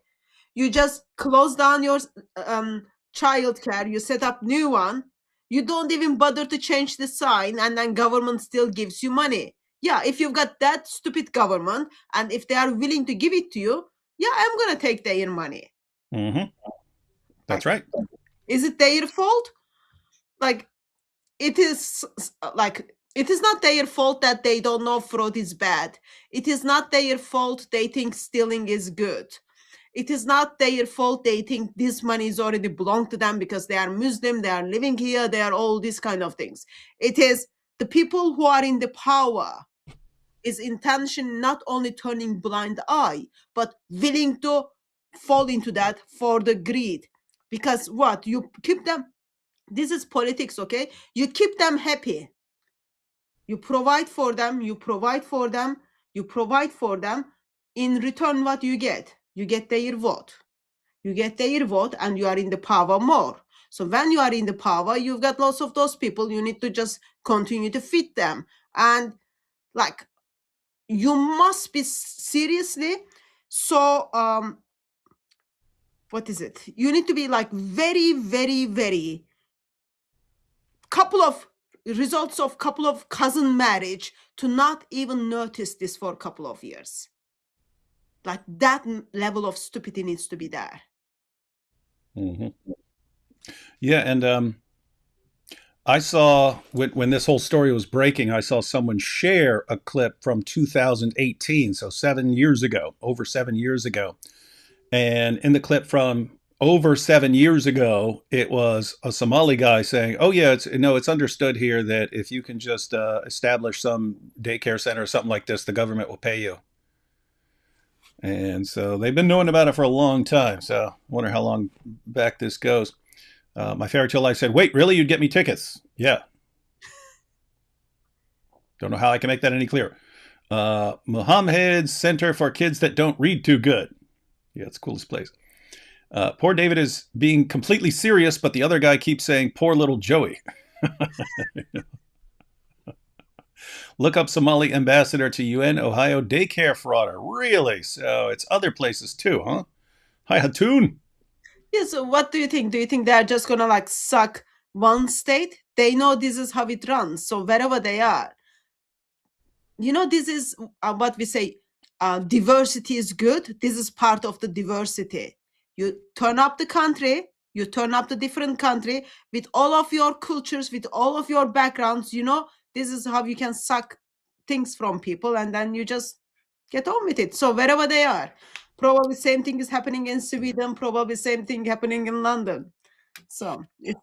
You just close down your child care, you set up new one, you don't even bother to change the sign, and then government still gives you money. Yeah, if you've got that stupid government and if they are willing to give it to you, yeah, I'm gonna take their money. Mm-hmm. That's right. Is it their fault? Like, it is like, it is not their fault that they don't know fraud is bad. It is not their fault they think stealing is good. It is not their fault they think this money is already belong to them because they are Muslim, they are living here, they are all these kind of things. It is the people who are in the power is intention not only turning blind eye, but willing to fall into that for the greed. Because what? You keep them, this is politics, okay? You keep them happy. You provide for them, you provide for them, you provide for them. In return, what you get? You get their vote. You get their vote and you are in the power more. So when you are in the power, you've got lots of those people. You need to just continue to feed them. And like, you must be seriously so what is it? You need to be like very, very, very couple of results of couple of cousin marriage to not even notice this for a couple of years. Like that level of stupidity needs to be there. Mm-hmm. Yeah, and I saw when this whole story was breaking, I saw someone share a clip from 2018, so 7 years ago, over 7 years ago. And in the clip from over 7 years ago, it was a Somali guy saying, "Oh yeah, it's understood here that if you can just establish some daycare center or something like this, the government will pay you." And so they've been knowing about it for a long time. So I wonder how long back this goes. My fairy tale life said, "Wait, really? You'd get me tickets?" Yeah. Don't know how I can make that any clearer. Muhammad Center for Kids That Don't Read Too Good. Yeah, it's the coolest place. Poor David is being completely serious, but the other guy keeps saying, "Poor little Joey." Look up Somali ambassador to UN Ohio daycare frauder. Really? So it's other places too, huh? Hi, Hatun. Yeah, so what do you think? Do you think they're just gonna like suck one state? They know this is how it runs. So wherever they are, this is what we say, diversity is good. This is part of the diversity. You turn up the country, you turn up the different country with all of your cultures, with all of your backgrounds, this is how you can suck things from people, and then you just get on with it. So wherever they are, probably same thing is happening in Sweden, probably same thing happening in London. So it's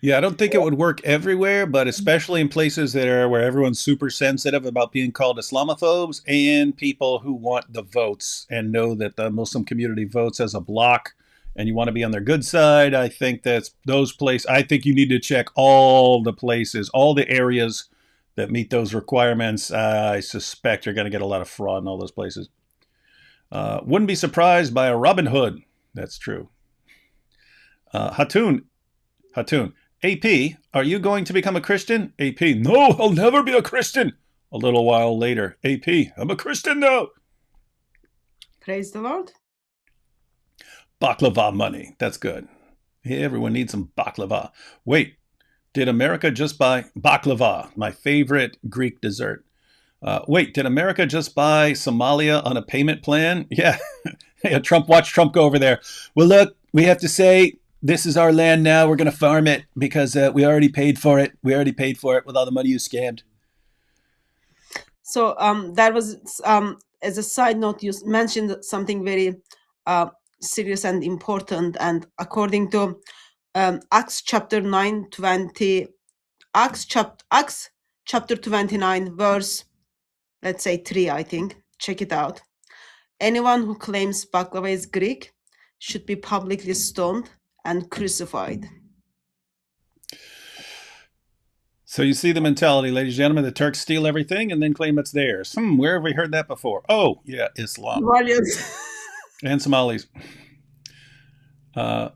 Yeah, I don't think it would work everywhere, but especially in places that are where everyone's super sensitive about being called Islamophobes and people who want the votes and know that the Muslim community votes as a bloc and you want to be on their good side. I think that's those places. I think you need to check all the places, all the areas that meet those requirements. I suspect you're going to get a lot of fraud in all those places. Wouldn't be surprised by a Robin Hood. That's true. Hatun. AP, are you going to become a Christian? AP, no, I'll never be a Christian. A little while later, AP, I'm a Christian now. Praise the Lord. Baklava money. That's good. Hey, everyone needs some baklava. Wait, did America just buy baklava, my favorite Greek dessert? Wait, did America just buy Somalia on a payment plan? Yeah. Yeah, watch Trump go over there. Well, look, we have to say, this is our land now. We're going to farm it because we already paid for it. We already paid for it with all the money you scammed. So that was, as a side note, you mentioned something very serious and important. And according to Acts chapter 29, verse, let's say 3, I think. Check it out. Anyone who claims baklava is Greek should be publicly stoned and crucified. So you see the mentality, ladies and gentlemen. The Turks steal everything and then claim it's theirs. Where have we heard that before? Oh, yeah, Islam. And Somalis. Oops,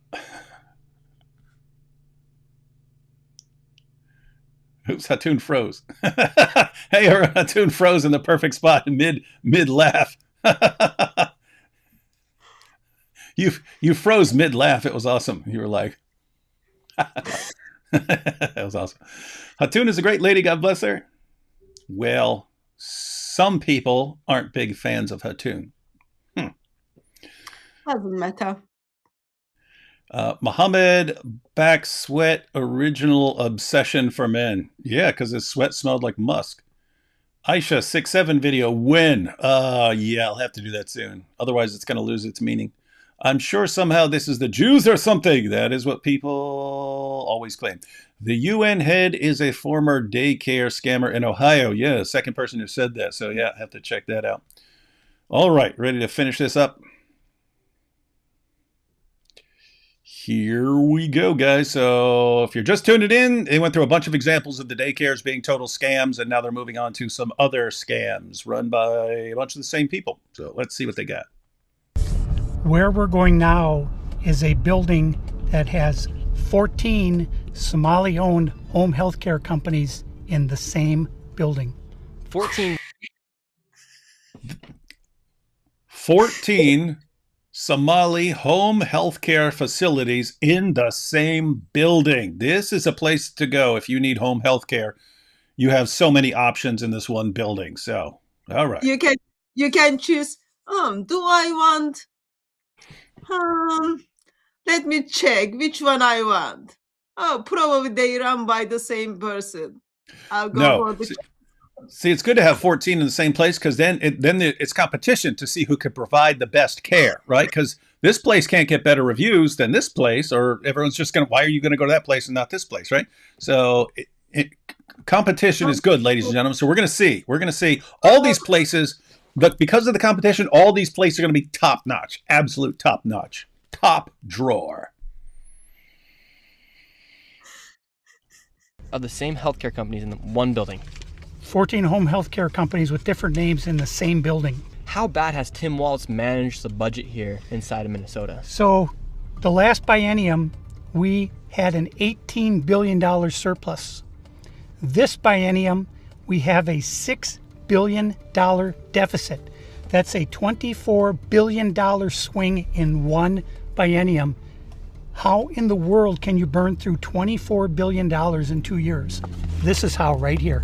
Hatun froze. Hey, Hatun froze in the perfect spot mid laugh. You froze mid laugh. It was awesome. You were like, that was awesome. Hatun is a great lady. God bless her. Well, some people aren't big fans of Hatun. Doesn't matter. Muhammad back sweat original obsession for men. Yeah, because his sweat smelled like musk. Aisha 6'7" video when? Yeah, I'll have to do that soon. Otherwise, it's going to lose its meaning. I'm sure somehow this is the Jews or something. That is what people always claim. The UN head is a former daycare scammer in Ohio. Yeah, second person who said that. So yeah, I have to check that out. All right, ready to finish this up? Here we go, guys. So if you're just tuning in, they went through a bunch of examples of the daycares being total scams, and now they're moving on to some other scams run by a bunch of the same people. So let's see what they got. Where we're going now is a building that has 14 Somali-owned home health care companies in the same building. 14 Somali home healthcare facilities in the same building. This is a place to go if you need home healthcare. You have so many options in this one building. So, all right. You can choose. Do I want? Let me check which one I want. Oh, probably they run by the same person. I'll go for the. See, it's good to have 14 in the same place because then it's competition to see who can provide the best care, right? Because this place can't get better reviews than this place, or everyone's just going to, why are you going to go to that place and not this place, right? So competition is good, ladies and gentlemen. So we're going to see all these places, but because of the competition, all these places are going to be top notch, absolute top notch, top drawer. of the same healthcare companies in one building. 14 home health care companies with different names in the same building. How bad has Tim Walz managed the budget here inside of Minnesota? So the last biennium, we had an $18 billion surplus. This biennium, we have a $6 billion deficit. That's a $24 billion swing in one biennium. How in the world can you burn through $24 billion in 2 years? This is how, right here.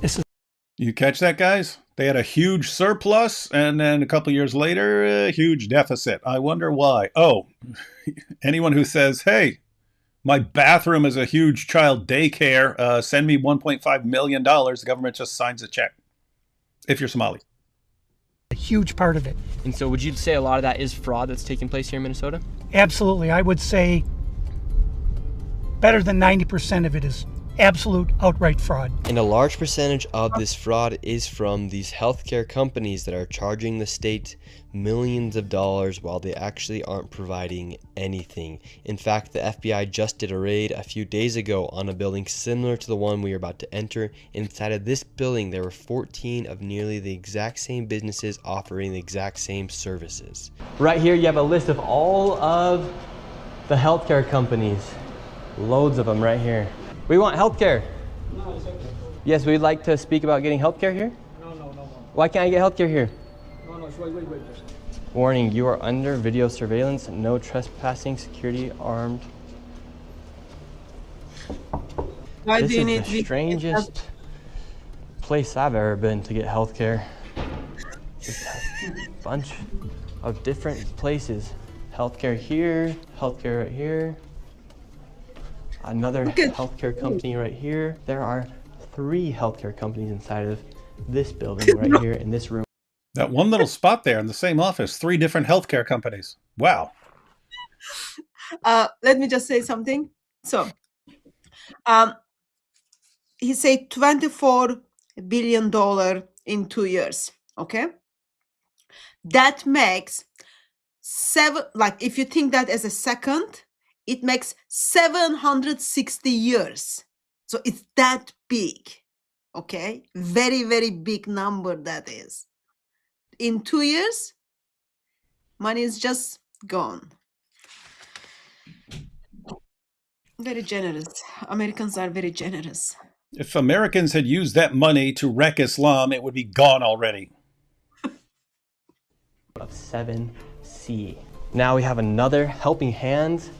This is. You catch that, guys? They had a huge surplus, and then a couple years later, a huge deficit. I wonder why. Oh, anyone who says, hey, my bathroom is a huge child daycare, send me $1.5 million, the government just signs a check, if you're Somali. A huge part of it. And so would you say a lot of that is fraud that's taking place here in Minnesota? Absolutely. I would say better than 90% of it is absolute outright fraud. And a large percentage of this fraud is from these healthcare companies that are charging the state millions of dollars while they actually aren't providing anything. In fact, the FBI just did a raid a few days ago on a building similar to the one we are about to enter. Inside of this building, there were 14 of nearly the exact same businesses offering the exact same services. Right here, you have a list of all of the healthcare companies. Loads of them right here. We want healthcare. No, it's okay. Yes, we'd like to speak about getting healthcare here. No. Why can't I get healthcare here? No, wait. Warning, you are under video surveillance. No trespassing, security armed. Why This do you is need the strangest place I've ever been to get healthcare. Just a bunch of different places. Healthcare here, healthcare right here. Another healthcare company right here. There are 3 healthcare companies inside of this building right here in this room. That one little spot there in the same office, 3 different healthcare companies. Wow. Let me just say something. So, he said $24 billion in 2 years. Okay, that makes if you think that as a second, it makes 760 years. So it's that big. Okay, very, very big number that is. In 2 years, money is just gone. Very generous. Americans are very generous. If Americans had used that money to wreck Islam, it would be gone already. Of 7C. Now we have another Helping Hands,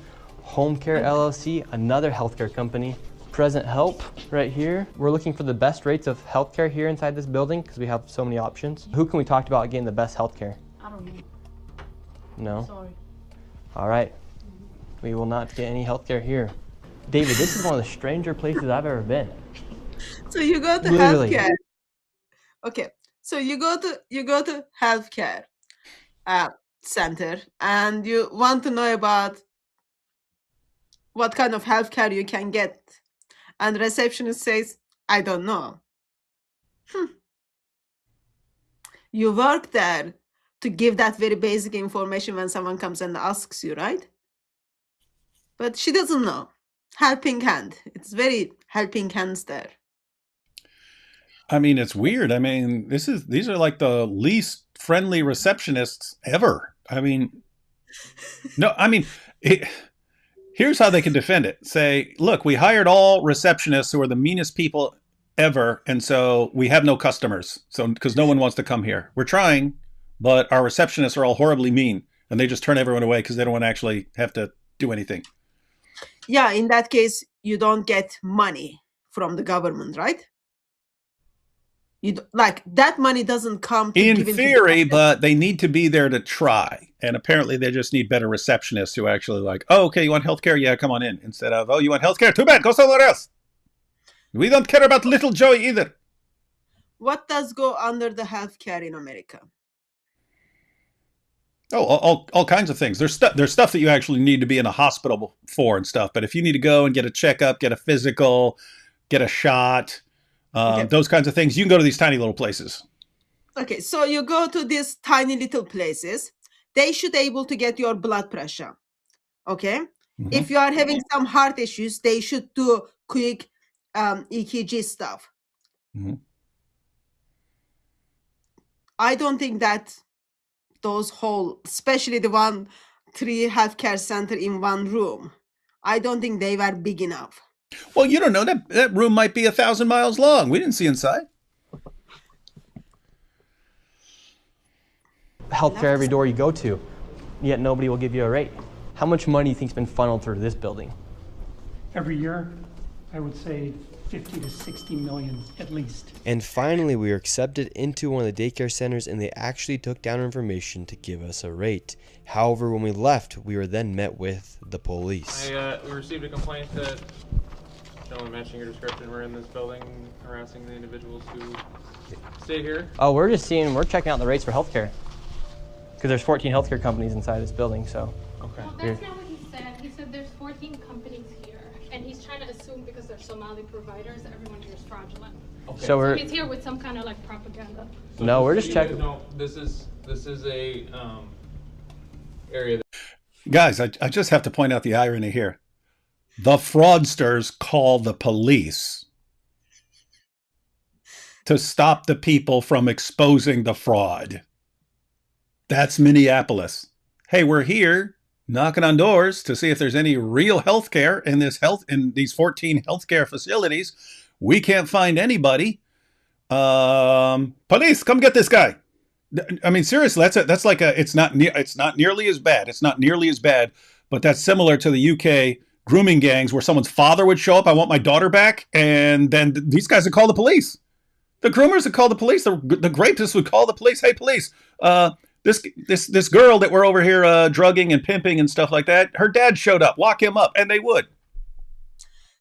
Home Care LLC, another healthcare company. Present Help right here. We're looking for the best rates of healthcare here inside this building because we have so many options. Who can we talk to about getting the best healthcare? I don't know. No? Sorry. All right. We will not get any healthcare here. David, this is one of the stranger places I've ever been. So you go to Literally. healthcare. Okay. So you go to healthcare center and you want to know about what kind of healthcare you can get. And the receptionist says, I don't know. You work there to give that very basic information when someone comes and asks you, right? But she doesn't know. Helping hand. It's very helping hands there. I mean, it's weird. I mean, these are like the least friendly receptionists ever. I mean, no, I mean, here's how they can defend it. Say, look, we hired all receptionists who are the meanest people ever, and so we have no customers. So because no one wants to come here. We're trying, but our receptionists are all horribly mean, and they just turn everyone away because they don't want to actually have to do anything. Yeah, in that case, you don't get money from the government, right? Like that money doesn't come to in theory, but they need to be there to try. And apparently they just need better receptionists who actually like, oh, okay, you want healthcare? Yeah, come on in. Instead of, oh, you want healthcare? Too bad, go somewhere else. We don't care about little Joey either. What does go under the healthcare in America? Oh, all kinds of things. There's stuff that you actually need to be in a hospital for and stuff. But if you need to go and get a checkup, get a physical, get a shot, those kinds of things, you can go to these tiny little places. Okay, so you go to these tiny little places. They should able to get your blood pressure. Okay, if you are having some heart issues, they should do quick EKG stuff. I don't think that those whole, especially the 3 healthcare center in one room, I don't think they were big enough. Well, you don't know. That room might be 1,000 miles long. We didn't see inside. Healthcare every door you go to, yet nobody will give you a rate. How much money do you think's been funneled through this building? Every year, I would say 50 to 60 million at least. And finally, we were accepted into one of the daycare centers, and they actually took down our information to give us a rate. However, when we left, we were then met with the police. We received a complaint that gentlemen matching your description were in this building harassing the individuals who stay here. Oh, we're checking out the rates for healthcare. Because there's 14 healthcare companies inside this building, so. Okay. Well, that's not what he said. He said there's 14 companies here, and he's trying to assume because they're Somali providers that everyone here is fraudulent. Okay. So he's here with some kind of like propaganda. So no, we're just checking. No, this is a area that. Guys, I just have to point out the irony here. The fraudsters call the police to stop the people from exposing the fraud. That's Minneapolis. Hey, we're here knocking on doors to see if there's any real health care in these 14 healthcare facilities. We can't find anybody. Police, come get this guy. I mean, seriously, it's not nearly as bad. It's not nearly as bad, but that's similar to the UK grooming gangs where someone's father would show up. I want my daughter back. And then these guys would call the police. The groomers would call the police. The rapists would call the police. Hey, police, this girl that we're over here drugging and pimping and stuff like that, her dad showed up. Lock him up. And they would.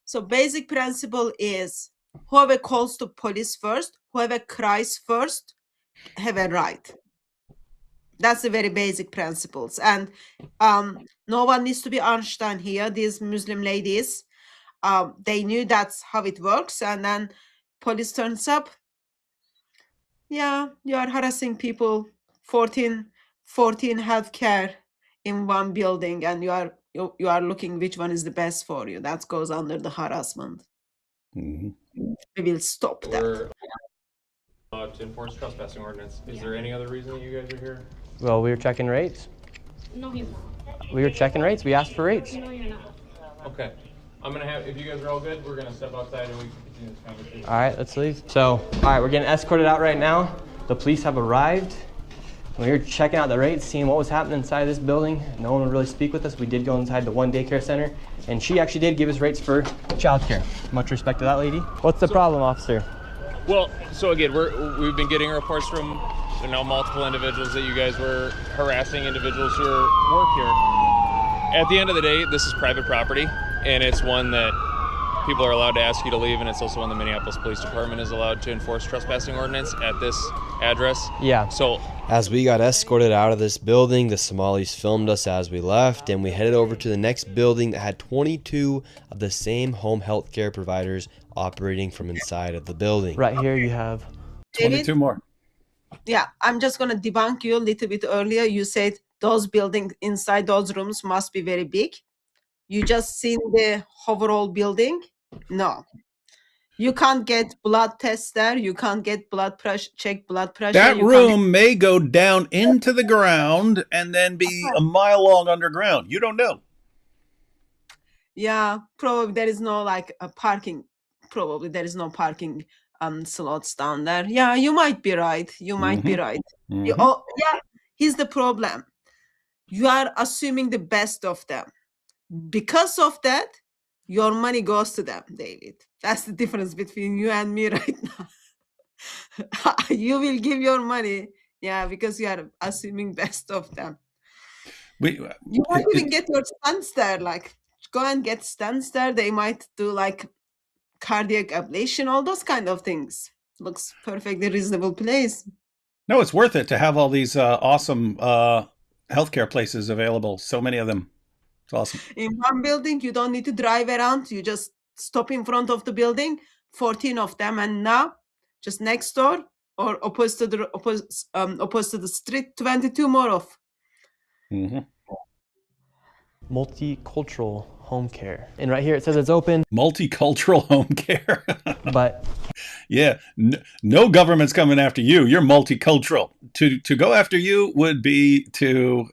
So basic principle is whoever calls the police first, whoever cries first, have a right. That's the very basic principles. And no one needs to be Einstein here. These Muslim ladies, they knew that's how it works. And then police turns up. Yeah, you are harassing people. 14 healthcare in one building, and you are looking which one is the best for you. That goes under the harassment. Mm-hmm. We will stop that. We're to enforce trespassing ordinance. Is there any other reason that you guys are here? Well, we were checking rates. No, he's not. We were checking rates. We asked for rates. No, you're not. Okay. I'm gonna have, if you guys are all good, we're gonna step outside and we can continue this conversation. All right, let's leave. So, all right, we're getting escorted out right now. The police have arrived. We were checking out the rates, seeing what was happening inside this building. No one would really speak with us. We did go inside the one daycare center, and she actually did give us rates for childcare. Much respect to that lady. What's the problem, officer? Well, so again, we've been getting reports from multiple individuals that you guys were harassing individuals who work here. At the end of the day, this is private property, and it's one that people are allowed to ask you to leave, and it's also one the Minneapolis Police Department is allowed to enforce trespassing ordinance at this address. Yeah. So as we got escorted out of this building, the Somalis filmed us as we left, and we headed over to the next building that had 22 of the same home health care providers operating from inside of the building. Right here you have 22 more. Yeah, I'm just going to debunk you a little bit earlier. You said those buildings inside those rooms must be very big. You just seen the overall building? No. You can't get blood tests there. You can't get blood pressure, check blood pressure. That You room may go down into the ground and then be a mile long underground. You don't know. Yeah, probably there is no like a parking. Probably there is no parking slots down there. Yeah, you might be right. You might be right. Yeah, here's the problem. You are assuming the best of them. Because of that, your money goes to them, David. That's the difference between you and me right now. You will give your money, yeah, because you are assuming best of them. You might even get your stunts there, like go and get stunts there. They might do like cardiac ablation, all those kind of things. Looks perfectly reasonable place. No, it's worth it to have all these awesome healthcare places available. So many of them. It's awesome. In one building, you don't need to drive around. You just stop in front of the building, 14 of them. And now, just next door or opposite to the street, 22 more of. multicultural home care. And right here it says it's open. Multicultural home care. But yeah, no government's coming after you. You're multicultural. To go after you would be to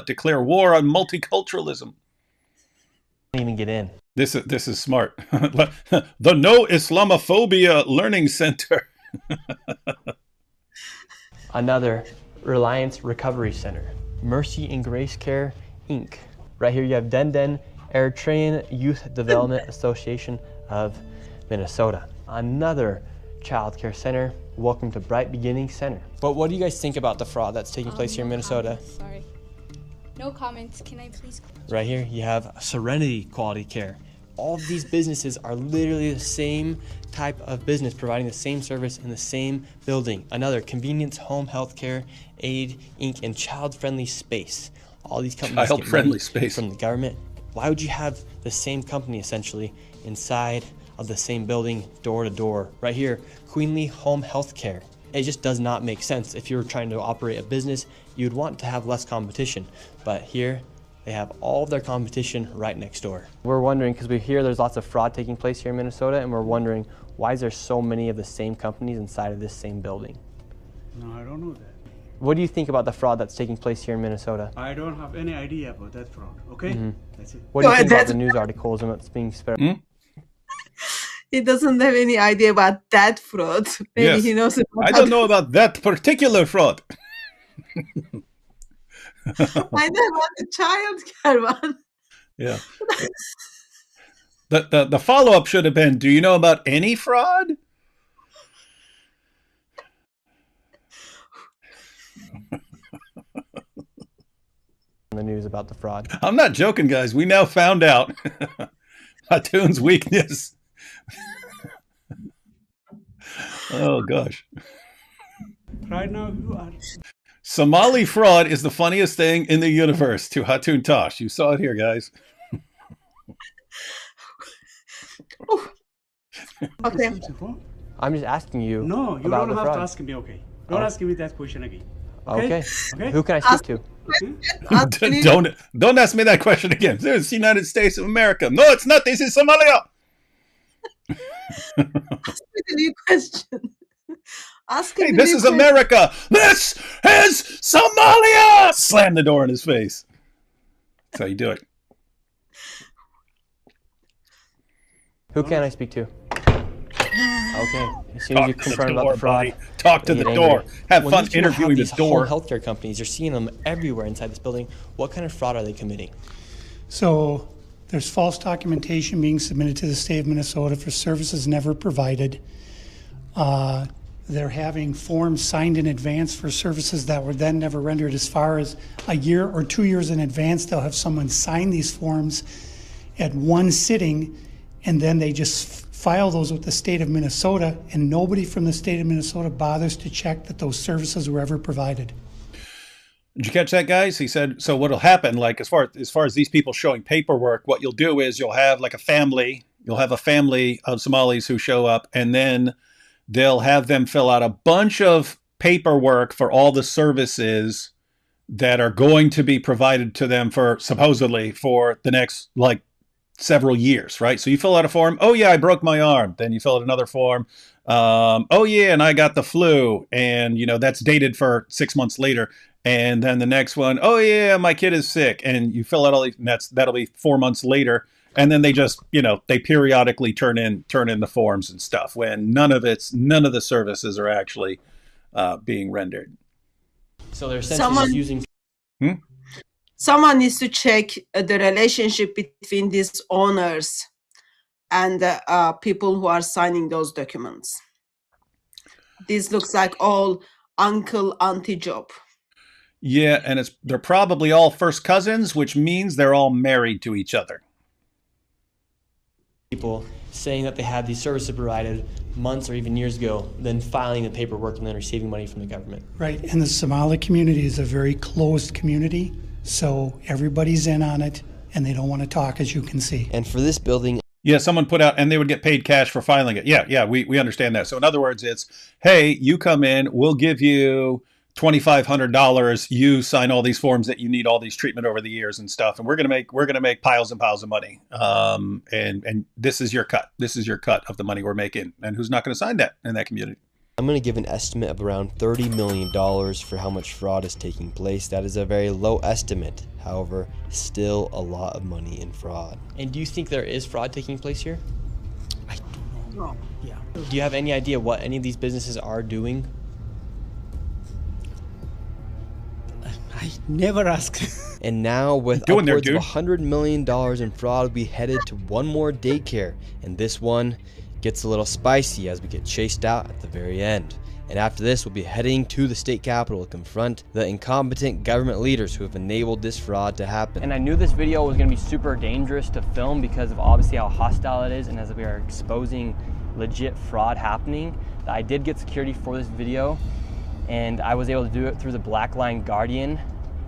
declare war on multiculturalism. Can't even get in. This is smart. The No Islamophobia Learning Center. Another Reliance Recovery Center. Mercy and Grace Care, Inc. Right here you have Den Eritrean Youth Development Association of Minnesota. Another child care center. Welcome to Bright Beginnings Center. But what do you guys think about the fraud that's taking place here in Minnesota? Sorry. No comments. Can I please? Right here you have Serenity Quality Care. All of these businesses are literally the same type of business, providing the same service in the same building. Another Convenience Home Healthcare Aid Inc. and Child Friendly Space. All these companies get money from the government. Why would you have the same company essentially inside of the same building, door to door? Right here, Queenly Home Healthcare. It just does not make sense. If you're trying to operate a business, you'd want to have less competition. But here, they have all of their competition right next door. We're wondering, because we hear there's lots of fraud taking place here in Minnesota, and we're wondering, why is there so many of the same companies inside of this same building? No, I don't know that. What do you think about the fraud that's taking place here in Minnesota? I don't have any idea about that fraud, okay? That's it. What do you think about the news articles and what's being spread? He doesn't have any idea about that fraud. Maybe he knows about I don't know about that particular fraud. I know about the child care one. Yeah. The follow-up should have been, do you know about any fraud? The news about the fraud. I'm not joking, guys. We now found out Hatoon's weakness. Oh, gosh. Right now, you are... Somali fraud is the funniest thing in the universe to Hatoon Tosh. You saw it here, guys. Okay. I'm just asking you. No, you about don't the have fraud. to ask me, okay? Don't ask me that question again. Okay. Who can I speak to? Don't ask me that question again. This is the United States of America. No, it's not. This is Somalia. Ask me the new question. Ask Hey, him the this new is question. America. This is Somalia. Slam the door in his face. That's how you do it. Who can I speak to? Okay. As soon as you confirm about the fraud, buddy. Talk to they the get door. angry. Have When fun these people interviewing have the these door. whole healthcare companies, you're seeing them everywhere inside this building. What kind of fraud are they committing? So there's false documentation being submitted to the state of Minnesota for services never provided. They're having forms signed in advance for services that were then never rendered. As far as a year or 2 years in advance, they'll have someone sign these forms at one sitting, and then they just file those with the state of Minnesota, and nobody from the state of Minnesota bothers to check that those services were ever provided. Did you catch that, guys? He said, so what'll happen, like as far as these people showing paperwork, what you'll do is you'll have like a family of Somalis who show up, and then they'll have them fill out a bunch of paperwork for all the services that are going to be provided to them for supposedly for the next like several years, right? So you fill out a form. Oh yeah, I broke my arm. Then you fill out another form. Oh yeah, and I got the flu, and that's dated for 6 months later. And then the next one, oh yeah, my kid is sick, and you fill out all these. And that'll be 4 months later, and then they just they periodically turn in the forms and stuff when none of the services are actually being rendered. So they're essentially just using. Someone needs to check the relationship between these owners and the people who are signing those documents. This looks like all uncle auntie job. Yeah, and they're probably all first cousins, which means they're all married to each other. People saying that they had these services provided months or even years ago, then filing the paperwork and then receiving money from the government. Right, and the Somali community is a very closed community, so everybody's in on it, and they don't want to talk, as you can see. And for this building... Yeah, someone put out, and they would get paid cash for filing it. Yeah, we understand that. So in other words, it's, hey, you come in, we'll give you $2,500. You sign all these forms that you need all these treatment over the years and stuff, and we're gonna make piles and piles of money. And this is your cut. This is your cut of the money we're making. And who's not going to sign that in that community? I'm going to give an estimate of around $30 million for how much fraud is taking place. That is a very low estimate. However, still a lot of money in fraud. And do you think there is fraud taking place here? I don't know. Yeah. Do you have any idea what any of these businesses are doing? I never ask. And now with upwards of $100 million in fraud, we headed to one more daycare. And this one gets a little spicy as we get chased out at the very end. And after this, we'll be heading to the state capitol to confront the incompetent government leaders who have enabled this fraud to happen. And I knew this video was going to be super dangerous to film because of obviously how hostile it is, and as we are exposing legit fraud happening. I did get security for this video, and I was able to do it through the Black Line Guardian.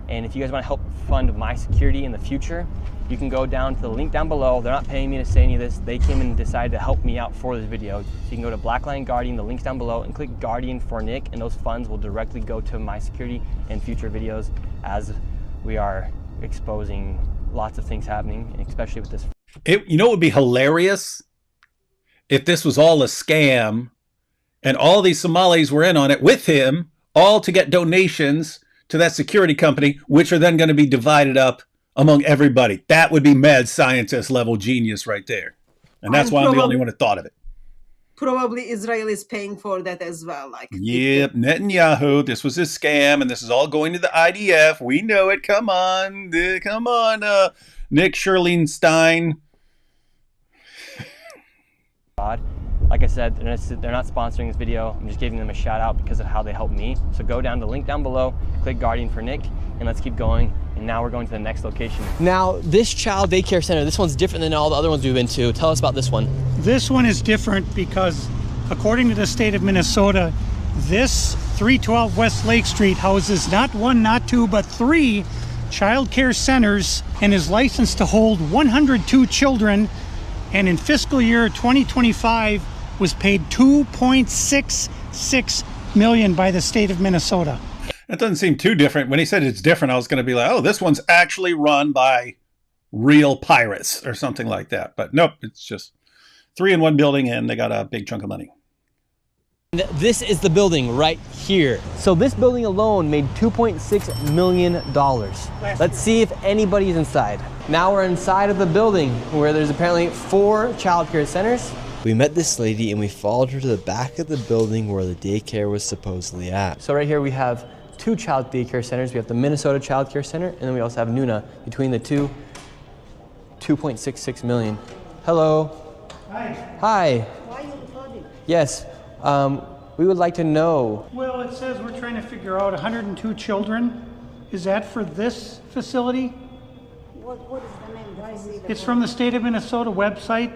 And if you guys want to help fund my security in the future, you can go down to the link down below. They're not paying me to say any of this. They came and decided to help me out for this video. So you can go to Black Line Guardian, the link's down below, and click Guardian for Nick, and those funds will directly go to my security in future videos as we are exposing lots of things happening, and especially with this. You know what would be hilarious? If this was all a scam and all these Somalis were in on it with him, all to get donations to that security company, which are then going to be divided up among everybody. That would be mad scientist level genius right there. And that's why I'm the only one who thought of it. Probably Israel is paying for that as well. Yep, Netanyahu, this was a scam, and this is all going to the IDF. We know it. Come on, Nick Scherlingstein. Like I said, they're not sponsoring this video. I'm just giving them a shout out because of how they helped me. So go down to the link down below, click Guardian for Nick, and let's keep going. And now we're going to the next location. Now, this child daycare center, this one's different than all the other ones we've been to. Tell us about this one. This one is different because, according to the state of Minnesota, this 312 West Lake Street houses not one, not two, but 3 child care centers and is licensed to hold 102 children. And in fiscal year 2025 was paid $2.66 million by the state of Minnesota. That doesn't seem too different. When he said it's different, I was going to be like, oh, this one's actually run by real pirates or something like that. But nope, it's just 3 in one building, and they got a big chunk of money. This is the building right here. So this building alone made $2.6 million. Let's see if anybody's inside. Now we're inside of the building where there's apparently 4 childcare centers. We met this lady and we followed her to the back of the building where the daycare was supposedly at. So right here we have 2 child daycare centers. We have the Minnesota Child Care Center, and then we also have Nuna. Between the two, $2.66 million. Hello. Hi. Hi. Why are you recording? Yes. We would like to know. Well, it says we're trying to figure out 102 children. Is that for this facility? What is the name? Do I see the It's from the state of Minnesota website.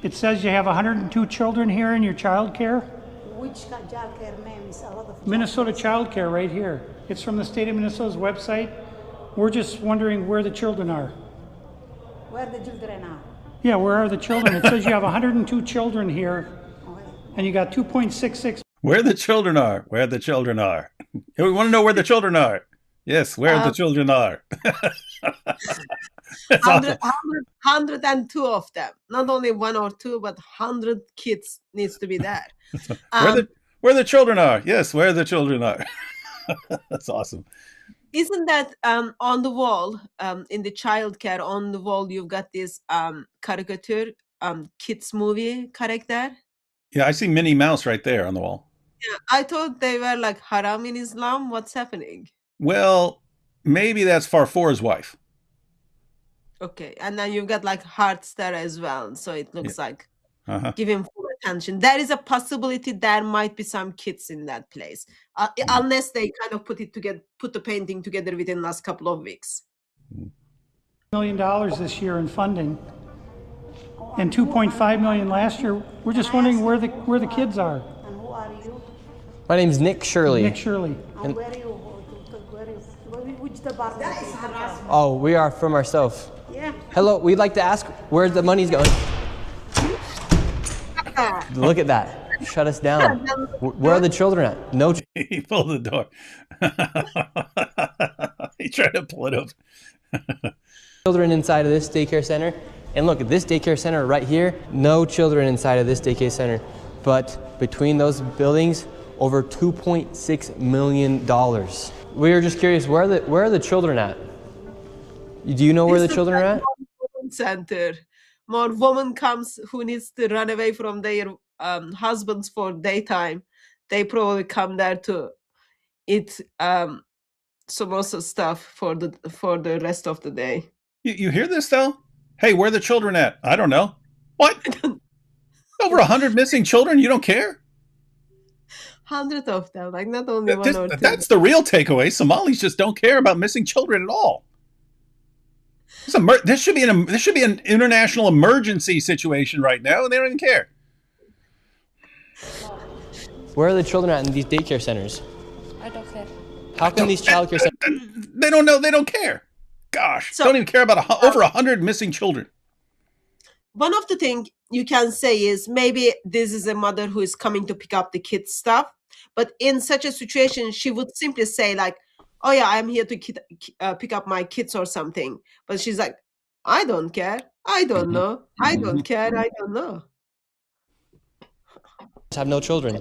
It says you have 102 children here in your child care. Which child care name is a lot of Minnesota Child Care right here. It's from the state of Minnesota's website. We're just wondering where the children are. Where the children are? Yeah, where are the children? It says you have 102 children here, and you got 2.66. Where the children are. Where the children are. We want to know where the children are. Yes, where the children are. 102 of them. Not only 1 or 2, but 100 kids needs to be there. Where the children are. Yes, where the children are. That's awesome. Isn't that on the wall, in the childcare, on the wall, you've got this caricature, kids movie character? Yeah, I see Minnie Mouse right there on the wall. Yeah, I thought they were like haram in Islam. What's happening? Well, maybe that's Farfour's wife. Okay, and then you've got like hearts there as well, so it looks like Uh-huh. give him full attention. There is a possibility there might be some kids in that place, unless they kind of put the painting together within the last couple of weeks. $1 million this year in funding, and 2.5 million last year. We're just wondering where the kids are. And who are you? My name's Nick Shirley. Nick Shirley. And where are you? Which department? That is harassment. Oh, we are from ourselves. Yeah. Hello, we'd like to ask where the money's going. Look at that. Shut us down. Where are the children at? No. He pulled the door. He tried to pull it open. Children inside of this daycare center. And look at this daycare center right here. No children inside of this daycare center. But between those buildings, over $2.6 million. We were just curious, where are the children at? Do you know where the children are at? Center. More woman comes who needs to run away from their husbands for daytime. They probably come there to eat samosa stuff for the rest of the day. You hear this though? Hey, where are the children at? I don't know. What? Over 100 missing children? You don't care? 100 of them, like not only 1 or 2. That's the real takeaway. Somalis just don't care about missing children at all. This should be an international emergency situation right now, and they don't even care. Where are the children at in these daycare centers? I don't care. How come these childcare centers? They don't know. They don't care. Gosh, don't even care about over 100 missing children. One of the things you can say is maybe this is a mother who is coming to pick up the kids' stuff, but in such a situation, she would simply say like, oh yeah, I'm here to pick up my kids or something. But she's like, I don't care. I don't know. I don't care. I don't know. Have no children.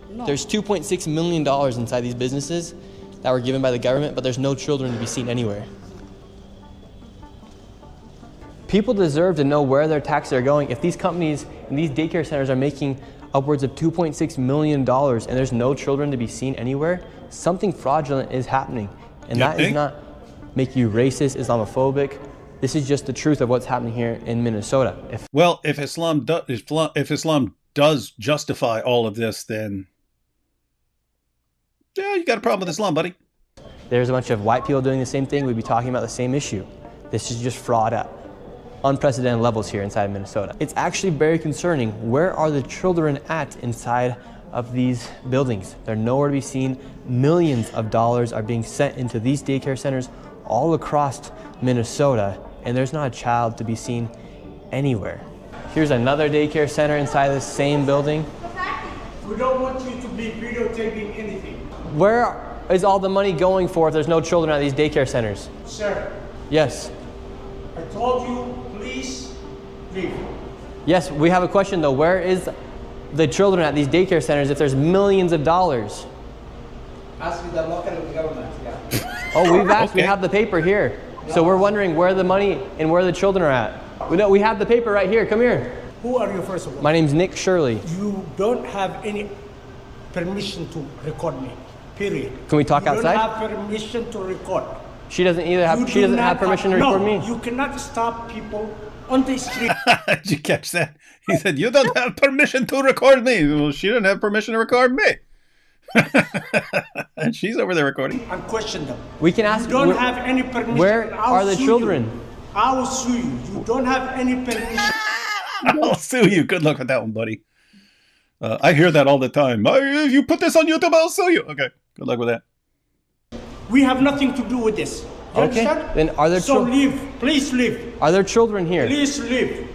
No. There's $2.6 million inside these businesses that were given by the government, but there's no children to be seen anywhere. People deserve to know where their taxes are going. If these companies and these daycare centers are making upwards of $2.6 million and there's no children to be seen anywhere, something fraudulent is happening. And that does not make you racist, Islamophobic. This is just the truth of what's happening here in Minnesota. If Islam does justify all of this, then yeah, you got a problem with Islam, buddy. There's a bunch of white people doing the same thing, we'd be talking about the same issue. This is just fraud at unprecedented levels here inside of Minnesota. It's actually very concerning. Where are the children at inside of these buildings? They're nowhere to be seen. Millions of dollars are being sent into these daycare centers all across Minnesota, and there's not a child to be seen anywhere. Here's another daycare center inside of the same building. We don't want you to be videotaping anything. Where is all the money going for if there's no children at these daycare centers? Sir. Yes. I told you, please leave. Yes, we have a question though. Where is the children at these daycare centers if there's millions of dollars? Ask the local government, yeah. Oh, we've asked. Okay. We have the paper here. So we're wondering where the money and where the children are at. We have the paper right here. Come here. Who are you, first of all? My name's Nick Shirley. You don't have any permission to record me, period. Can we talk outside? You don't have permission to record. She doesn't either have. She doesn't have permission to record me. You cannot stop people on the street. Did you catch that? He said, "You don't have permission to record me." Well, she didn't have permission to record me. And she's over there recording. And question them. We can ask. You don't have any permission. Where are the children? I will sue you. You don't have any permission. I'll sue you. Good luck with that one, buddy. I hear that all the time. If you put this on YouTube, I'll sue you. Okay, good luck with that. We have nothing to do with this. You Okay. understand? Then are there So children? leave. Please leave. Are there children here? Please leave.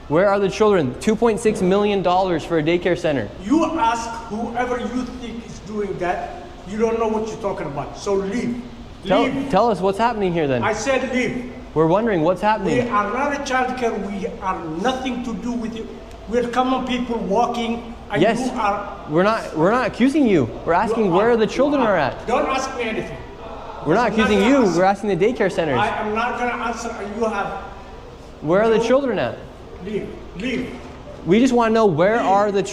Where are the children? $2.6 million for a daycare center. You ask whoever you think is doing that. You don't know what you're talking about. So leave. Leave. Tell us what's happening here then. I said leave. We're wondering what's We happening. are not a child care. We are nothing to do with it. We're common people walking. And Yes. you are. We're not accusing you. We're asking where the children are at. Don't ask me anything. We're not I'm accusing gonna you. ask- We're asking the daycare centers. I am not going to answer. You have. Where are the children at? Leave. Leave. We just want to know where are the.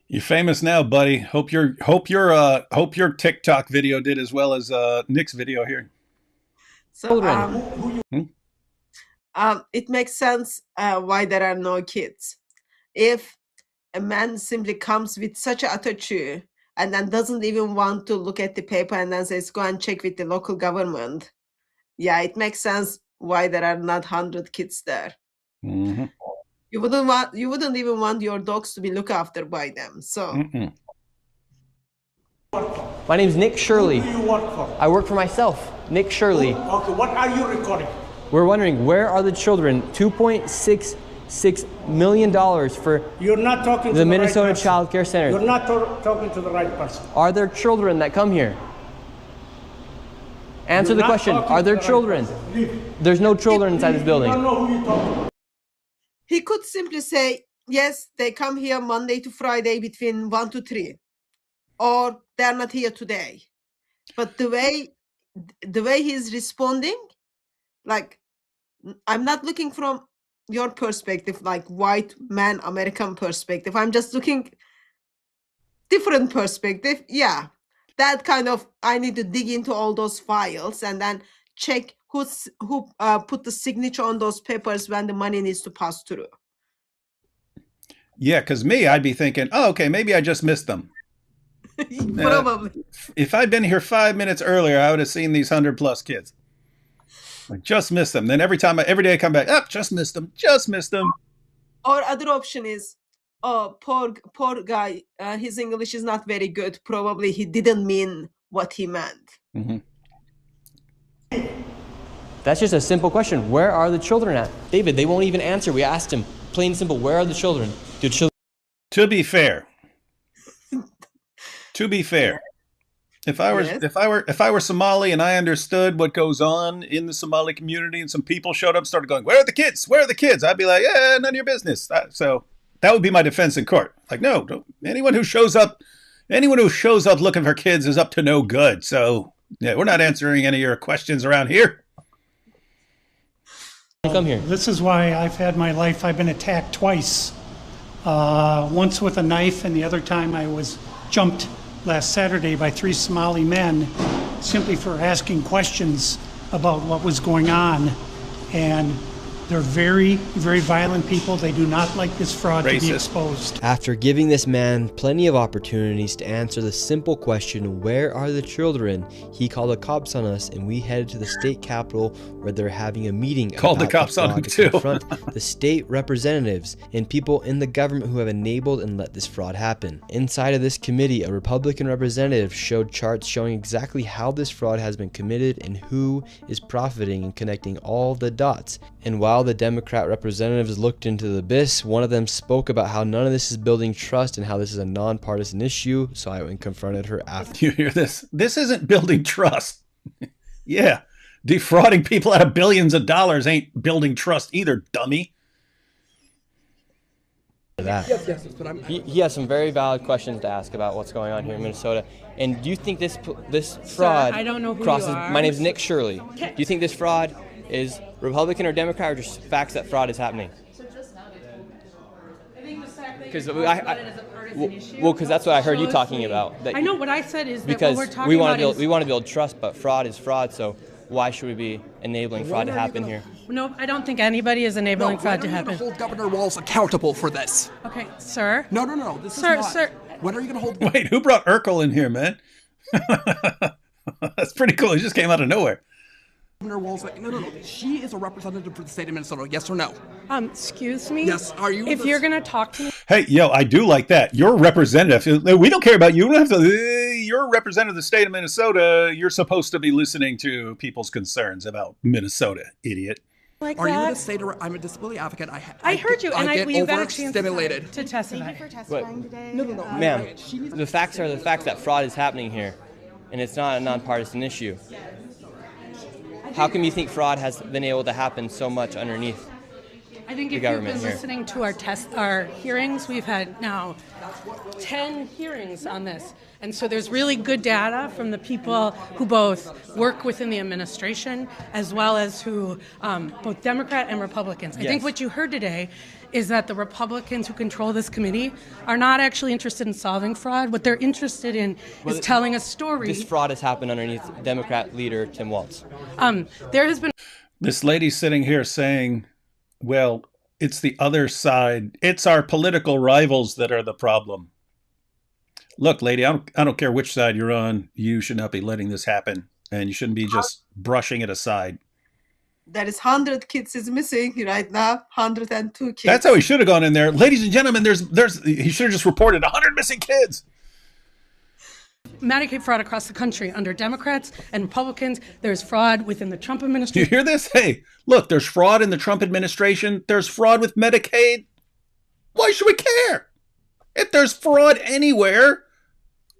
You're famous now, buddy. Hope your TikTok video did as well as Nick's video here. So, Children. it makes sense why there are no kids. If a man simply comes with such an attitude and then doesn't even want to look at the paper and then says, go and check with the local government. Yeah, it makes sense why there are not 100 kids there. Mm-hmm. You wouldn't even want your dogs to be looked after by them. So My name's Nick Shirley. Who do you work for? I work for myself. Nick Shirley. Okay, what are you recording? We're wondering where are the children? $2.66 million for You're not talking to the Minnesota right person. Child Care Center. You're not talking to the right person. Are there children that come here? Answer You're the not question. talking Are to there the right children? person. Leave. There's no children inside this You building. don't know who you're talking to. he could simply say, yes, they come here Monday to Friday between 1 to 3. Or they're not here today. But the way he's responding, like, I'm not looking from your perspective, like white man American perspective. I'm just looking different perspective. Yeah, that kind of, I need to dig into all those files and then check who put the signature on those papers when the money needs to pass through. Yeah, because me, I'd be thinking, oh, okay, maybe I just missed them. Probably. If I'd been here 5 minutes earlier, I would have seen these 100+ kids. I just missed them. Then every day I come back, just missed them. Or other option is, oh, poor guy, his English is not very good. Probably he didn't mean what he meant. Mm-hmm. That's just a simple question. Where are the children at? David, they won't even answer. We asked him, plain and simple, where are the children? Do children? To be fair, if I were Somali and I understood what goes on in the Somali community and some people showed up and started going, where are the kids? Where are the kids? I'd be like, yeah, none of your business. So that would be my defense in court. Like, no, anyone who shows up looking for kids is up to no good. So yeah, we're not answering any of your questions around here. Come here. This is why I've had my life. I've been attacked twice. Once with a knife, and the other time I was jumped last Saturday by 3 Somali men simply for asking questions about what was going on. And they're very, very violent people. They do not like this fraud to be exposed. After giving this man plenty of opportunities to answer the simple question, where are the children, he called the cops on us and we headed to the state capitol where they're having a meeting Called the cops on him too. to confront the state representatives and people in the government who have enabled and let this fraud happen. Inside of this committee, a Republican representative showed charts showing exactly how this fraud has been committed and who is profiting and connecting all the dots. And while the Democrat representatives looked into the abyss, one of them spoke about how none of this is building trust and how this is a nonpartisan issue, so I went and confronted her after. You hear this? This isn't building trust. Yeah, defrauding people out of billions of dollars ain't building trust either, dummy. That. Yes, but I'm. He has some very valid questions to ask about what's going on here in Minnesota. And do you think this fraud I don't know who crosses? you are. My name is Nick Shirley. Do you think this fraud is Republican or Democrat, or just facts that fraud is happening? Because because that's what I heard you talking about. That I know what I said is that because what we're talking about we want to build trust, but fraud is fraud. So why should we be enabling fraud to happen here? No, I don't think anybody is enabling fraud to happen. Hold Governor Walz accountable for this. Okay, sir. No. This is not. Sir. When are you going to hold? Wait, who brought Urkel in here, man? That's pretty cool. He just came out of nowhere. Governor Walz, no. She is a representative for the state of Minnesota. Yes or no? Excuse me. Yes. Are you? If you're gonna talk to me. Hey, yo, I do like that. You're a representative. We don't care about you. You don't have to. You're a representative of the state of Minnesota. You're supposed to be listening to people's concerns about Minnesota, idiot. Like Are that? you the state? I'm a disability advocate. I heard you, and get you got a chance overstimulated. to testify. Thank you for testifying today. No. Ma'am, the facts are the facts that fraud is happening here, and it's not a nonpartisan issue. How come you think fraud has been able to happen so much underneath I think the if you've government been here? listening to our hearings, we've had now 10 hearings on this. And so there's really good data from the people who both work within the administration as well as who, both Democrat and Republicans. I think what you heard today is that the Republicans who control this committee are not actually interested in solving fraud. What they're interested in is telling a story. This fraud has happened underneath Democrat leader Tim Walz. There has been... This lady sitting here saying, well, it's the other side. It's our political rivals that are the problem. Look, lady, I don't care which side you're on. You should not be letting this happen, and you shouldn't be just brushing it aside. There is 100 kids is missing right now. 102 kids. That's how he should have gone in there, ladies and gentlemen. He should have just reported 100 missing kids. Medicaid fraud across the country under Democrats and Republicans. There's fraud within the Trump administration. Do you hear this? Hey, look, there's fraud in the Trump administration. There's fraud with Medicaid. Why should we care? If there's fraud anywhere,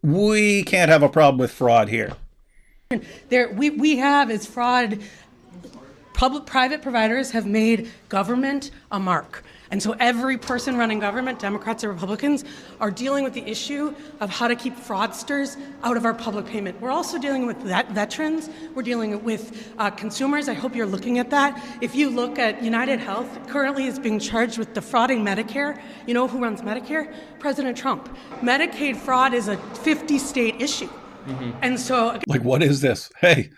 we can't have a problem with fraud here. We have is fraud. Private providers have made government a mark. And so every person running government, Democrats or Republicans, are dealing with the issue of how to keep fraudsters out of our public payment. We're also dealing with veterans. We're dealing with consumers. I hope you're looking at that. If you look at United Health, currently is being charged with defrauding Medicare. You know who runs Medicare? President Trump. Medicaid fraud is a 50-state issue. Mm-hmm. And so... Like, what is this? Hey.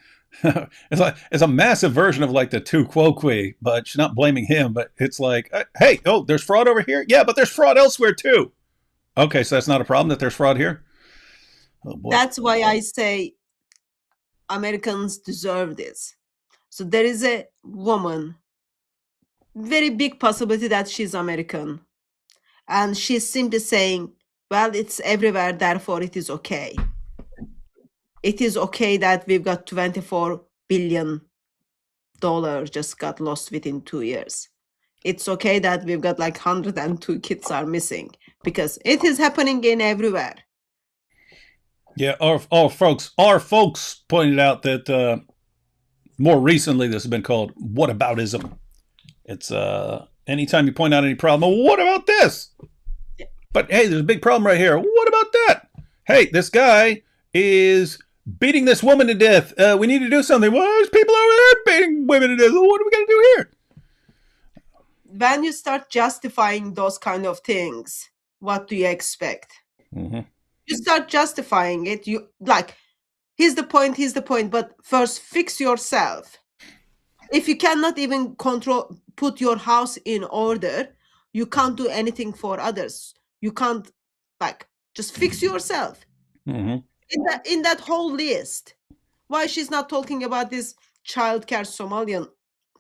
It's a massive version of like the tu quoque, but she's not blaming him, but it's like, hey, there's fraud over here? Yeah, but there's fraud elsewhere too. Okay, so that's not a problem that there's fraud here? Oh, boy. That's why I say Americans deserve this. So there is a woman, very big possibility that she's American. And she's simply saying, well, it's everywhere, therefore it is okay. It is okay that we've got $24 billion just got lost within 2 years. It's okay that we've got like 102 kids are missing because it is happening in everywhere. Yeah, our folks pointed out that more recently this has been called whataboutism. It's anytime you point out any problem, well, what about this? Yeah. But hey, there's a big problem right here. What about that? Hey, this guy is beating this woman to death. We need to do something. Well, there's people over there beating women to death. What are we going to do here? When you start justifying those kind of things, what do you expect? Mm-hmm. You start justifying it. You like, here's the point. But first, fix yourself. If you cannot even put your house in order, you can't do anything for others. You can't just fix yourself. Mm-hmm. In that whole list, why she's not talking about this childcare Somalian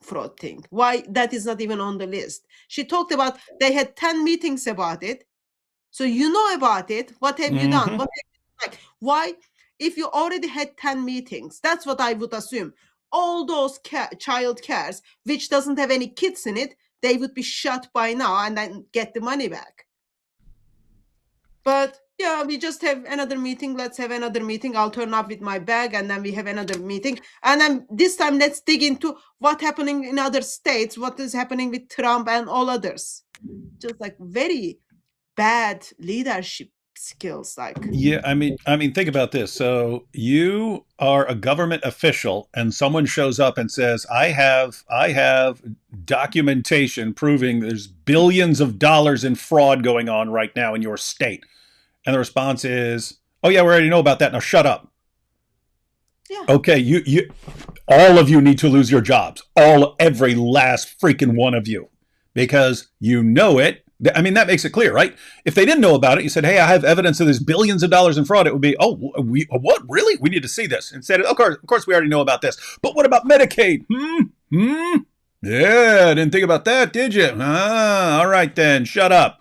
fraud thing? Why that is not even on the list? She talked about they had 10 meetings about it. So you know about it. What have you done? Why? If you already had 10 meetings, that's what I would assume. All those child cares, which doesn't have any kids in it, they would be shut by now and then get the money back. But yeah, we just have another meeting. Let's have another meeting. I'll turn up with my bag and then we have another meeting. And then this time, let's dig into what's happening in other states, what is happening with Trump and all others. Just like very bad leadership skills. Like, Yeah, I mean, think about this. So you are a government official, and someone shows up and says, I have documentation proving there's billions of dollars in fraud going on right now in your state." And the response is, "Oh yeah, we already know about that. Now shut up." Yeah. Okay, you all of you need to lose your jobs. Every last freaking one of you. Because you know it. I mean, that makes it clear, right? If they didn't know about it, you said, "Hey, I have evidence of this billions of dollars in fraud," it would be, "Oh, what? Really? We need to see this." Instead, of course, we already know about this. But what about Medicaid? Yeah, didn't think about that, did you? All right then, shut up.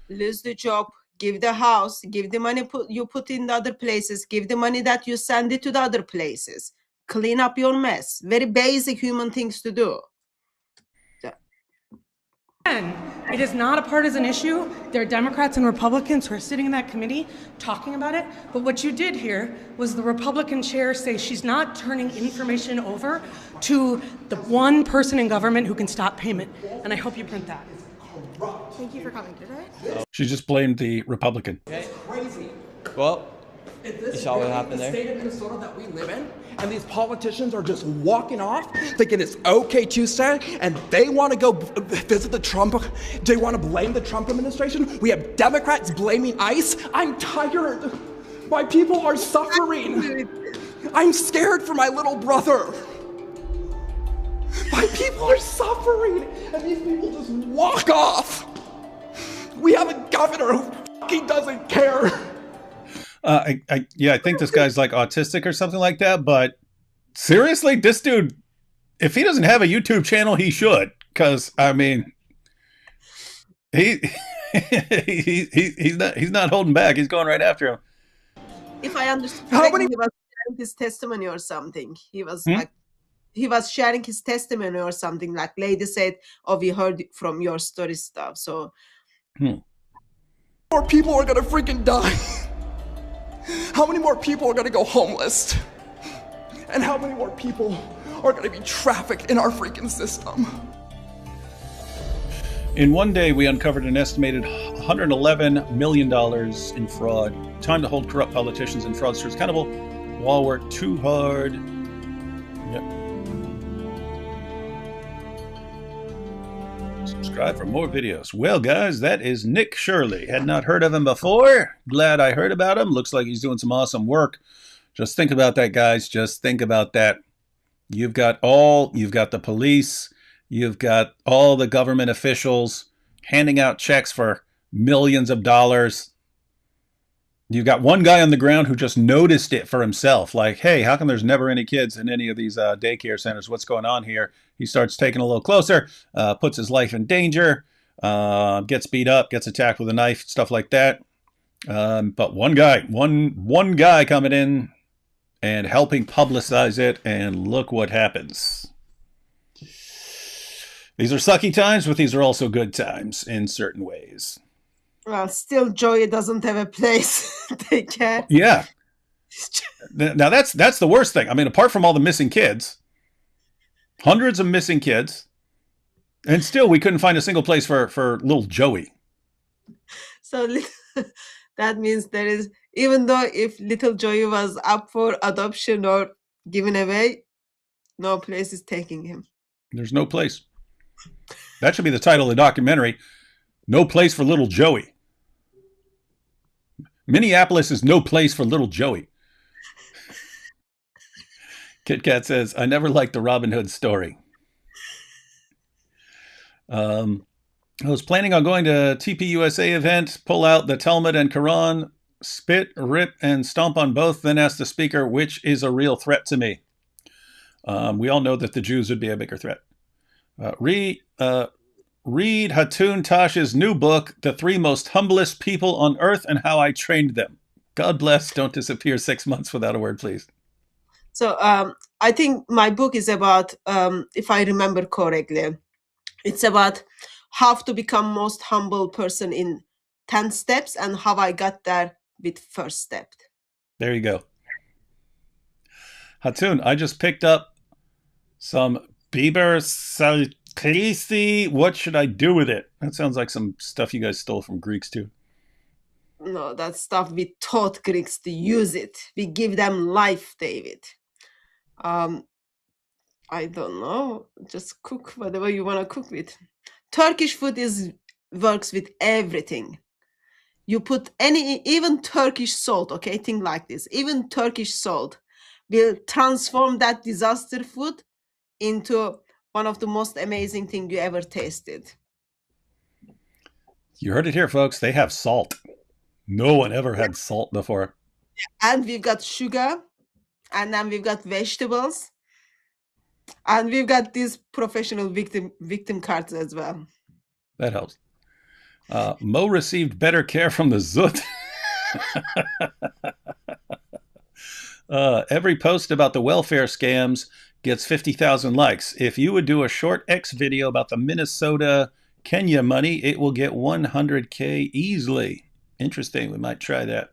Lose the job, give the house, give the money you put in the other places, give the money that you send it to the other places. Clean up your mess. Very basic human things to do. And it is not a partisan issue. There are Democrats and Republicans who are sitting in that committee talking about it. But what you did here was the Republican chair say she's not turning information over to the one person in government who can stop payment. And I hope you print that. Thank you for coming today. She just blamed the Republican. It's crazy. Well, you saw what happened there. The state of Minnesota that we live in, and these politicians are just walking off, thinking it's okay Tuesday, and they want to go visit the Trump. They want to blame the Trump administration. We have Democrats blaming ICE. I'm tired. My people are suffering. I'm scared for my little brother. My people are suffering, and these people just walk off. We have a governor who fucking doesn't care. I think this guy's like autistic or something like that. But seriously, this dude, if he doesn't have a YouTube channel, he should. Because I mean, he's not holding back. He's going right after him. If I understood correctly, he was sharing his testimony or something. He was like, he was sharing his testimony or something. Like, lady said, "Oh, we heard from your story stuff." So, more people are gonna freaking die. How many more people are gonna go homeless? And how many more people are gonna be trafficked in our freaking system? In one day, we uncovered an estimated $111 million in fraud. Time to hold corrupt politicians and fraudsters accountable while we're too hard. Yep. Subscribe for more videos. Well, guys, that is Nick Shirley. Had not heard of him before. Glad I heard about him. Looks like he's doing some awesome work. Just think about that, guys. Just think about that. You've got the police. You've got all the government officials handing out checks for millions of dollars. You've got one guy on the ground who just noticed it for himself. Like, hey, how come there's never any kids in any of these daycare centers? What's going on here? He starts taking a little closer, puts his life in danger, gets beat up, gets attacked with a knife, stuff like that. But one guy coming in and helping publicize it, and look what happens. These are sucky times, but these are also good times in certain ways. well, still, Joey doesn't have a place. Take care. Yeah. Now that's the worst thing. I mean, apart from all the missing kids, hundreds of missing kids, and still we couldn't find a single place for little Joey. So that means there is, even though if little Joey was up for adoption or given away, no place is taking him. There's no place. That should be the title of the documentary. No place for little Joey. Minneapolis is no place for little Joey. Kit Kat says, I never liked the Robin Hood story. I was planning on going to TPUSA event, pull out the Talmud and Quran, spit, rip, and stomp on both, then ask the speaker, which is a real threat to me? We all know that the Jews would be a bigger threat. Read Hatun Tash's new book, The Three Most Humblest People on Earth and How I Trained Them. God bless. Don't disappear 6 months without a word, please. So I think my book is about, if I remember correctly, it's about how to become most humble person in 10 steps and how I got there with first step. There you go. Hatun, I just picked up some Biber Krisi, what should I do with it? That sounds like some stuff you guys stole from Greeks too. No, that stuff we taught Greeks to use it. We give them life, David. I don't know. Just cook whatever you want to cook with. Turkish food works with everything. You put even Turkish salt, okay? Think like this. Even Turkish salt will transform that disaster food into one of the most amazing things you ever tasted. You heard it here, folks. They have salt. No one ever had salt before. And we've got sugar, and then we've got vegetables, and we've got these professional victim cards as well. That helps. Mo received better care from the Zut. Every post about the welfare scams gets 50,000 likes. If you would do a short X video about the Minnesota Kenya money, it will get 100K easily. Interesting. We might try that.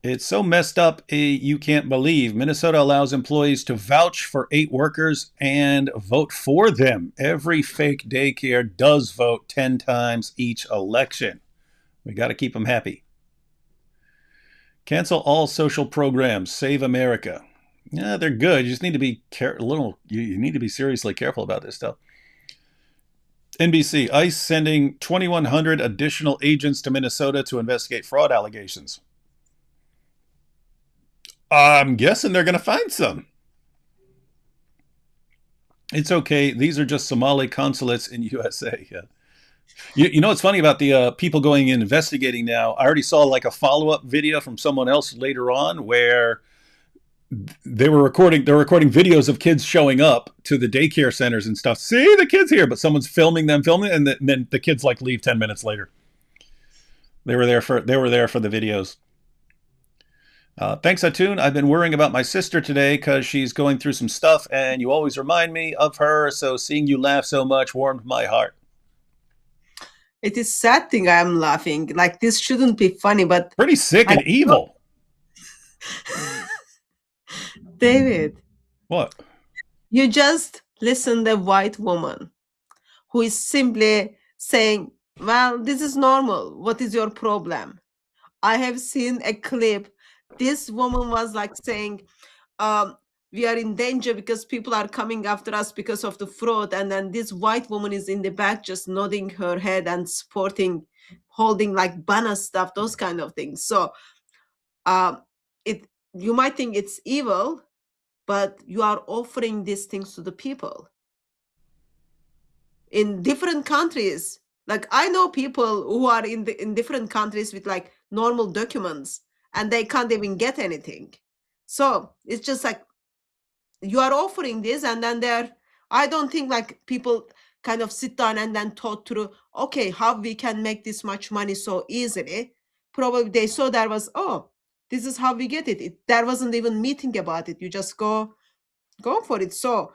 It's so messed up, you can't believe. Minnesota allows employees to vouch for 8 workers and vote for them. Every fake daycare does vote 10 times each election. We got to keep them happy. Cancel all social programs. Save America. Yeah, they're good. You just need to be you need to be seriously careful about this stuff. NBC, ICE sending 2,100 additional agents to Minnesota to investigate fraud allegations. I'm guessing they're going to find some. It's okay. These are just Somali consulates in USA. Yeah. You know what's funny about the people going in investigating now? I already saw like a follow-up video from someone else later on where they're recording videos of kids showing up to the daycare centers and stuff. See, the kids here, but someone's filming, and then the kids like leave 10 minutes later. They were there for the videos. Thanks, Atun. I've been worrying about my sister today because she's going through some stuff, and you always remind me of her, so seeing you laugh so much warmed my heart. It is sad thing I am laughing. Like, this shouldn't be funny, but... Pretty sick and evil. David. What? You just listen to a white woman who is simply saying, well, this is normal. What is your problem? I have seen a clip. This woman was like saying, we are in danger because people are coming after us because of the fraud. And then this white woman is in the back just nodding her head and supporting, holding like banner stuff, those kind of things. So you might think it's evil, but you are offering these things to the people. In different countries, like I know people who are in different countries with like normal documents, and they can't even get anything. So it's just like you are offering this, and then I don't think like people kind of sit down and then thought through, okay, how we can make this much money so easily. Probably they saw there was, oh, this is how we get it. There wasn't even meeting about it. You just go for it. So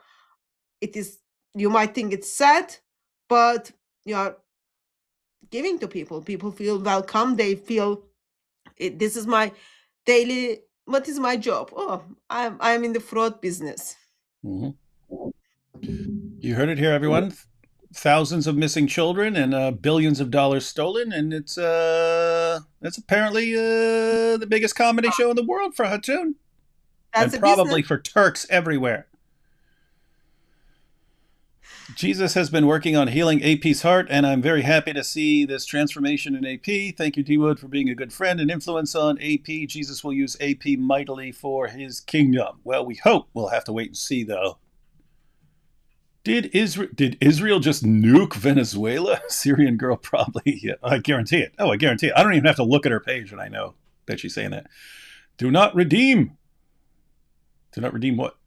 it is, you might think it's sad, but you are giving to people. People feel welcome. They feel this is my daily, what is my job? Oh, I'm in the fraud business. Mm-hmm. You heard it here, everyone. Thousands of missing children and billions of dollars stolen, and it's apparently the biggest comedy show in the world for Hatun. And probably for Turks everywhere. Jesus has been working on healing AP's heart, and I'm very happy to see this transformation in AP. Thank you, D-Wood, for being a good friend and influence on AP. Jesus will use AP mightily for his kingdom. Well, we hope. We'll have to wait and see, though. Did Israel just nuke Venezuela? Syrian girl probably. Yeah, I guarantee it. Oh, I guarantee it. I don't even have to look at her page, and I know that she's saying that. Do not redeem. Do not redeem what?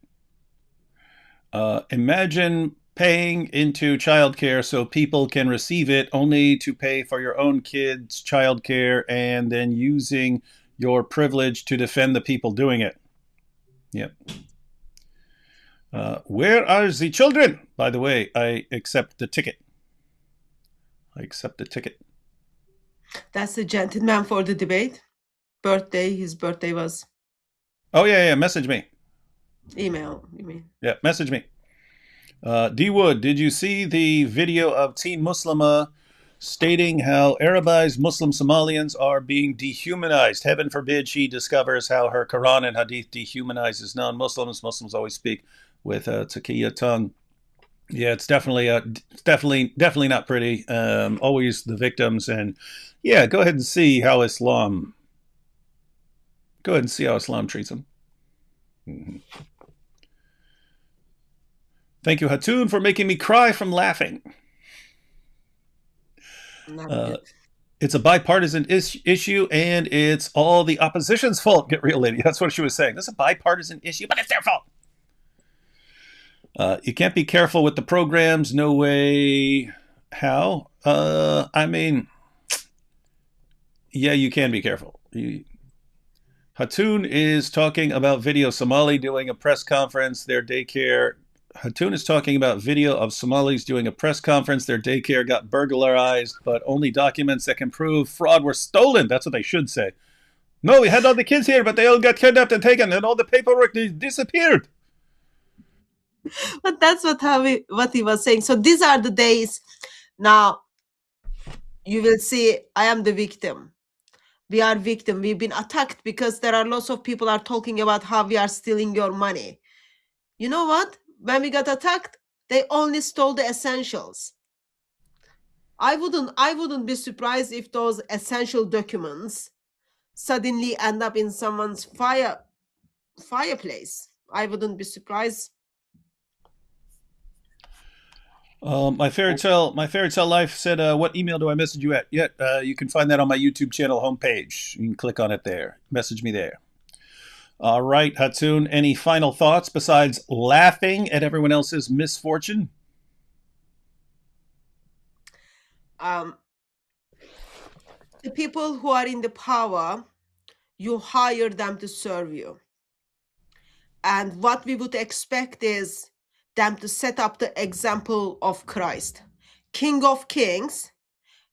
Imagine paying into childcare so people can receive it only to pay for your own kids' childcare and then using your privilege to defend the people doing it. Yep. Where are the children? By the way, I accept the ticket. I accept the ticket. That's the gentleman for the debate. His birthday was... Oh, yeah, message me. Email, you mean? Yeah, message me. D Wood, did you see the video of Teen Muslima stating how Arabized Muslim Somalians are being dehumanized? Heaven forbid she discovers how her Quran and Hadith dehumanizes non-Muslims. Muslims always speak with a taqiyya tongue. Yeah, it's definitely not pretty. Always the victims, and yeah, go ahead and see how Islam. Go ahead and see how Islam treats them. Mm-hmm. Thank you, Hatun, for making me cry from laughing. It's a bipartisan issue, and it's all the opposition's fault. Get real, lady. That's what she was saying. This is a bipartisan issue, but it's their fault. You can't be careful with the programs. No way. How? I mean, yeah, you can be careful. Hatun is talking about video Somali doing a press conference, their daycare. Hatun is talking about video of Somalis doing a press conference. Their daycare got burglarized, but only documents that can prove fraud were stolen. That's what they should say. No, we had all the kids here, but they all got kidnapped and taken, and all the paperwork disappeared. But that's what he was saying. So these are the days. Now you will see I am the victim. We are victim. We've been attacked because there are lots of people are talking about how we are stealing your money. You know what? When we got attacked, they only stole the essentials. I wouldn't be surprised if those essential documents suddenly end up in someone's fireplace. I wouldn't be surprised. My fairy tale life said, what email do I message you at? You can find that on my YouTube channel homepage. You can click on it there. Message me there. All right, Hatun, any final thoughts besides laughing at everyone else's misfortune? The people who are in the power, you hire them to serve you. And what we would expect is them to set up the example of Christ. King of Kings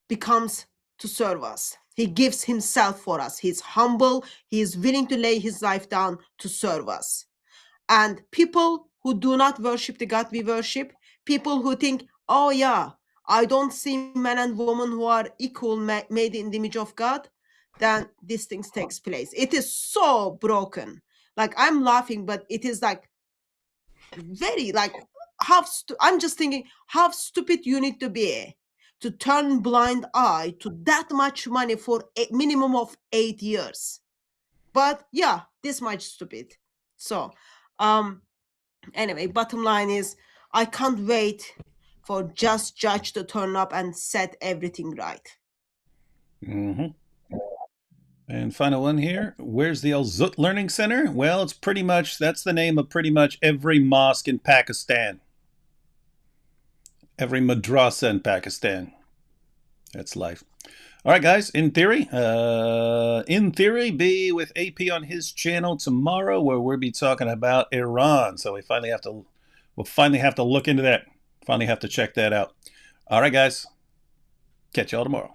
becomes to serve us. He gives himself for us. He's humble. He is willing to lay his life down to serve us. And people who do not worship the God we worship, people who think, oh yeah, I don't see men and women who are equal, made in the image of God, then these things takes place. It is so broken. Like, I'm laughing, but it is like very like I'm just thinking how stupid you need to be to turn blind eye to that much money for a minimum of 8 years. But yeah, this much stupid. So anyway, bottom line is I can't wait for just judge to turn up and set everything right. Mm-hmm. And final one here. Where's the Al Zut Learning Center? Well, it's pretty much, that's the name of pretty much every mosque in Pakistan. Every madrasa in Pakistan. That's life. All right, guys. In theory, be with AP on his channel tomorrow, where we'll be talking about Iran. So we'll finally have to look into that. Finally have to check that out. All right, guys. Catch y'all tomorrow.